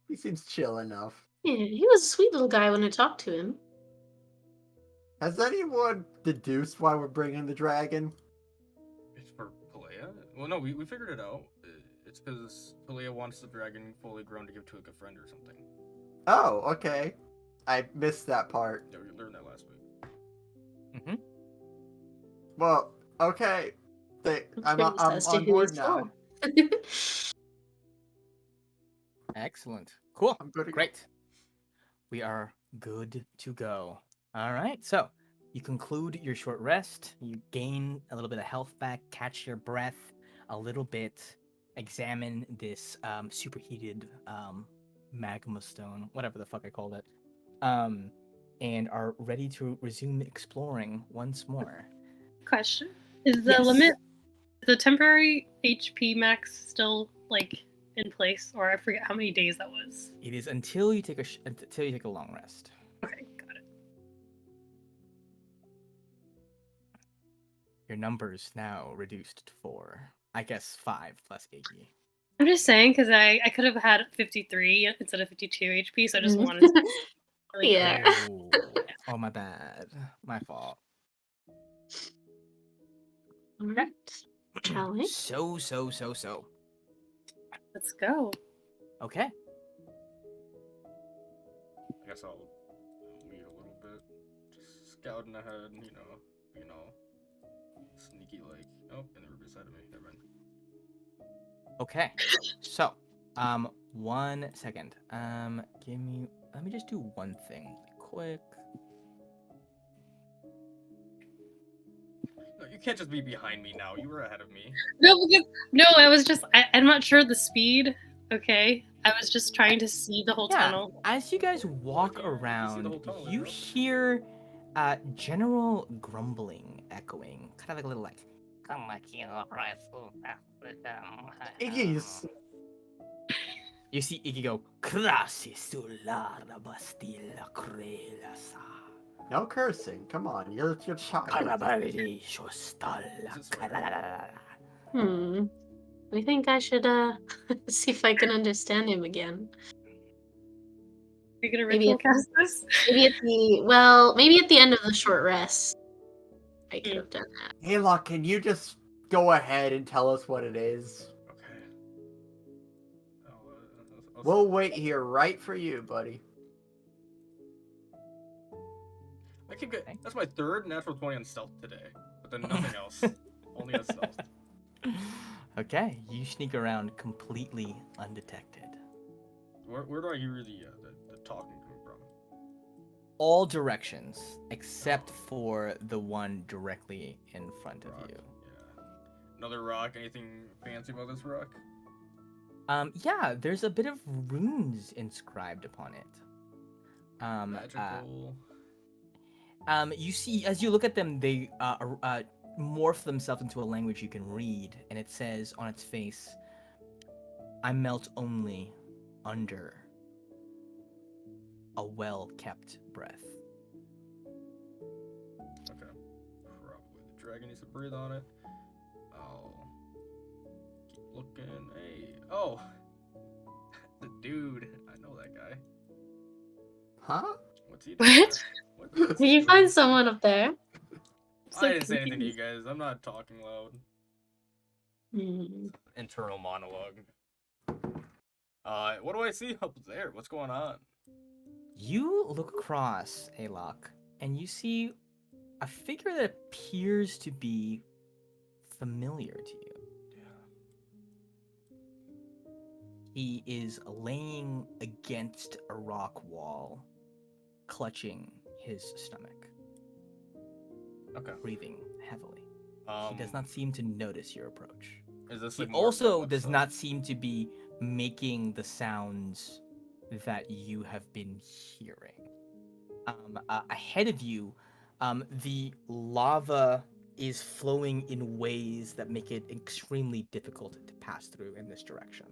He seems chill enough. Yeah, he was a sweet little guy when I talked to him. Has anyone deduced why we're bringing the dragon? It's for Palea? Well, no, we figured it out. It's because Palea wants the dragon fully grown to give to like a friend or something. Oh, okay. I missed that part. Yeah, we learned that last week. Mm-hmm. Well, okay. I'm Curious as to on who board he's now. for. Excellent. Cool. I'm good to go. Great. We are good to go. All right. So you conclude your short rest. You gain a little bit of health back, catch your breath a little bit, examine this superheated magma stone, whatever the fuck I called it, and are ready to resume exploring once more. Question: is the Yes. limit, the temporary HP max still like in place, or I forget how many days that was? It is until you take a long rest. Okay, got it. Your number's now reduced to 4. I guess 5 plus Iggy. I'm just saying because I could have had 53 instead of 52 HP, so I just wanted to. Really Yeah. Oh, my bad. My fault. All right. Shall we? So. Let's go. Okay. I guess I'll lead a little bit. Just scouting ahead, being all sneaky like. Oh, and they were beside of me. Never mind. Okay. So, 1 second. Let me just do one thing quick. No, you can't just be behind me now. You were ahead of me. No, I was just I'm not sure the speed. Okay, I was just trying to see the whole tunnel. As you guys walk You see the around, whole tunnel, you yeah. hear general grumbling echoing, kind of like a little like. Iggy's. You see Iggy go. "Krasi sulara bastilla krelasa." No cursing. Come on, you're child. Karabari shostalla Is this right? karala. I think I should see if I can understand him again. Are you gonna Maybe ritual cast this? Maybe at the end of the short rest. I could have done that. Haylock, can you just go ahead and tell us what it is? Okay. I'll We'll wait here right for you, buddy. I keep getting. That's my third natural 20 on stealth today, but then nothing else. Only on stealth. Okay, you sneak around completely undetected. Where do I hear the talking coming from? All directions except for the one directly in front of Rock. you. Yeah. Another rock. Anything fancy about this rock? Yeah, there's a bit of runes inscribed upon it. Magical. You see, as you look at them, they morph themselves into a language you can read, and it says on its face, I melt only under a well-kept breath. Okay. Probably the dragon needs to breathe on it. I'll keep looking. Hey. Oh. The dude. I know that guy. Huh? What's he doing? What? What's Did he you find doing? someone up there? So I didn't say anything to you confused. guys. I'm not talking loud. Hmm. Internal monologue. What do I see up there? What's going on? You look across, Alok, and you see a figure that appears to be familiar to you. He is laying against a rock wall, clutching his stomach, Okay. breathing heavily. He does Um, not seem to notice your approach. Is this He like more also warm-up does stuff? not seem to be making the sounds that you have been hearing. Ahead of you, the lava is flowing in ways that make it extremely difficult to pass through in this direction.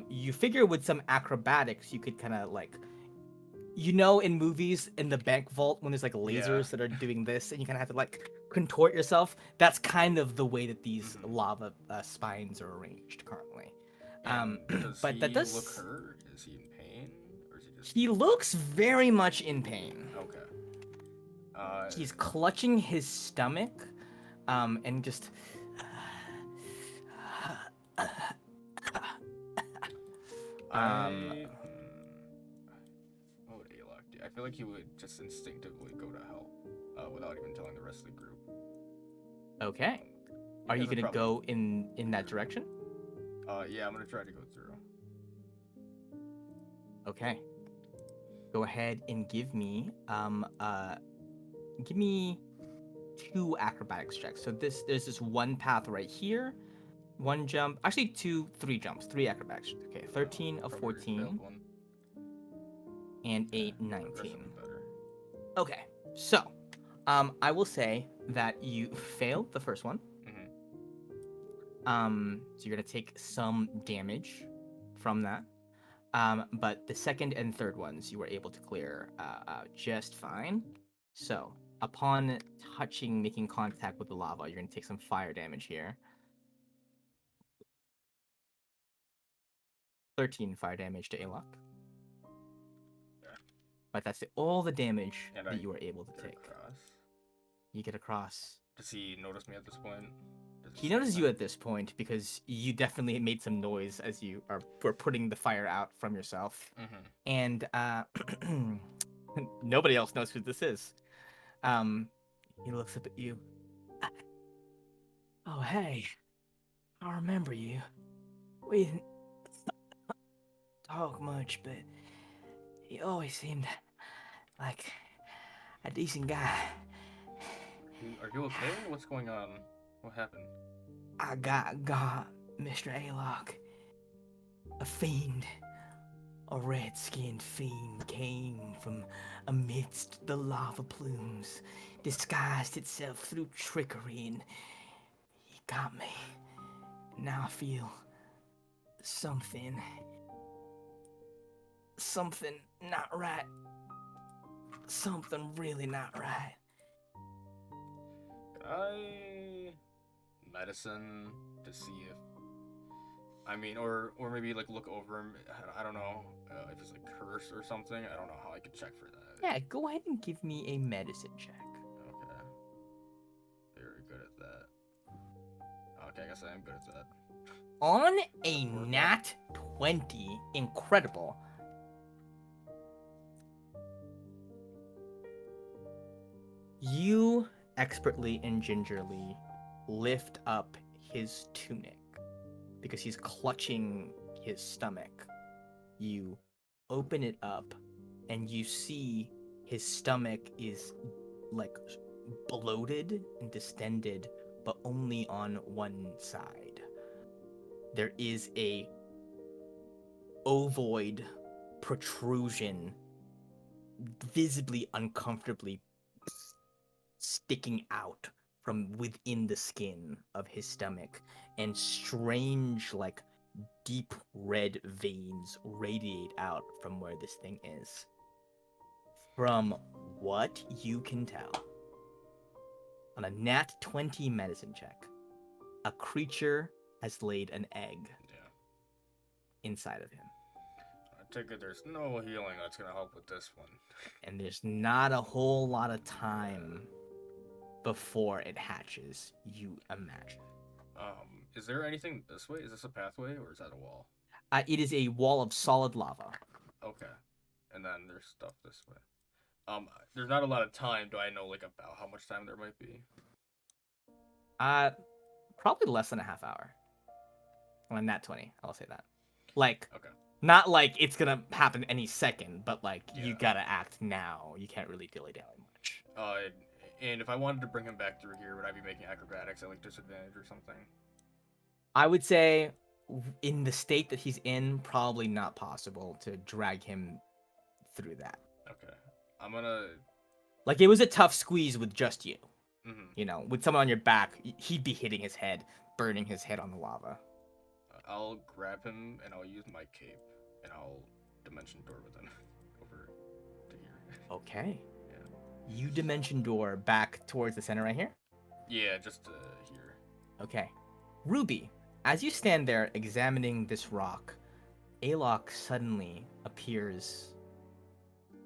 You figure with some acrobatics, you could kind of like, in movies in the bank vault when there's like lasers that are doing this, and you kind of have to like contort yourself. That's kind of the way that these lava spines are arranged currently. And does But he that does. look hurt? Is he in pain? Or is he just... He looks very much in pain. Okay. He's clutching his stomach, and just. I... What would Alok do? I feel like he would just instinctively go to help, without even telling the rest of the group. Okay. Are you gonna go in that direction? Yeah, I'm gonna try to go through. Okay. Go ahead and give me give me 2 acrobatics checks. So there's this one path right here, one jump, actually 3 jumps, 3 acrobatics. Okay, 13, a Probably 14, failed one. and Yeah, 8, 19. better. Okay, so I will say that you failed the first one. So you're gonna take some damage from that. But the second and third ones you were able to clear just fine. So upon making contact with the lava, you're gonna take some fire damage here. 13 fire damage to Alok. Yeah. But that's all the damage And that I you were able to get take. across. You get across. Does he notice me at this point? He notices you at this point because you definitely made some noise as you were putting the fire out from yourself. And nobody else knows who this is. He looks up at you. Oh, hey. I remember you. We didn't talk much, but you always seemed like a decent guy. Are you okay? What's going on? What happened? I got Mr. Alok. A fiend. A red-skinned fiend came from amidst the lava plumes, disguised itself through trickery, and he got me. Now I feel something not right. Something really not right. Could I medicine to see if, I mean, or maybe like look over him. I don't know if he's like cursed or something. I don't know how I could check for that. Yeah, go ahead and give me a medicine check. Okay. Very good at that. Okay, I guess I am good at that. On a nat 20, incredible. You expertly and gingerly lift up his tunic because he's clutching his stomach. You open it up and you see his stomach is like bloated and distended, but only on one side. There is a ovoid protrusion, visibly uncomfortably sticking out from within the skin of his stomach, and strange, like, deep red veins radiate out from where this thing is. From what you can tell, on a nat 20 medicine check, a creature has laid an egg Yeah. inside of him. I take it there's no healing that's gonna help with this one. And there's not a whole lot of time before it hatches, you imagine. Is there anything this way? Is this a pathway or is that a wall? It is a wall of solid lava. Okay. And then there's stuff this way. There's not a lot of time. Do I know like about how much time there might be? Probably less than a half hour. On nat 20, I'll say that. Like, Okay. not like it's gonna happen any second, but like you Yeah. gotta act now. You can't really dilly dally much. And if I wanted to bring him back through here, would I be making acrobatics at like disadvantage or something? I would say, in the state that he's in, probably not possible to drag him through that. Okay. I'm gonna. Like, it was a tough squeeze with just you. Mhm. You know, with someone on your back, he'd be hitting his head, burning his head on the lava. I'll grab him and I'll use my cape and I'll dimension door with him over to here. Okay. Yeah. You dimension door back towards the center right here? Yeah, just here. Okay. Ruby, as you stand there examining this rock, Alok suddenly appears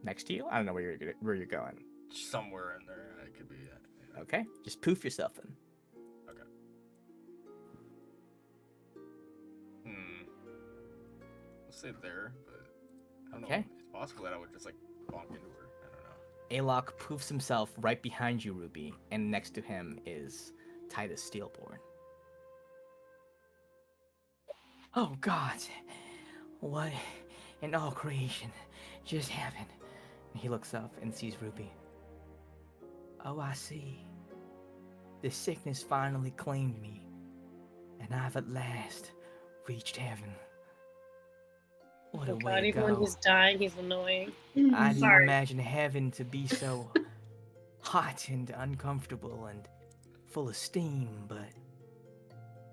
next to you. I don't know where you're going. Somewhere in there, I could be at. Yeah. Okay, just poof yourself in. Okay. Let's say there, but I don't Okay. know. It's possible that I would just like bonk into her. I don't know. Alok poofs himself right behind you, Ruby, and next to him is Titus Steelborn. Oh God, what in all creation just happened? And he looks up and sees Ruby. Oh, I see. The sickness finally claimed me, and I've at last reached heaven. What a Oh way god, to even go. when he's dying, he's annoying. I didn't Sorry. imagine heaven to be so hot and uncomfortable and full of steam, but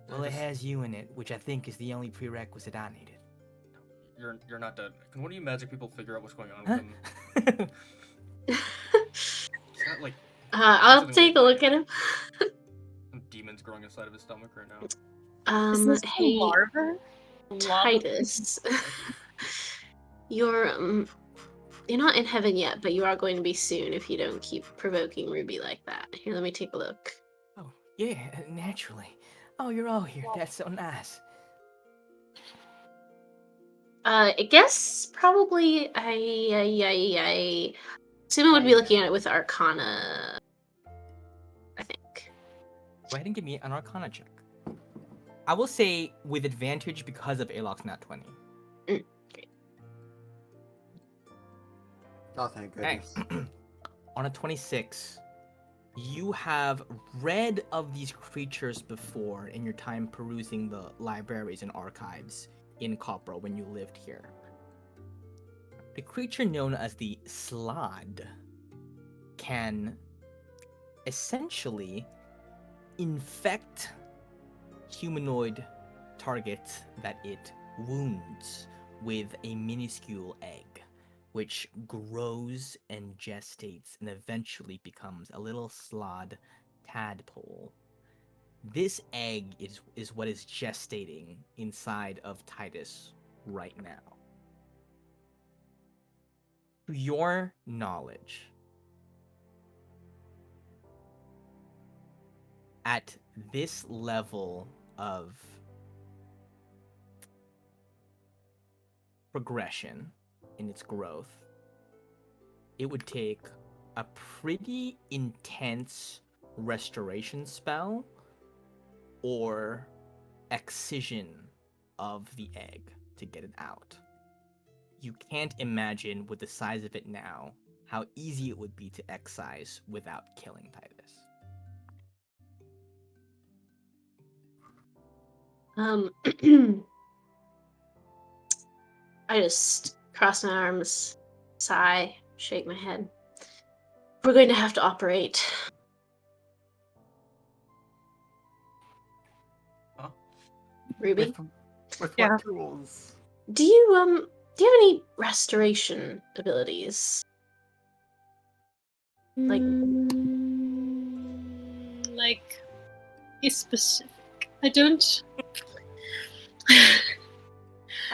well, it has you in it, which I think is the only prerequisite I needed. You're not dead. Can one of you magic people figure out what's going on Huh? with him? It's not like I'll something take a like look at him. demons growing inside of his stomach right now. Is this Hey, larva? Titus. You're not in heaven yet, but you are going to be soon if you don't keep provoking Ruby like that. Here, let me take a look. Oh, yeah, naturally. Oh, you're all here. That's so nice. I guess probably I assume I would be looking at it with Arcana. I think. Go ahead and give me an Arcana check. I will say with advantage because of Alok's nat 20. Great. Oh, thank Okay. goodness. On a 26, you have read of these creatures before in your time perusing the libraries and archives in Copro when you lived here. The creature known as the Slod can essentially infect humanoid targets that it wounds with a minuscule egg, which grows and gestates and eventually becomes a little Slod tadpole. This egg is what is gestating inside of Titus right now. To your knowledge, at this level of progression in its growth, it would take a pretty intense restoration spell or excision of the egg to get it out. You can't imagine, with the size of it now, how easy it would be to excise without killing Titus. I just cross my arms, sigh, shake my head. We're going to have to operate. Huh? Ruby? With Yeah. what tools? Do you have any restoration abilities? Like- Like, be specific. I don't.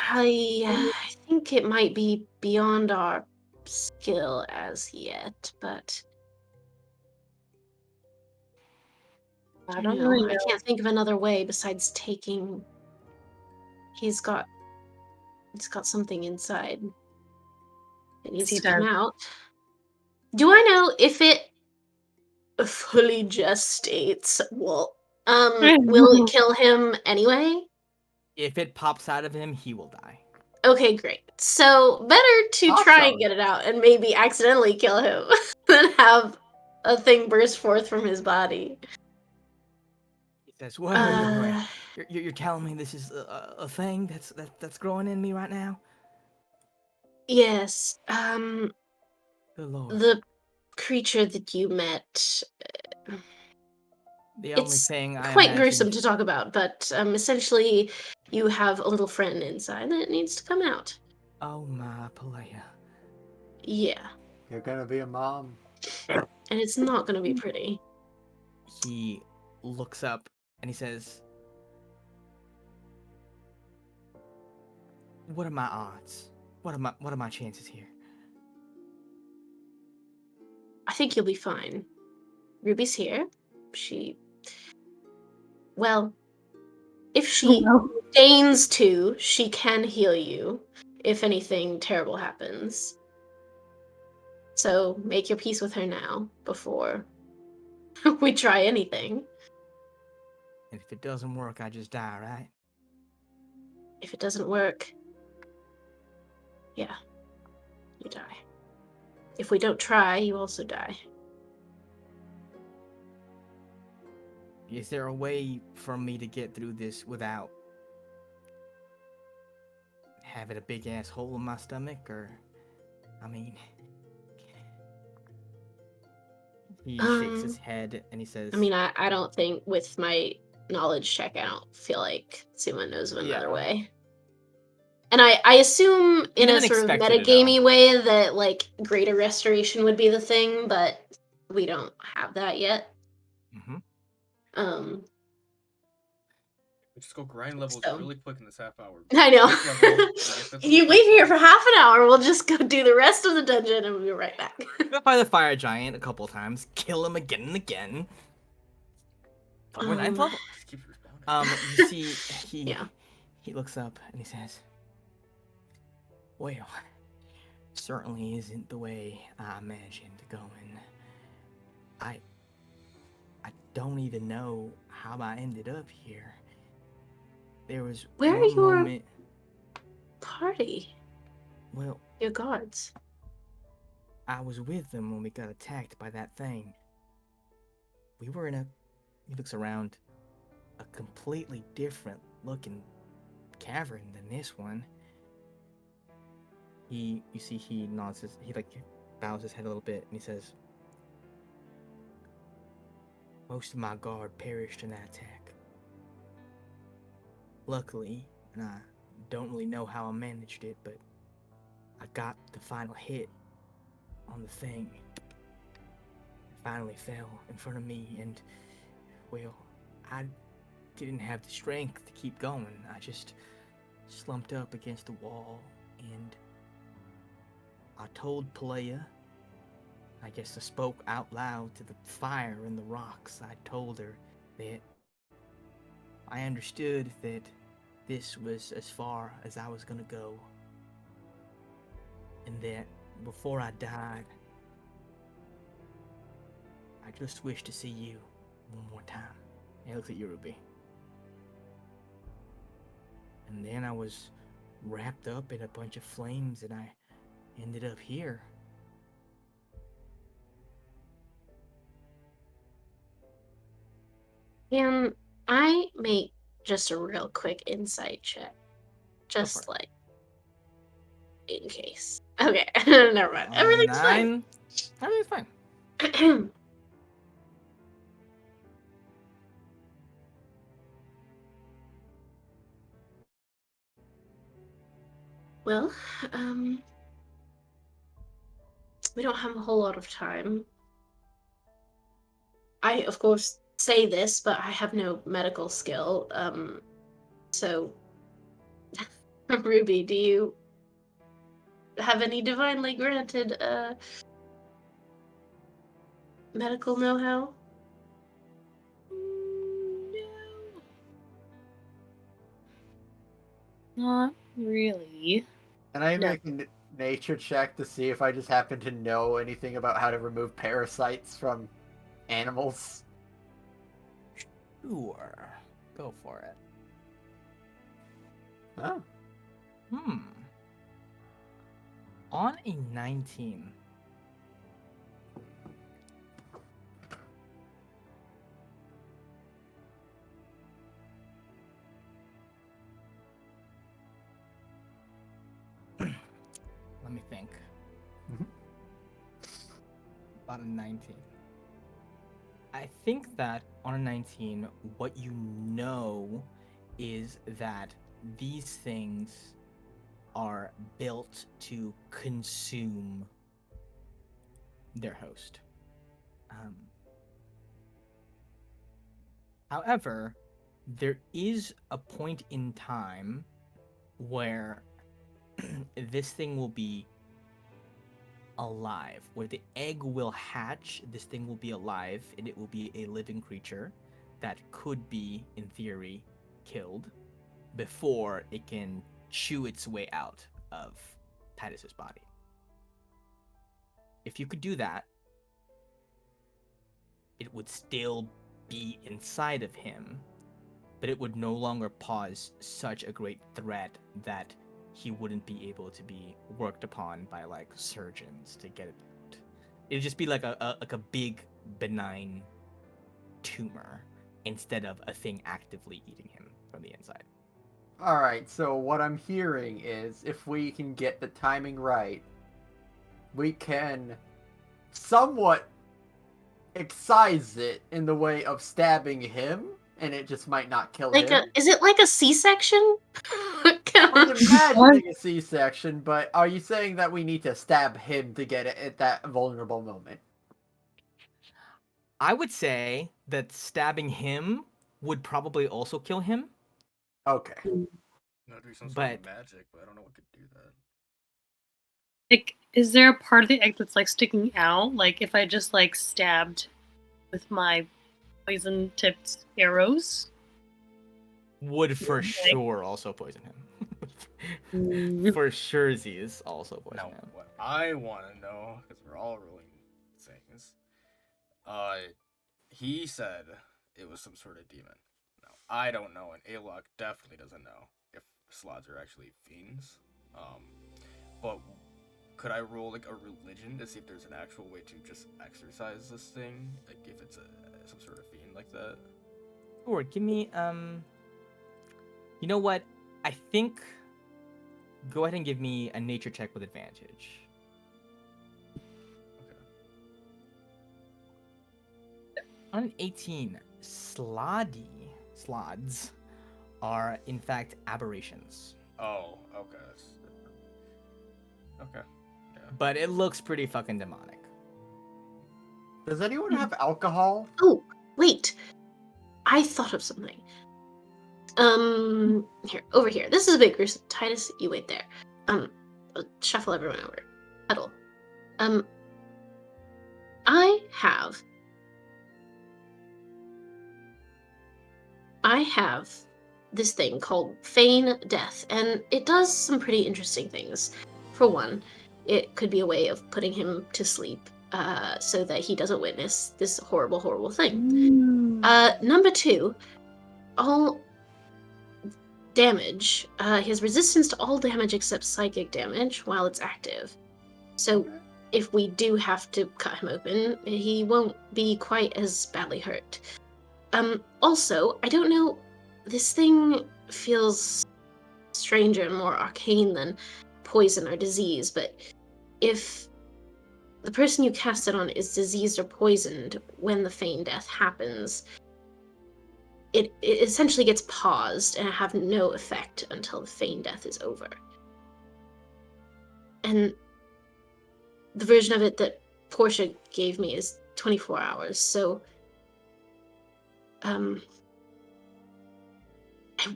I think it might be beyond our skill as yet, but I don't really know. I can't think of another way besides taking. He's got something inside. It needs He to come does. out. Do I know if it fully gestates? Well, will it kill him anyway? If it pops out of him, he will die. Okay, great. So better to try and Awesome. get it out and maybe accidentally kill him than have a thing burst forth from his body. He says, wait. You're telling me this is a thing that's growing in me right now? Yes. Good lord. The creature that you met. The only It's thing I quite imagined... gruesome to talk about, but essentially, you have a little friend inside that needs to come out. Oh my Palea. Yeah, You're gonna be a mom. and it's not going to be pretty. He looks up and he says, what are my odds? What are my chances here? I think you'll be fine. Ruby's here. Well, if she Well, deigns to, she can heal you if anything terrible happens. So make your peace with her now before we try anything. And if it doesn't work, I just die, right? If it doesn't work, yeah, you die. If we don't try, you also die. Is there a way for me to get through this without having a big ass hole in my stomach? Or, I mean, he shakes his head and he says, I mean, I don't think with my knowledge check, I don't feel like Suma knows of another Yeah. way. And I assume He in a doesn't sort of expect you to metagamey know. way that like greater restoration would be the thing, but we don't have that yet. Mm-hmm. Um, Just go grind levels So- really quick in this half hour. I know. First level, get the If you first leave here for boss. half an hour, we'll just go do the rest of the dungeon and we'll be right back. Go by the fire giant a couple times, kill him again and again. But we're ninth level. Just keeps respawning. You see, Yeah. he looks up and he says, well, certainly isn't the way I imagined going. I don't even know how I ended up here. There was Where are one your- moment. Party. Well, Your guards. I was with them when we got attacked by that thing. We were in a... He looks around. A completely different looking cavern than this one. You see he nods he bows his head a little bit and he says, most of my guard perished in that attack. Luckily, and I don't really know how I managed it, but I got the final hit on the thing. It finally fell in front of me, and, well, I didn't have the strength to keep going. I just slumped up against the wall, and I told Palea, I guess I spoke out loud to the fire and the rocks. I told her that I understood that this was as far as I was gonna go, and that before I died, I just wish to see you one more time. And he looks at you, Ruby. And then I was wrapped up in a bunch of flames and I ended up here. Can I make just a real quick insight check? Just it. like in case. Okay, never mind. Everything's fine. Everything's fine. Well, we don't have a whole lot of time. I, of course, say this, but I have no medical skill. So, Ruby, do you have any divinely granted medical know-how? Not really. Can I No. make a nature check to see if I just happen to know anything about how to remove parasites from animals? Sure. Go for it. Oh. On a 19. Let me think. Mhm. About a 19. I think that on a 19, what you know is that these things are built to consume their host. However, there is a point in time where this thing will be alive, where the egg will hatch, this thing will be alive, and it will be a living creature that could be, in theory, killed before it can chew its way out of Titus's body. If you could do that, it would still be inside of him, but it would no longer pose such a great threat that he wouldn't be able to be worked upon by like surgeons to get it out. It'd just be like a big benign tumor instead of a thing actively eating him from the inside. Alright, so what I'm hearing is if we can get the timing right, we can somewhat excise it in the way of stabbing him, and it just might not kill Like him. is it like a C-section? I was imagining a C-section, but are you saying that we need to stab him to get it at that vulnerable moment? I would say that stabbing him would probably also kill him. Okay. That'd be some sort of But- magic, but I don't know what could do that. Like, is there a part of the egg that's like sticking out? Like, if I just like stabbed with my poison-tipped arrows? Would for Okay. sure also poison him. Mm. For sure, Z's also poison Now, him. what I want to know, because we're all rolling things, he said it was some sort of demon. Now, I don't know, and Alok definitely doesn't know if slots are actually fiends. But could I roll like a religion to see if there's an actual way to just exorcise this thing? Like if it's some sort of fiend like that? Sure, give me you know what? I think go ahead and give me a nature check with advantage. Okay. On an 18, slods are in fact aberrations. Oh, okay. That's different. Okay. But it looks pretty fucking demonic. Does anyone have alcohol? Oh, wait. I thought of something. Here, over here. This is a bit gruesome. Titus, you wait there. I'll shuffle everyone over. Huddle. I have this thing called Feign Death, and it does some pretty interesting things. For one, it could be a way of putting him to sleep, so that he doesn't witness this horrible, horrible thing. Number two, all damage. He has resistance to all damage except psychic damage while it's active. So if we do have to cut him open, he won't be quite as badly hurt. Also, I don't know, this thing feels stranger and more arcane than poison or disease, but if the person you cast it on is diseased or poisoned when the feign death happens, it essentially gets paused and have no effect until the feign death is over. and the version of it that Portia gave me is 24 hours. So, I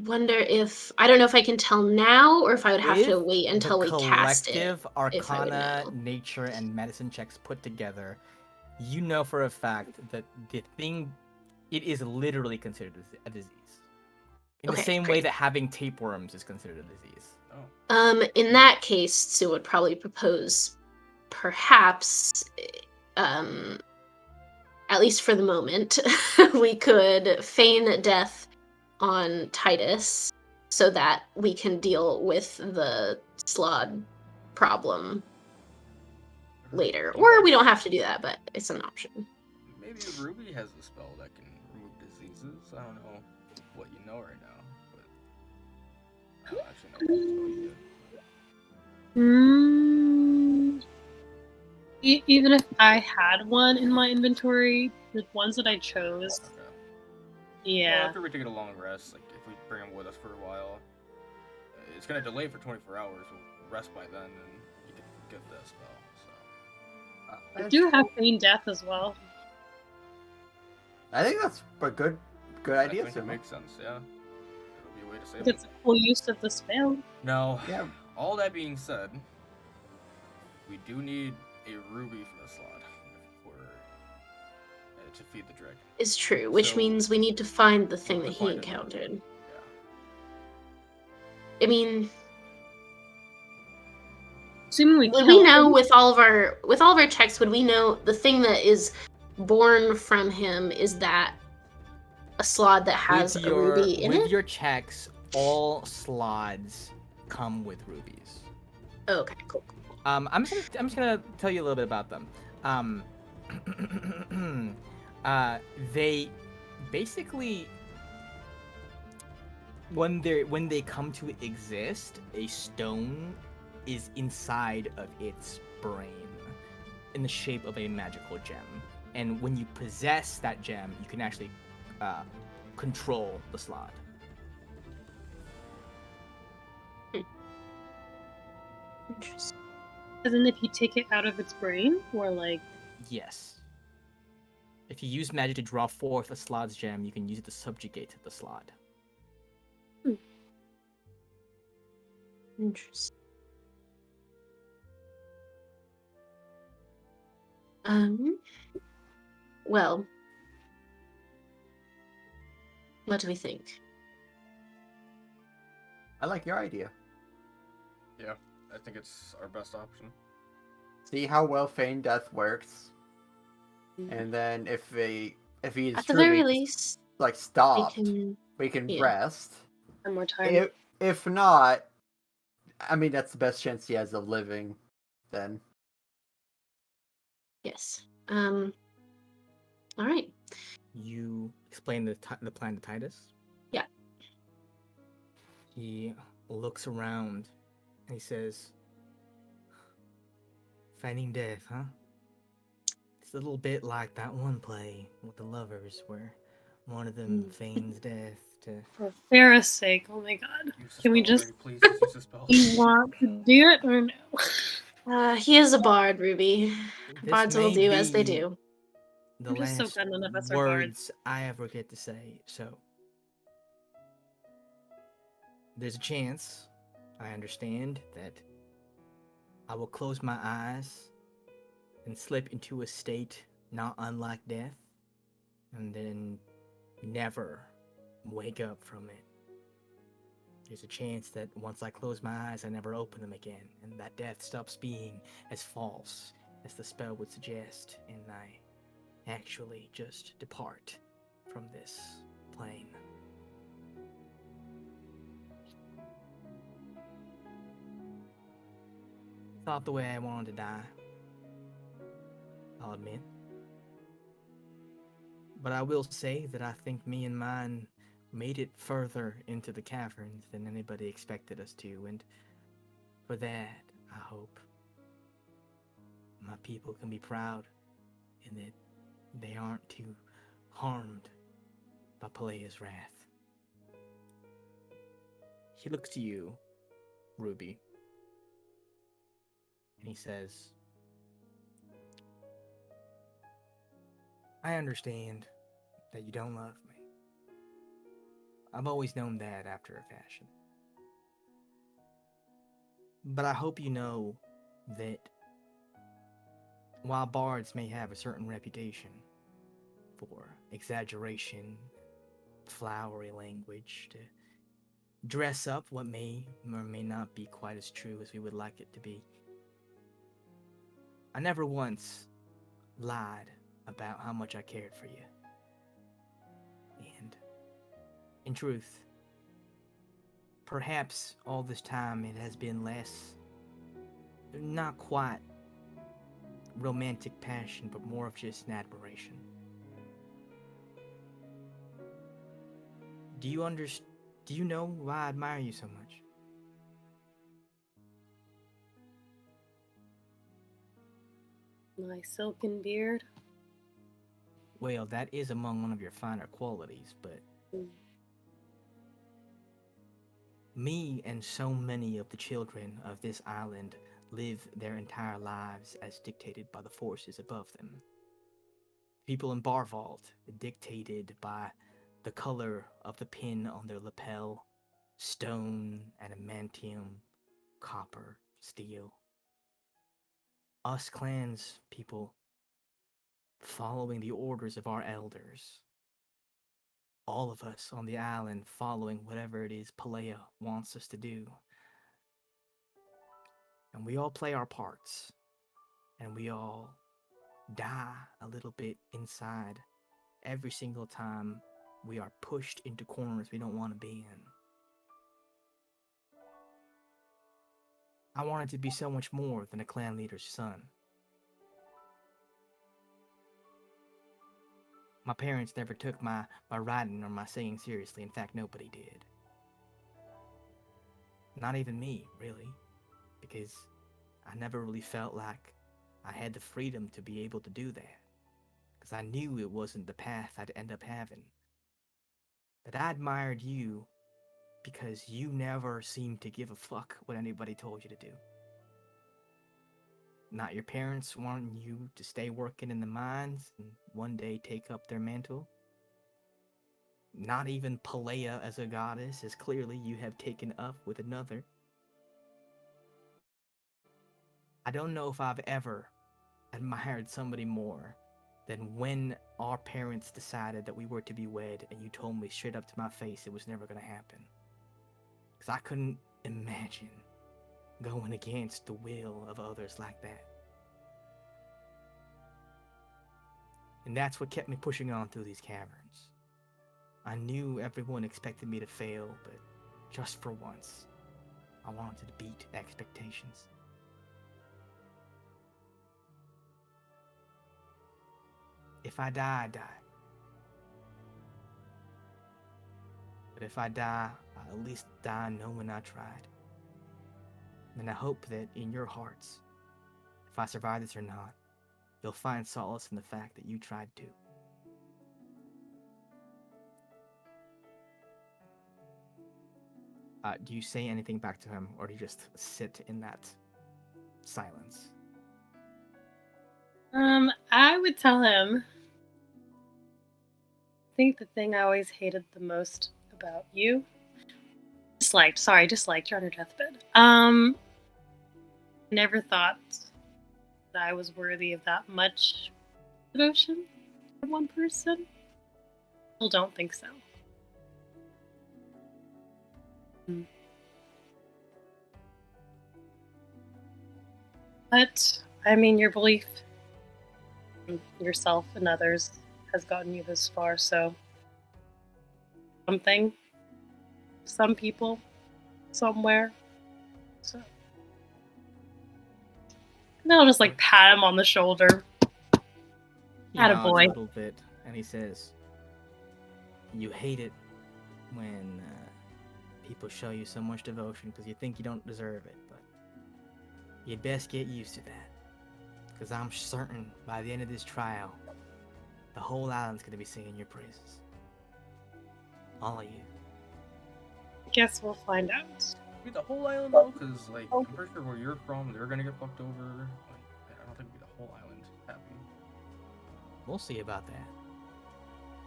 wonder if I don't know if I can tell now or if I would have to With wait until the we cast it. collective if I would Arcana, know. Nature, and Medicine checks put together, you know for a fact that the thing, it is literally considered a disease. In the Okay, same way great. that having tapeworms is considered a disease. In that case, Sue would probably propose, perhaps, at least for the moment, we could feign death on Titus so that we can deal with the Slod problem later. Or we don't have to do that, but it's an option. Maybe Ruby has a spell that can remove diseases. I don't know what you know right now, but I don't actually know what spell you did. Even if I had one in my inventory, the ones that I chose, Okay. Well, yeah. after we take a long rest, like if we bring him with us for a while, it's gonna delay for 24 hours. We'll rest by then, and you can forgive that spell. So I do have feign death as well. I think that's a good I idea. think it Simo. makes sense. Yeah, it'll be a way to save It's a full use of the spell. Now, Yeah. all that being said, we do need a ruby for the slot for to feed the dragon. Is true, which So, means we need to find the thing have that to he find it. encountered. Yeah. I mean, Assuming we would kill we know him. with all of our checks, would we know the thing that is born from him is that a slot that has a ruby in with it? your checks, all slots come with rubies. Okay, cool. I'm just gonna tell you a little bit about them. They basically, when they come to exist, a stone is inside of its brain in the shape of a magical gem, and when you possess that gem, you can actually control the slot. Interesting. As in if you take it out of its brain, or like... Yes. If you use magic to draw forth a slot's gem, you can use it to subjugate the slot. Interesting. Well, what do we think? I like your idea. Yeah, I think it's our best option. See how well feign death works, and then if he's At the very truly least, like stopped, we can yeah. rest. One more time. If not, I mean that's the best chance he has of living. Then. Yes. All right. You explain the plan to Titus? Yeah. He looks around and he says, "Feigning death, huh? It's a little bit like that one play with the lovers where one of them feigns death to..." For Farrah's sake, oh my god. Can we just... Please use the spell. You want to do it or no? He is a bard, Ruby. This Bards will may do as they be do. the I'm just so last glad none of us are words I ever get to say, so there's a chance, I understand, that I will close my eyes and slip into a state not unlike death, and then never wake up from it. There's a chance that once I close my eyes, I never open them again, and that death stops being as false as the spell would suggest, and I actually just depart from this plane. Not the way I wanted to die, I'll admit. But I will say that I think me and mine made it further into the caverns than anybody expected us to, and for that, I hope my people can be proud and that they aren't too harmed by Pelea's wrath. He looks to you, Ruby. And he says, I understand that you don't love me. I've always known that after a fashion. But I hope you know that while bards may have a certain reputation for exaggeration, flowery language, to dress up what may or may not be quite as true as we would like it to be, I never once lied about how much I cared for you. And in truth, perhaps all this time it has been less, not quite romantic passion, but more of just an admiration. Do you know why I admire you so much? My silken beard. Well, that is among one of your finer qualities, but me and so many of the children of this island live their entire lives as dictated by the forces above them. People in Barvault dictated by the color of the pin on their lapel, stone, adamantium, copper, steel. Us clans people following the orders of our elders. All of us on the island following whatever it is Palea wants us to do. And we all play our parts. And we all die a little bit inside every single time we are pushed into corners we don't want to be in. I wanted to be so much more than a clan leader's son. My parents never took my writing or my singing seriously. In fact, nobody did. Not even me, really. Because I never really felt like I had the freedom to be able to do that. Because I knew it wasn't the path I'd end up having. But I admired you because you never seemed to give a fuck what anybody told you to do. Not your parents wanting you to stay working in the mines and one day take up their mantle. Not even Palea as a goddess, as clearly you have taken up with another. I don't know if I've ever admired somebody more than when our parents decided that we were to be wed and you told me straight up to my face it was never going to happen. Because I couldn't imagine going against the will of others like that. And that's what kept me pushing on through these caverns. I knew everyone expected me to fail, but just for once, I wanted to beat expectations. If I die, I die. But if I die, I'll at least die knowing I tried. And I hope that in your hearts, if I survive this or not, you'll find solace in the fact that you tried too. Do you say anything back to him, or do you just sit in that silence? I would tell him. I think the thing I always hated the most about you, disliked, you're on your deathbed. Never thought that I was worthy of that much devotion from one person. Still don't think so. But, I mean, your belief in yourself and others has gotten you this far, so something, some people, somewhere. So, and I'll just like pat him on the shoulder. He nods Attaboy. a little bit, and he says, "You hate it when people show you so much devotion because you think you don't deserve it, but you'd best get used to that. Because I'm certain by the end of this trial, the whole island's going to be singing your praises. All of you." Guess we'll find out. Be the whole island though, because like I'm pretty sure where you're from, they're gonna get fucked over. Like, I don't think it'd be the whole island happy. We'll see about that.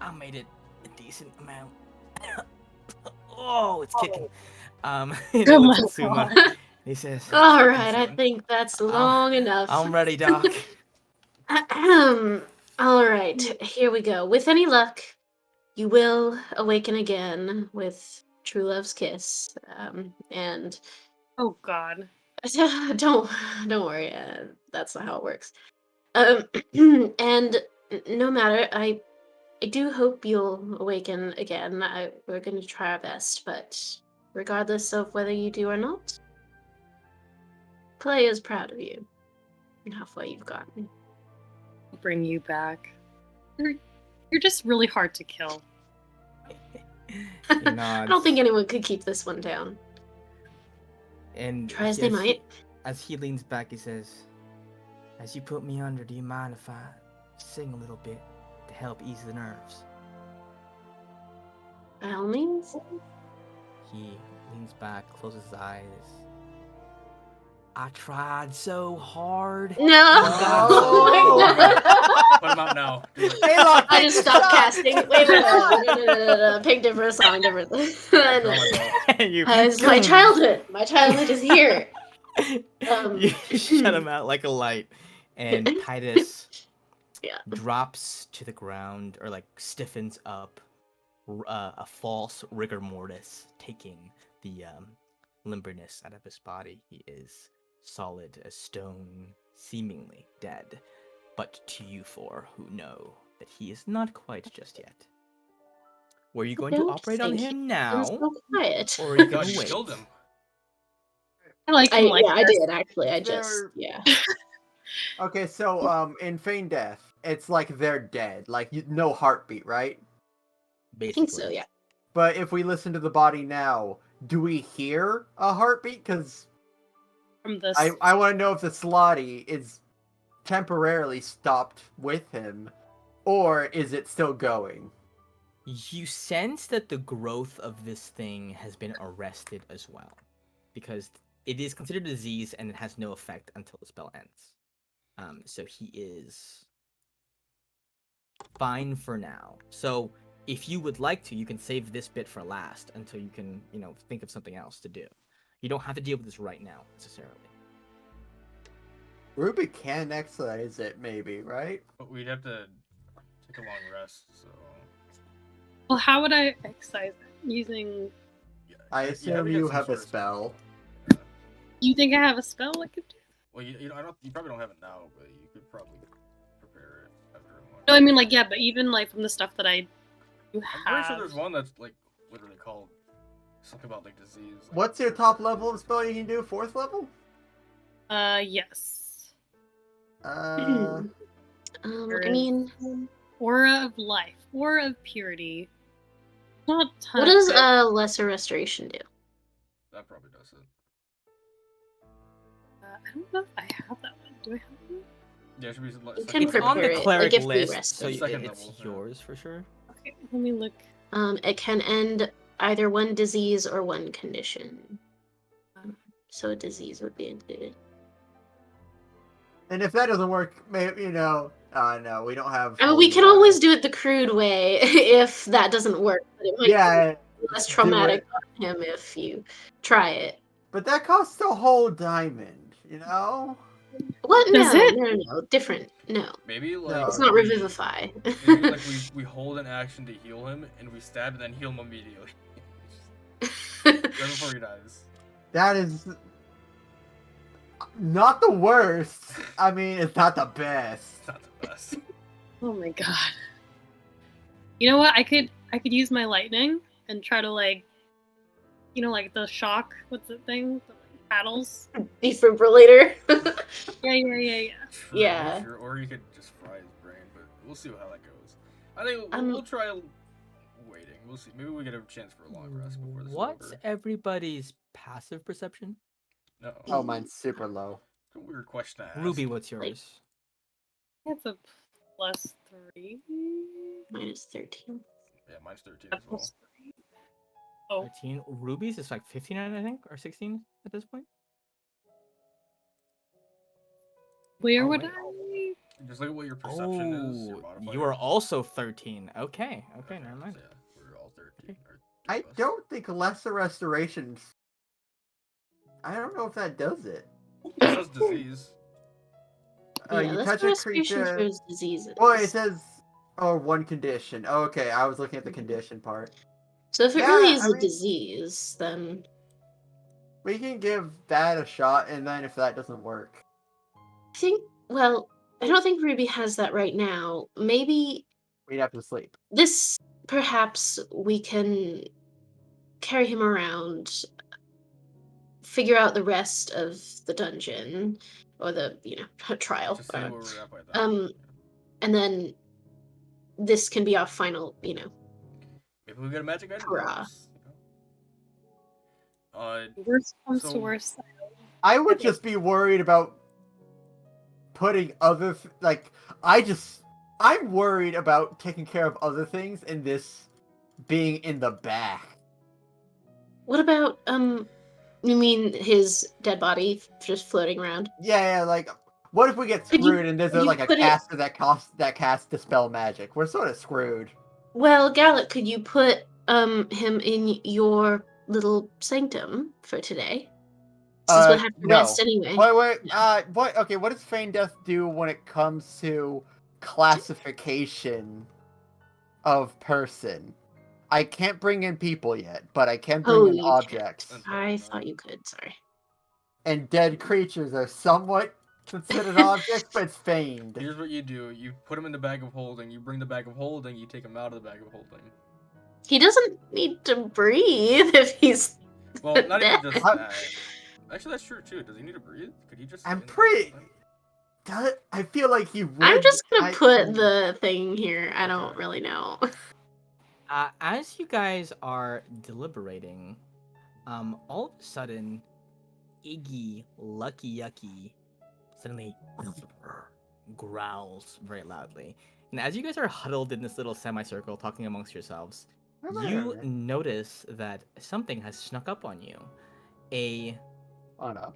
I made it a decent amount. Oh, it's kicking. He Oh looks my at Suma. God. He says, All right, I soon. think that's long enough. I'm ready, Doc. All right, here we go. With any luck, you will awaken again with true love's kiss. And Oh God. don't worry, that's not how it works. And no matter, I do hope you'll awaken again. We're going to try our best, but regardless of whether you do or not, Clay is proud of you and how far you've gotten. I'll bring you back. You're just really hard to kill. He I nods. don't think anyone could keep this one down. And Try as they might. As he leans back, he says, "As you put me under, do you mind if I sing a little bit to help ease the nerves?" By all means. He leans back, closes his eyes. I tried so hard. No! Oh my God. Put him out now. Do it. Hey, look, I just stopped casting. Wait. No. Pick different song, different. Oh No. my God. You- It's my childhood. My childhood is here. You shut him out like a light, and Titus Yeah. drops to the ground, or like stiffens up, a false rigor mortis, taking the limberness out of his body. He is solid as stone, seemingly dead, but to you four who know that he is not quite just yet. Were you going to Don't operate on think him I'm now, so quiet. or are you God, gonna you wait? killed him. I like him like I this. did actually. I just There- yeah. Okay, so in feign death, it's like they're dead, like no heartbeat, right? I Basically. think so. Yeah. But if we listen to the body now, do we hear a heartbeat? Because From this. I want to know if the Slotty is temporarily stopped with him, or is it still going? You sense that the growth of this thing has been arrested as well, because it is considered a disease and it has no effect until the spell ends. So he is fine for now. So if you would like to, you can save this bit for last until you can, think of something else to do. You don't have to deal with this right now necessarily. Ruby can excise it, maybe, right? But we'd have to take a long rest, so. Well, how would I excise it? Using. Yeah, I you assume to get you some have sort a of spell. You think I have a spell I could do? Well, you probably don't have it now, but you could probably prepare it after a month. No, I mean like yeah, but even like from the stuff that I do have. I'm pretty sure there's one that's like literally called something about like disease. Like, What's your top level of spell you can do? 4th level? Yes. Uh, I mean, Aura of life, aura of purity. Not a ton. what does lesser restoration do? that probably does it. I don't know if I have that one. Do I have one? Yeah, it should be You can It's on the prepare it, cleric like, if we list, rest so it. Second it's level, yeah. yours for sure. Okay, let me look. It can end either one disease or one condition. So a disease would be included. and if that doesn't work, maybe, no, we don't have... I mean, we holy can water. always do it the crude way if that doesn't work. But it might Yeah, be less do traumatic it. on him if you try it. But that costs a whole diamond, you know? What? Does No, it? no. Different. No. Maybe like No. It's not we- revivify. Maybe like we hold an action to heal him, and we stab and then heal him immediately. Right before he dies. That is... not the worst. I mean, it's not the best. It's not the best. Oh my god. You know what? I could use my lightning and try to like, like the shock. What's the thing? The like, paddles. Defibrillator. Yeah. True, Yeah. Sure. Or you could just fry his brain, but we'll see how that goes. I think we'll, Um, we'll try waiting. We'll see. Maybe we get a chance for a long rest before this is What's over. everybody's passive perception? No. Oh, mine's super low. It's a weird question to ask. Ruby, what's yours? That's a +3. -13. Yeah, mine's 13 A as well. +3. Oh, 13 rubies is like 15, I think, or 16 at this point. where Oh, would wait. I? Just look at what your perception is. Your Oh, modifier. you are also 13. Okay, never mind. So yeah, we're all 13. Or I three of us. don't think lesser restorations. I don't know if that does it. It says disease. Yeah, You that's touch the a restoration creature. throws diseases. Well, it says, oh, one condition. Oh, okay, I was looking at the condition part. So if it Yeah, really is I a mean- disease, then We can give that a shot, and then if that doesn't work, I think. Well, I don't think Ruby has that right now. Maybe we'd have to sleep. this. Perhaps we can carry him around, figure out the rest of the dungeon or the trial. Just see where we're at by then. Um, and then this can be our final, Maybe we get a magic item. hurrah. That helps, Worst comes to so- worst. I would just be worried about putting other I'm worried about taking care of other things and this being in the back. What about you mean his dead body just floating around? Yeah, like what if we get Could you- screwed and there's could you like a put it- caster that casts dispel magic? We're sort of screwed. Well, Gallic, could you put him in your little sanctum for today? Since we'll have to No. rest anyway. Wait. No. What does Feign Death do when it comes to classification of person? I can't bring in people yet, but I can bring in you can't. objects. I thought you could. Sorry. And dead creatures are somewhat considered objects, but it's feigned. here's what you do: you put him in the bag of holding. You bring the bag of holding. You take him out of the bag of holding. He doesn't need to breathe if he's. Well, not even Dead. just that. Actually, that's true too. Does he need to breathe? Could he just? I'm stay in the bag of pretty- holding? I feel like he would. I'm just gonna I- put the thing here. I don't Okay. really know. As you guys are deliberating, all of a sudden, Iggy Lucky Yucky suddenly growls very loudly. And as you guys are huddled in this little semicircle talking amongst yourselves, you notice that something has snuck up on you. Oh no.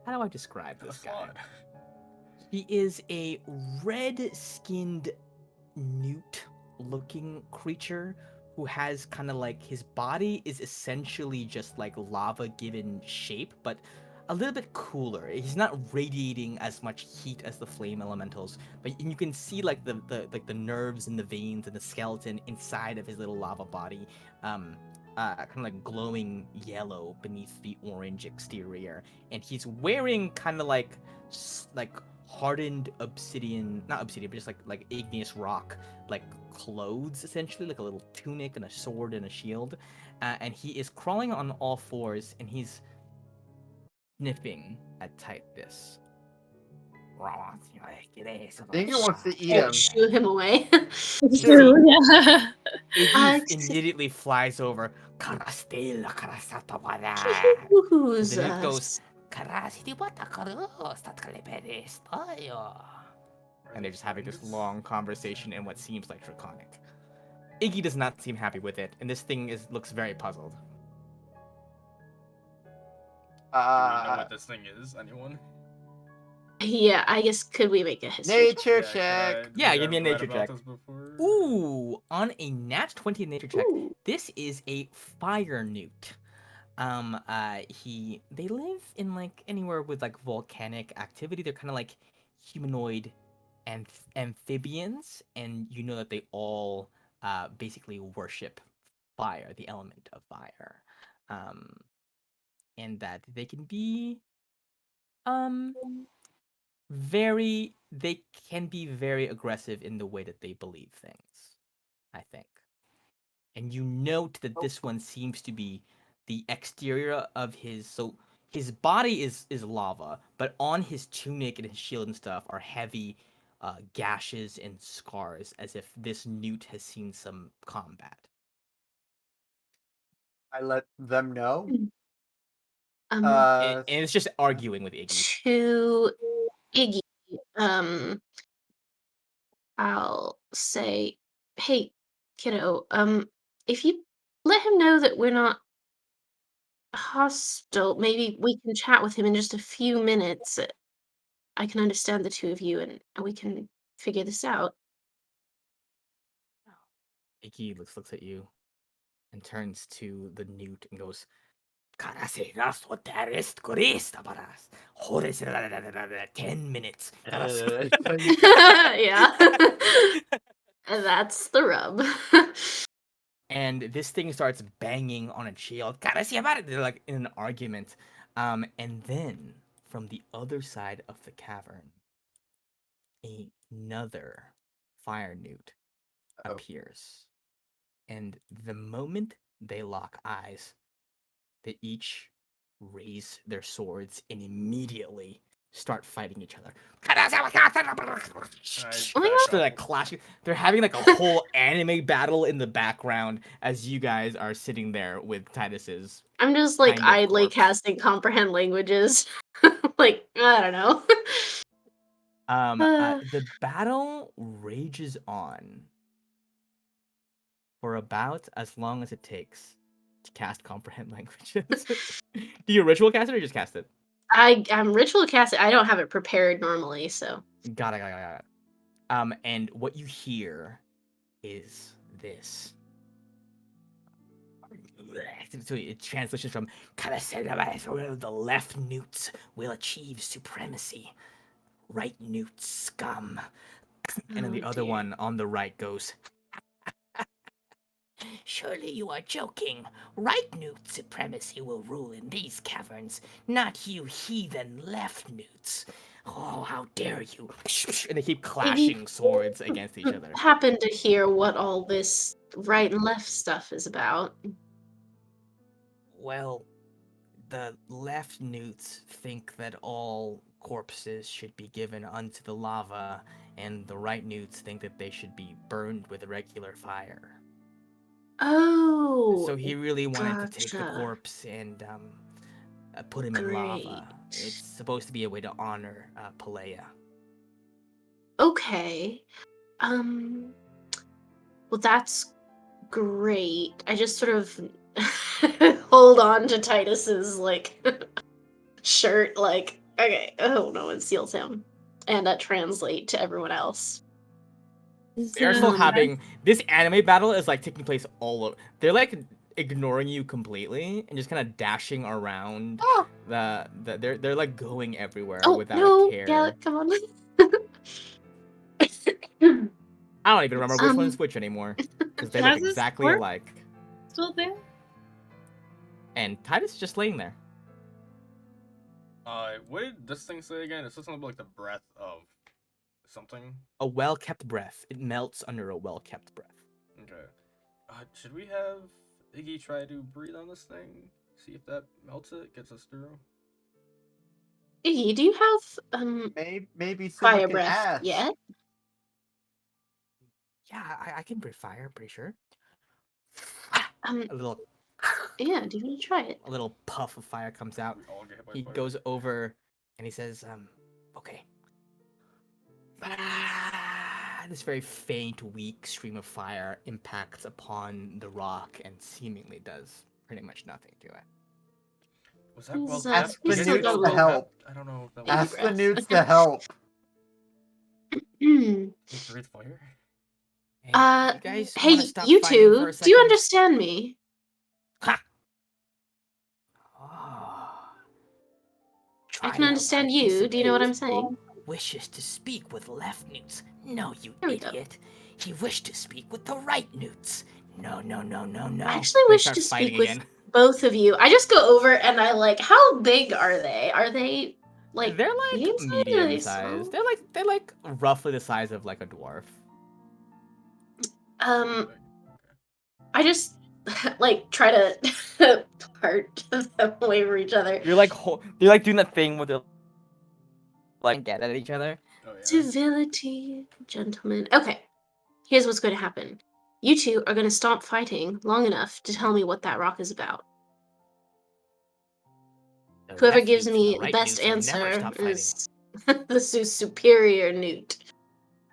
How do I describe The this guy? slot. He is a red-skinned newt-looking creature who has kind of like his body is essentially just like lava given shape, but a little bit cooler. He's not radiating as much heat as the flame elementals, but you can see like the nerves and the veins and the skeleton inside of his little lava body, kind of like glowing yellow beneath the orange exterior. And he's wearing kind of like hardened obsidian, not obsidian, but just like igneous rock, like clothes essentially, like a little tunic and a sword and a shield. And he is crawling on all fours, and he's sniffing at Titus. I think he wants to eat him. Shoo him away. True, yeah. Iggy immediately flies over. "Karastil, karasatawara." Who's And then it goes, and they're just having this long conversation in what seems like Draconic. Iggy does not seem happy with it, and this thing looks very puzzled. Do we know what this thing is? Anyone? Yeah, I guess could we make a history? Nature could check. did Yeah, you give me a guys read nature about check. this before? Ooh, on a nat 20 nature check, Ooh. this is a fire newt. They live in like anywhere with like volcanic activity. They're kind of like humanoid and amphibians, and you know that they all basically worship fire, the element of fire, and that they can be they can be very aggressive in the way that they believe things, I think. And you note that this one seems to be the exterior of his body is lava, but on his tunic and his shield and stuff are heavy gashes and scars, as if this newt has seen some combat. I let them know. Um, And it's just arguing with Iggy. to Iggy, I'll say, hey, kiddo, if you let him know that we're not hostile. Maybe we can chat with him in just a few minutes. I can understand the two of you, and we can figure this out. Iggy looks at you and turns to the newt and goes, "Karase, that's what that is. Kurista paras. Hores 10 minutes. Yeah. And that's the rub. And this thing starts banging on a shield. Karase about it. They're like in an argument. And then from the other side of the cavern, another fire newt Uh-oh. appears. And the moment they lock eyes, they each raise their swords and immediately start fighting each other. Oh my God. They're like clashing. They're having like a whole anime battle in the background as you guys are sitting there with Titus's. I'm just like kind of idly corpse. casting comprehend languages. Like, I don't know. The battle rages on for about as long as it takes to cast comprehend languages. Do you ritual cast it or just cast it? I'm ritual casting. I don't have it prepared normally, so. Got it. And what you hear is this. So it translations from the left newts will achieve supremacy. Right newts scum. And then the Oh, other dear. one on the right goes, "Surely you are joking. Right newt supremacy will rule in these caverns, not you heathen left newts. Oh, how dare you!" And they keep clashing swords against each other. Happen to hear what all this right and left stuff is about. Well, the left newts think that all corpses should be given unto the lava, and the right newts think that they should be burned with a regular fire. Oh, So he really wanted to take the gotcha. corpse and put him in lava. Great. It's supposed to be a way to honor Pelea. Okay. Well, that's great. I just sort of hold on to Titus's like shirt, like, okay, oh no, it seals him, and translate to everyone else. They're still Um, having this anime battle is like taking place all over. They're like ignoring you completely and just kind of dashing around. Oh. They're like going everywhere Oh without no, a care. Gallic, come on. I don't even remember which one's Um, which anymore because they look Has his exactly corpse alike. still there? And Titus is just laying there. What did this thing say again? It says something like the breath of something. A well-kept breath. It melts under a well-kept breath. Okay. Should we have Iggy try to breathe on this thing? See if that melts it, gets us through. Iggy, do you have Maybe fire someone can breath ask. yet? Yeah, I can breathe fire, pretty sure. Um, A little yeah. Do you want to try it? a little puff of fire comes out. We all get hit by He fire. goes over and he says, okay. This very faint, weak stream of fire impacts upon the rock and seemingly does pretty much nothing to it. Was that well? He's, Ask the he's still newts got a to little- help. I don't know if that Baby was. Ask the breath. newts to help. He breathed fire. Hey, Uh, you guys Hey, wanna stop you fighting two, for a do you second? understand me? Ha! Oh. I can understand you. Do you know what I'm saying? Wishes to speak with left newts. No, you There we go. idiot. He wished to speak with the right newts. No. I actually They wish start to fighting speak with again. both of you. I just go over and I like, how big are they? Are they like They're like medium size? Are medium they sized. small? They're like roughly the size of like a dwarf. I just like try to part them away from each other. You're like you're like doing that thing with the like get at each other. Oh yeah. Civility, gentlemen. Okay, here's what's going to happen. You two are going to stop fighting long enough to tell me what that rock is about. The Whoever left gives newts and me the the right best newts will never answer stop fighting. is the superior newt.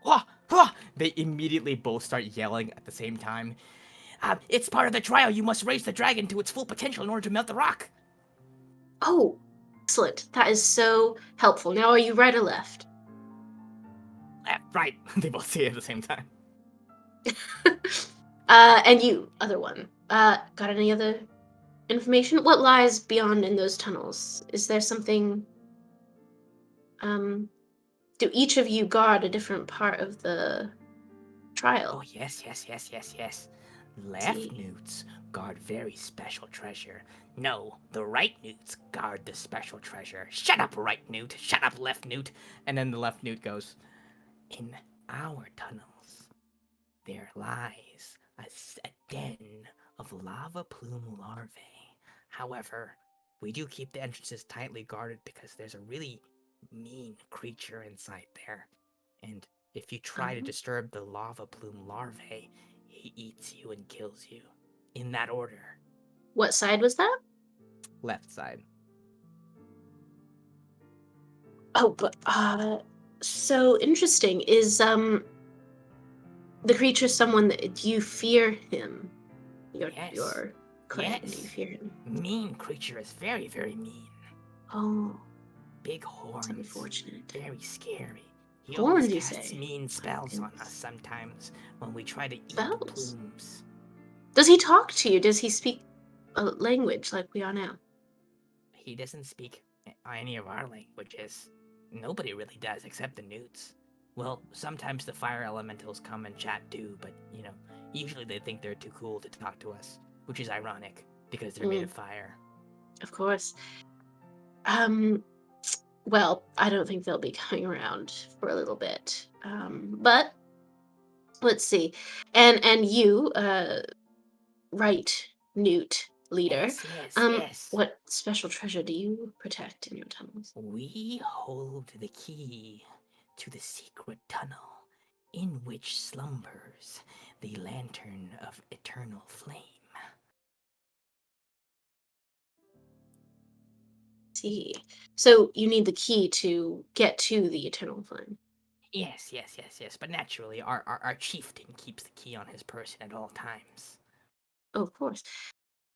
Wah, wah! They immediately both start yelling at the same time. It's part of the trial. You must raise the dragon to its full potential in order to melt the rock. Oh, excellent. That is so helpful. Now, are you right or left? Right. They both say it at the same time. And you, other one. Got any other information? What lies beyond in those tunnels? Is there something? Do each of you guard a different part of the trial? Oh, yes. Left See. newts guard very special treasure. No, the right newts guard the special treasure. Shut up, right newt. Shut up, left newt. And then the left newt goes, in our tunnels, there lies a den of lava plume larvae. However, we do keep the entrances tightly guarded because there's a really mean creature inside there. And if you try to disturb the lava plume larvae, he eats you and kills you. In that order. What side was that? Left side. Oh, but so interesting. Is the creature someone that do you fear him? Yes. Your clan, do you Yes. fear him? Mean creature is very, very mean. Oh, Big it's horns. unfortunate. Very scary. He Horns, always you casts say? mean spells on Goodness. us sometimes when we try to eat the Spells? plumes. Does he talk to you? Does he speak a language like we are now? He doesn't speak any of our languages. Nobody really does except the newts. Well, sometimes the fire elementals come and chat too, but, usually they think they're too cool to talk to us, which is ironic because they're made of fire. Of course. Well, I don't think they'll be coming around for a little bit. But let's see. And you, right, Newt leader. Yes. What special treasure do you protect in your tunnels? We hold the key to the secret tunnel in which slumbers the lantern of eternal flame. See. So you need the key to get to the eternal flame. Yes. But naturally, our chieftain keeps the key on his person at all times. Oh, of course.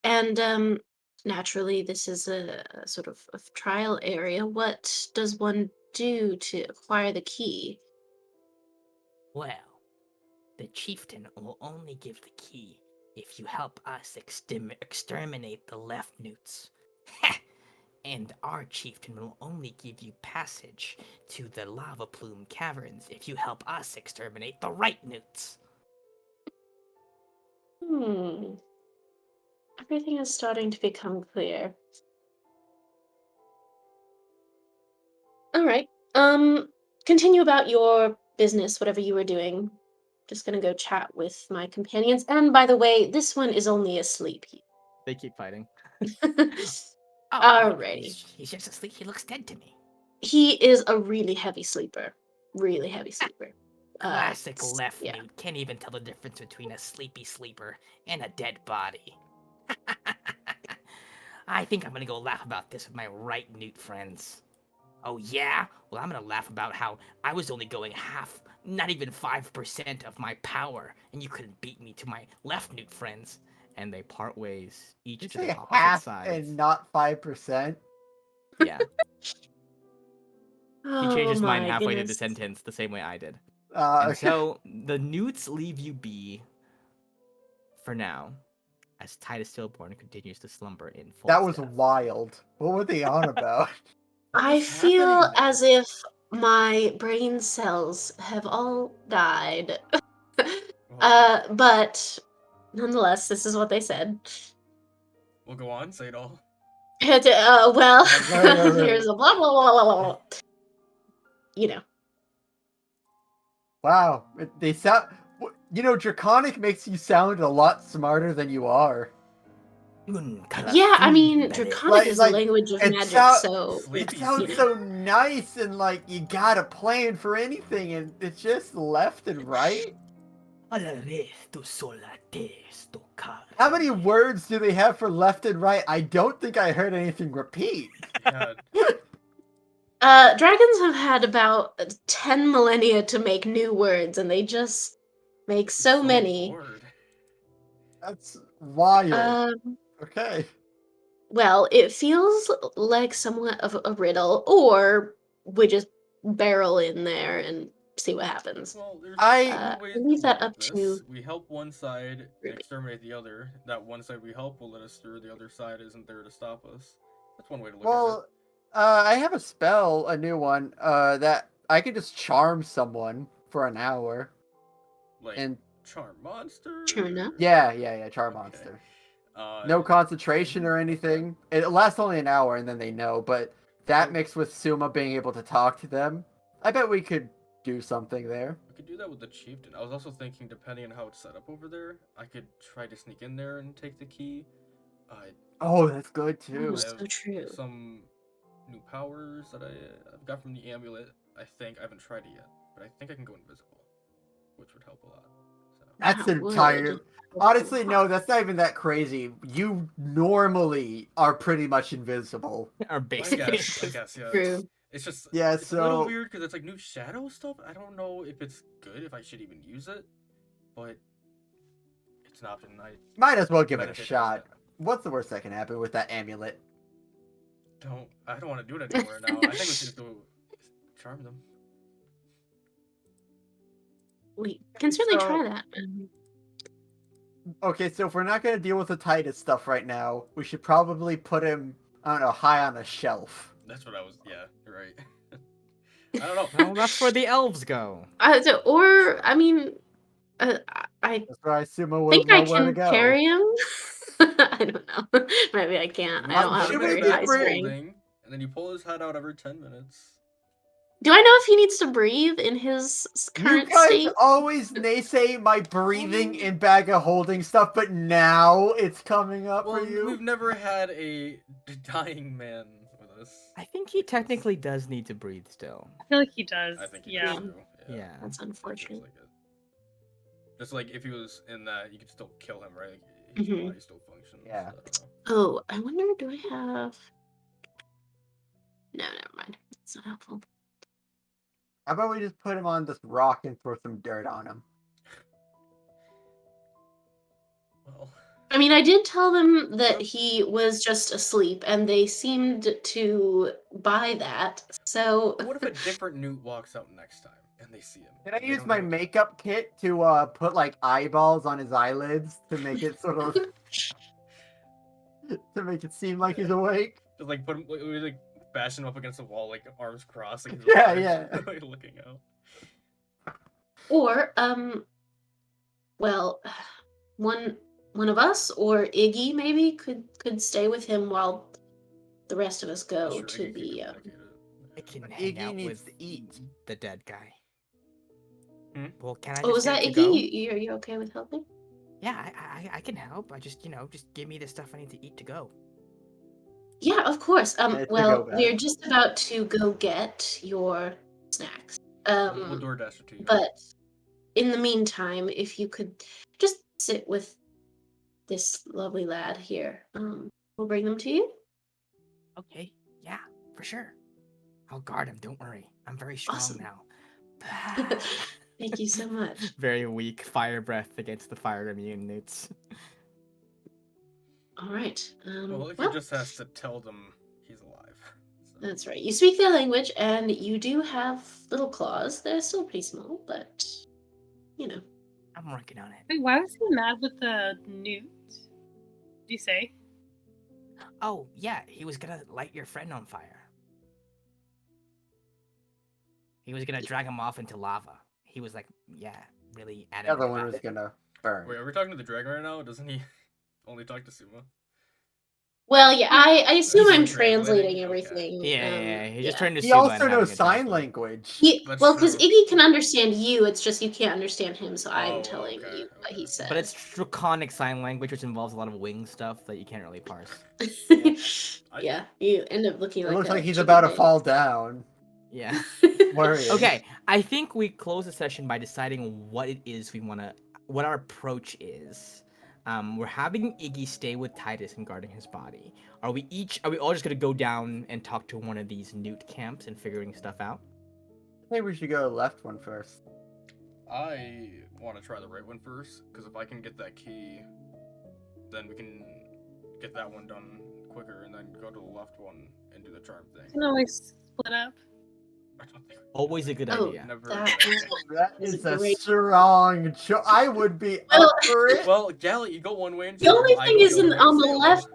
And naturally, this is a sort of a trial area. What does one do to acquire the key? Well, the chieftain will only give the key if you help us exterminate the left newts. And our chieftain will only give you passage to the lava plume caverns if you help us exterminate the right newts. Everything is starting to become clear. All right. Continue about your business, whatever you were doing. Just gonna go chat with my companions. And by the way, this one is only asleep. They keep fighting. Alrighty. He's just asleep. He looks dead to me. He is a really heavy sleeper. Really heavy sleeper. Classic left yeah. newt. Can't even tell the difference between a sleepy sleeper and a dead body. I think I'm gonna go laugh about this with my right newt friends. Oh yeah? Well, I'm gonna laugh about how I was only going half, not even 5% of my power, and you couldn't beat me to my left newt friends. And they part ways, each You to the say opposite half sides. and not 5%. Yeah. He changed his mind my halfway through the goodness. sentence, the same way I did. Okay. And so the newts leave you be for now, as Titus Stillborn continues to slumber in full That was stealth. wild. What were they on about? I What's feel happening there? as if my brain cells have all died. But nonetheless, this is what they said. We'll go on, say it all. Well, Right. there's a blah, blah, blah, blah, blah. You know. Wow. They sound. Draconic makes you sound a lot smarter than you are. Yeah, I mean, Draconic is the language of it magic, sound- so... Sleepy It sounds you know. so nice and like you got a plan for anything, and it's just left and right. How many words do they have for left and right? I don't think I heard anything repeat. God. Dragons have had about 10 millennia to make new words, and they just make so many. Bored. That's wild. Um, Okay. well, it feels like somewhat of a riddle, or we just barrel in there and see what happens. Well, there's I- two ways I'll to leave that look at up this. to We help one side and Ruby. exterminate the other. That one side we help will let us through. The other side isn't there to stop us. That's one way to look at it. Well, I have a spell, a new one, that I could just charm someone for an hour. Like And charm monster. Sure enough. yeah, charm Okay. monster. Uh, No concentration or okay. anything. It lasts only an hour and then they know, but that So- mixed with Suma being able to talk to them, I bet we could do something there. We could do that with the chieftain. I was also thinking, depending on how it's set up over there, I could try to sneak in there and take the key. Oh, that's good Oh, too. I so have true. some new powers that I've got from the amulet. I think I haven't tried it yet, but I think I can go invisible, which would help a lot. So. That's That an would entire. help a Honestly, no, lot. that's not even that crazy. You normally are pretty much invisible. Or I basically. guess, yeah. True. It's just Yeah, it's a little so weird because it's like new shadow stuff. I don't know if it's good, if I should even use it, but it's an option. might as well give it a meditate shot. on What's the worst that can happen with that amulet? I don't want to do it anymore now. I think we should just go charm them. We can certainly So- try that. Okay, so if we're not gonna deal with the Titus stuff right now, we should probably put him, I don't know, high on a shelf. That's what I was. Yeah, you're right. I don't know. Well, that's where the elves go. Or I mean, I That's where I assume we'll think know I where to can go. carry him. I don't know. Maybe I can't. I don't Should have a we very just high bring- strength. Holding, and then you pull his head out every 10 minutes. Do I know if he needs to breathe in his You current guys state? always naysay my breathing and bag of holding stuff, but now it's coming up Well, for you. we've never had a dying man with us. I think he technically does need to breathe still. I feel like he does. I think he Yeah. does too. Yeah. That's It feels unfortunate. like it. Just like if he was in that, you could still kill him, right? Like, his Mhm. body still functions. Yeah. I don't know. Oh, I wonder, do I have... No, never mind. It's not helpful. How about we just put him on this rock and throw some dirt on him? Well, I mean, I did tell them that he was just asleep, and they seemed to buy that, so... what if a different newt walks out next time and they see him? Can I and they use don't my know- makeup kit to put like eyeballs on his eyelids to make it sort of to make it seem like he's awake? Just like put him, like bash him up against the wall, like arms crossed, like he's Yeah, alive, yeah. like, looking out. Or, well, one of us or Iggy maybe could stay with him while the rest of us go Sure, to Iggy can the communicate it. I can But hang Iggy out needs with to eat. the dead guy. Hmm? Well, can I Oh, just was get that to Iggy? go? You okay with helping? Yeah, I can help. I just, just give me the stuff I need to eat to go. Yeah, of course. Yeah, to Well, go we're back. just about to go get your snacks. We'll DoorDash it to you. But in the meantime, if you could just sit with this lovely lad here, we'll bring them to you. Okay, yeah, for sure. I'll guard him. Don't worry. I'm very strong Awesome. now. Thank you so much. Very weak fire breath against the fire immune newts. All right. Well, he well, just has to tell them he's alive. So. that's right. You speak their language, and you do have little claws. They're still pretty small, but you know. I'm working on it. Wait, why was he mad with the newt? Did you say? Oh, yeah, he was gonna light your friend on fire. He was gonna drag him off into lava. He was like, yeah, really The adamant other one about was it. gonna burn. Wait, are we talking to the dragon right now? Doesn't he only talk to Suma? Well, yeah, I assume He's I'm translating? translating Okay. everything. Yeah, he just turned to He Suma also and having knows a sign translate. language. That's Well, because true. Iggy can understand you, it's just you can't understand him, so I'm Oh, telling okay, you what he okay. said. But it's draconic sign language, which involves a lot of wing stuff that you can't really parse. yeah, you end up looking It like looks a like he's chicken about to wing. fall down. Yeah. Worrying. Okay, I think we close the session by deciding what it is we want to, what our approach is. We're having Iggy stay with Titus and guarding his body. Are we all just gonna go down and talk to one of these newt camps and figuring stuff out? I think we should go left one first. I want to try the right one first, because if I can get that key, then we can get that one done quicker, and then go to the left one and do the charm You thing. can always split up. I don't think Always a good Oh, idea. never. that That is is a a great- strong choice. I would be Well- up for it. Well, Gallet, you go one way and The charm. only I thing go is, the other way on and the sail. left,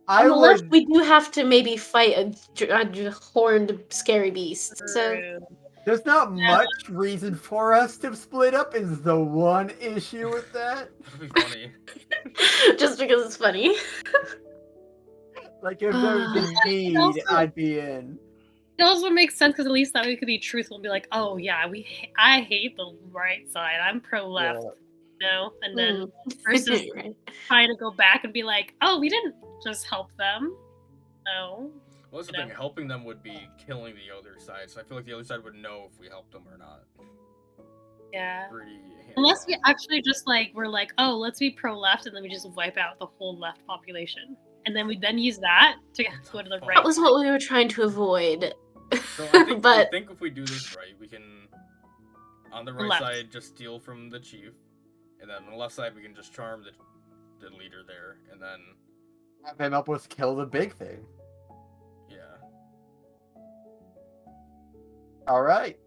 I on the left, would. we do have to maybe fight a horned scary beast. So True. There's not much reason for us to split up. Is the one issue with that? That'd be funny. just because it's funny. Like if there was a need, also- I'd be in. It also makes sense because at least that way we could be truthful and be like, oh yeah, I hate the right side. I'm pro left, you know? And then versus Right. trying to go back and be like, oh, we didn't just help them. No. Well, that's the You know? thing. Helping them would be killing the other side, so I feel like the other side would know if we helped them or not. Yeah. Pretty handy Unless we on. actually just like we're like, oh, let's be pro left, and then we just wipe out the whole left population, and then we then use that to go to the right. That was what we were trying to avoid. So I think, but I think if we do this right, we can, on the right Left. side, just steal from the chief, and then on the left side we can just charm the leader there, and then Have him help us kill the big thing. yeah. All right.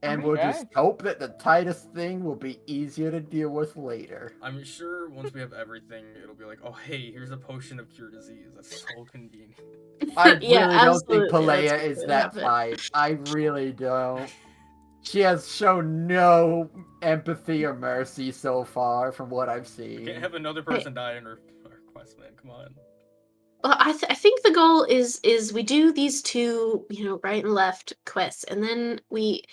And we'll Okay. just hope that the tightest thing will be easier to deal with later. I'm sure once we have everything, it'll be like, oh hey, here's a potion of cure disease. That's so convenient. I Yeah, really don't think absolutely, that's Palea what's is gonna that happen. type. I really don't. She has shown no empathy or mercy so far from what I've We seen. can't have another person die in our quest, man. Come on. Well, I think the goal is we do these two, right and left quests, and then we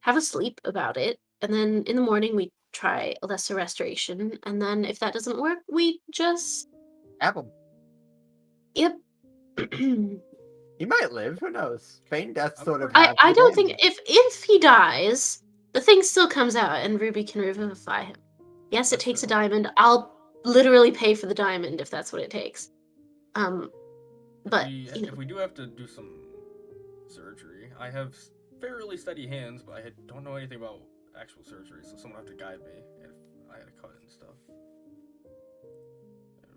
have a sleep about it, and then in the morning we try a lesser restoration, and then if that doesn't work, we just Apple. yep. He might live. Who knows? Feign death I'm sort of. pretty- has I the don't think damage. if he dies, the thing still comes out, and Ruby can revivify him. Yes, it That's takes a true. diamond. I'll literally pay for the diamond if that's what it takes. But If we do have to do some surgery, I have fairly steady hands, but I don't know anything about actual surgery, so someone would have to guide me if I had a cut and stuff.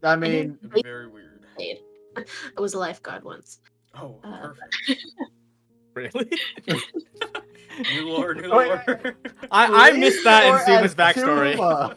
I mean, It'd be very weird. I was a lifeguard once. Oh, Uh, perfect. Really? New lore, new Wait, lore. I missed that in or Zuma's as backstory. Tuma.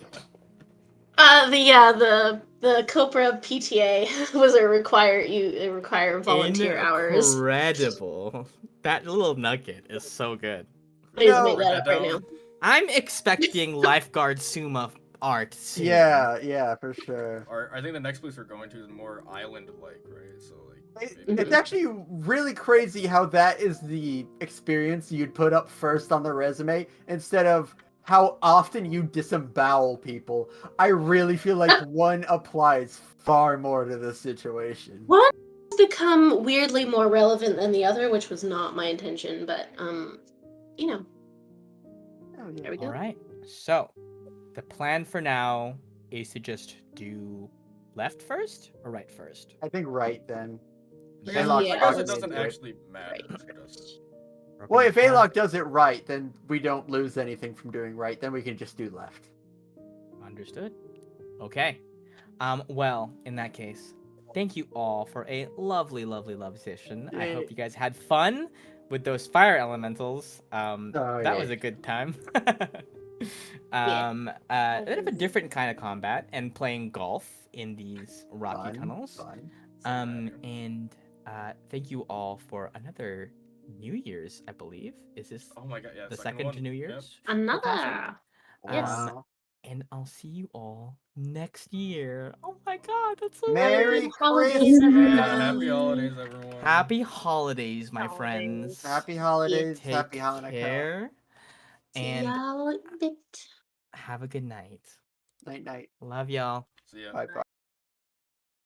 The Copra PTA was a require volunteer hours. Incredible. That little nugget is so good. Please No. make Write that that up right down. now. I'm expecting lifeguard Suma art soon. Yeah, for sure. Or I think the next place we're going to is more island-like, right? So like, It's actually really crazy how that is the experience you'd put up first on the resume instead of how often you disembowel people. I really feel like one applies far more to this situation. One has become weirdly more relevant than the other, which was not my intention, but Oh, there yeah. we go. All right. So, the plan for now is to just do left first or right first. I think right then. Yeah. Alok I guess talked it me doesn't into it. actually matter, does it? Well, if Alok does it right, then we don't lose anything from doing right. Then we can just do left. Understood. Okay. Well, in that case, thank you all for a lovely, lovely, lovely session. I hope you guys had fun with those fire elementals. That was a good time. A bit of a different kind of combat and playing golf in these rocky tunnels. Fun. And thank you all for another New Year's, I believe. Is this Oh my god, yeah. the second one. New Yep. Year's? Another. Yes. Wow. And I'll see you all next year. Oh my god, that's so Merry good. Holidays, Christmas! Happy holidays, everyone. Happy holidays, my Holidays. friends. Happy holidays. Take Happy Hanukkah. care and y'all in a bit. have a good night. Night night. Love y'all. See ya. Bye bye.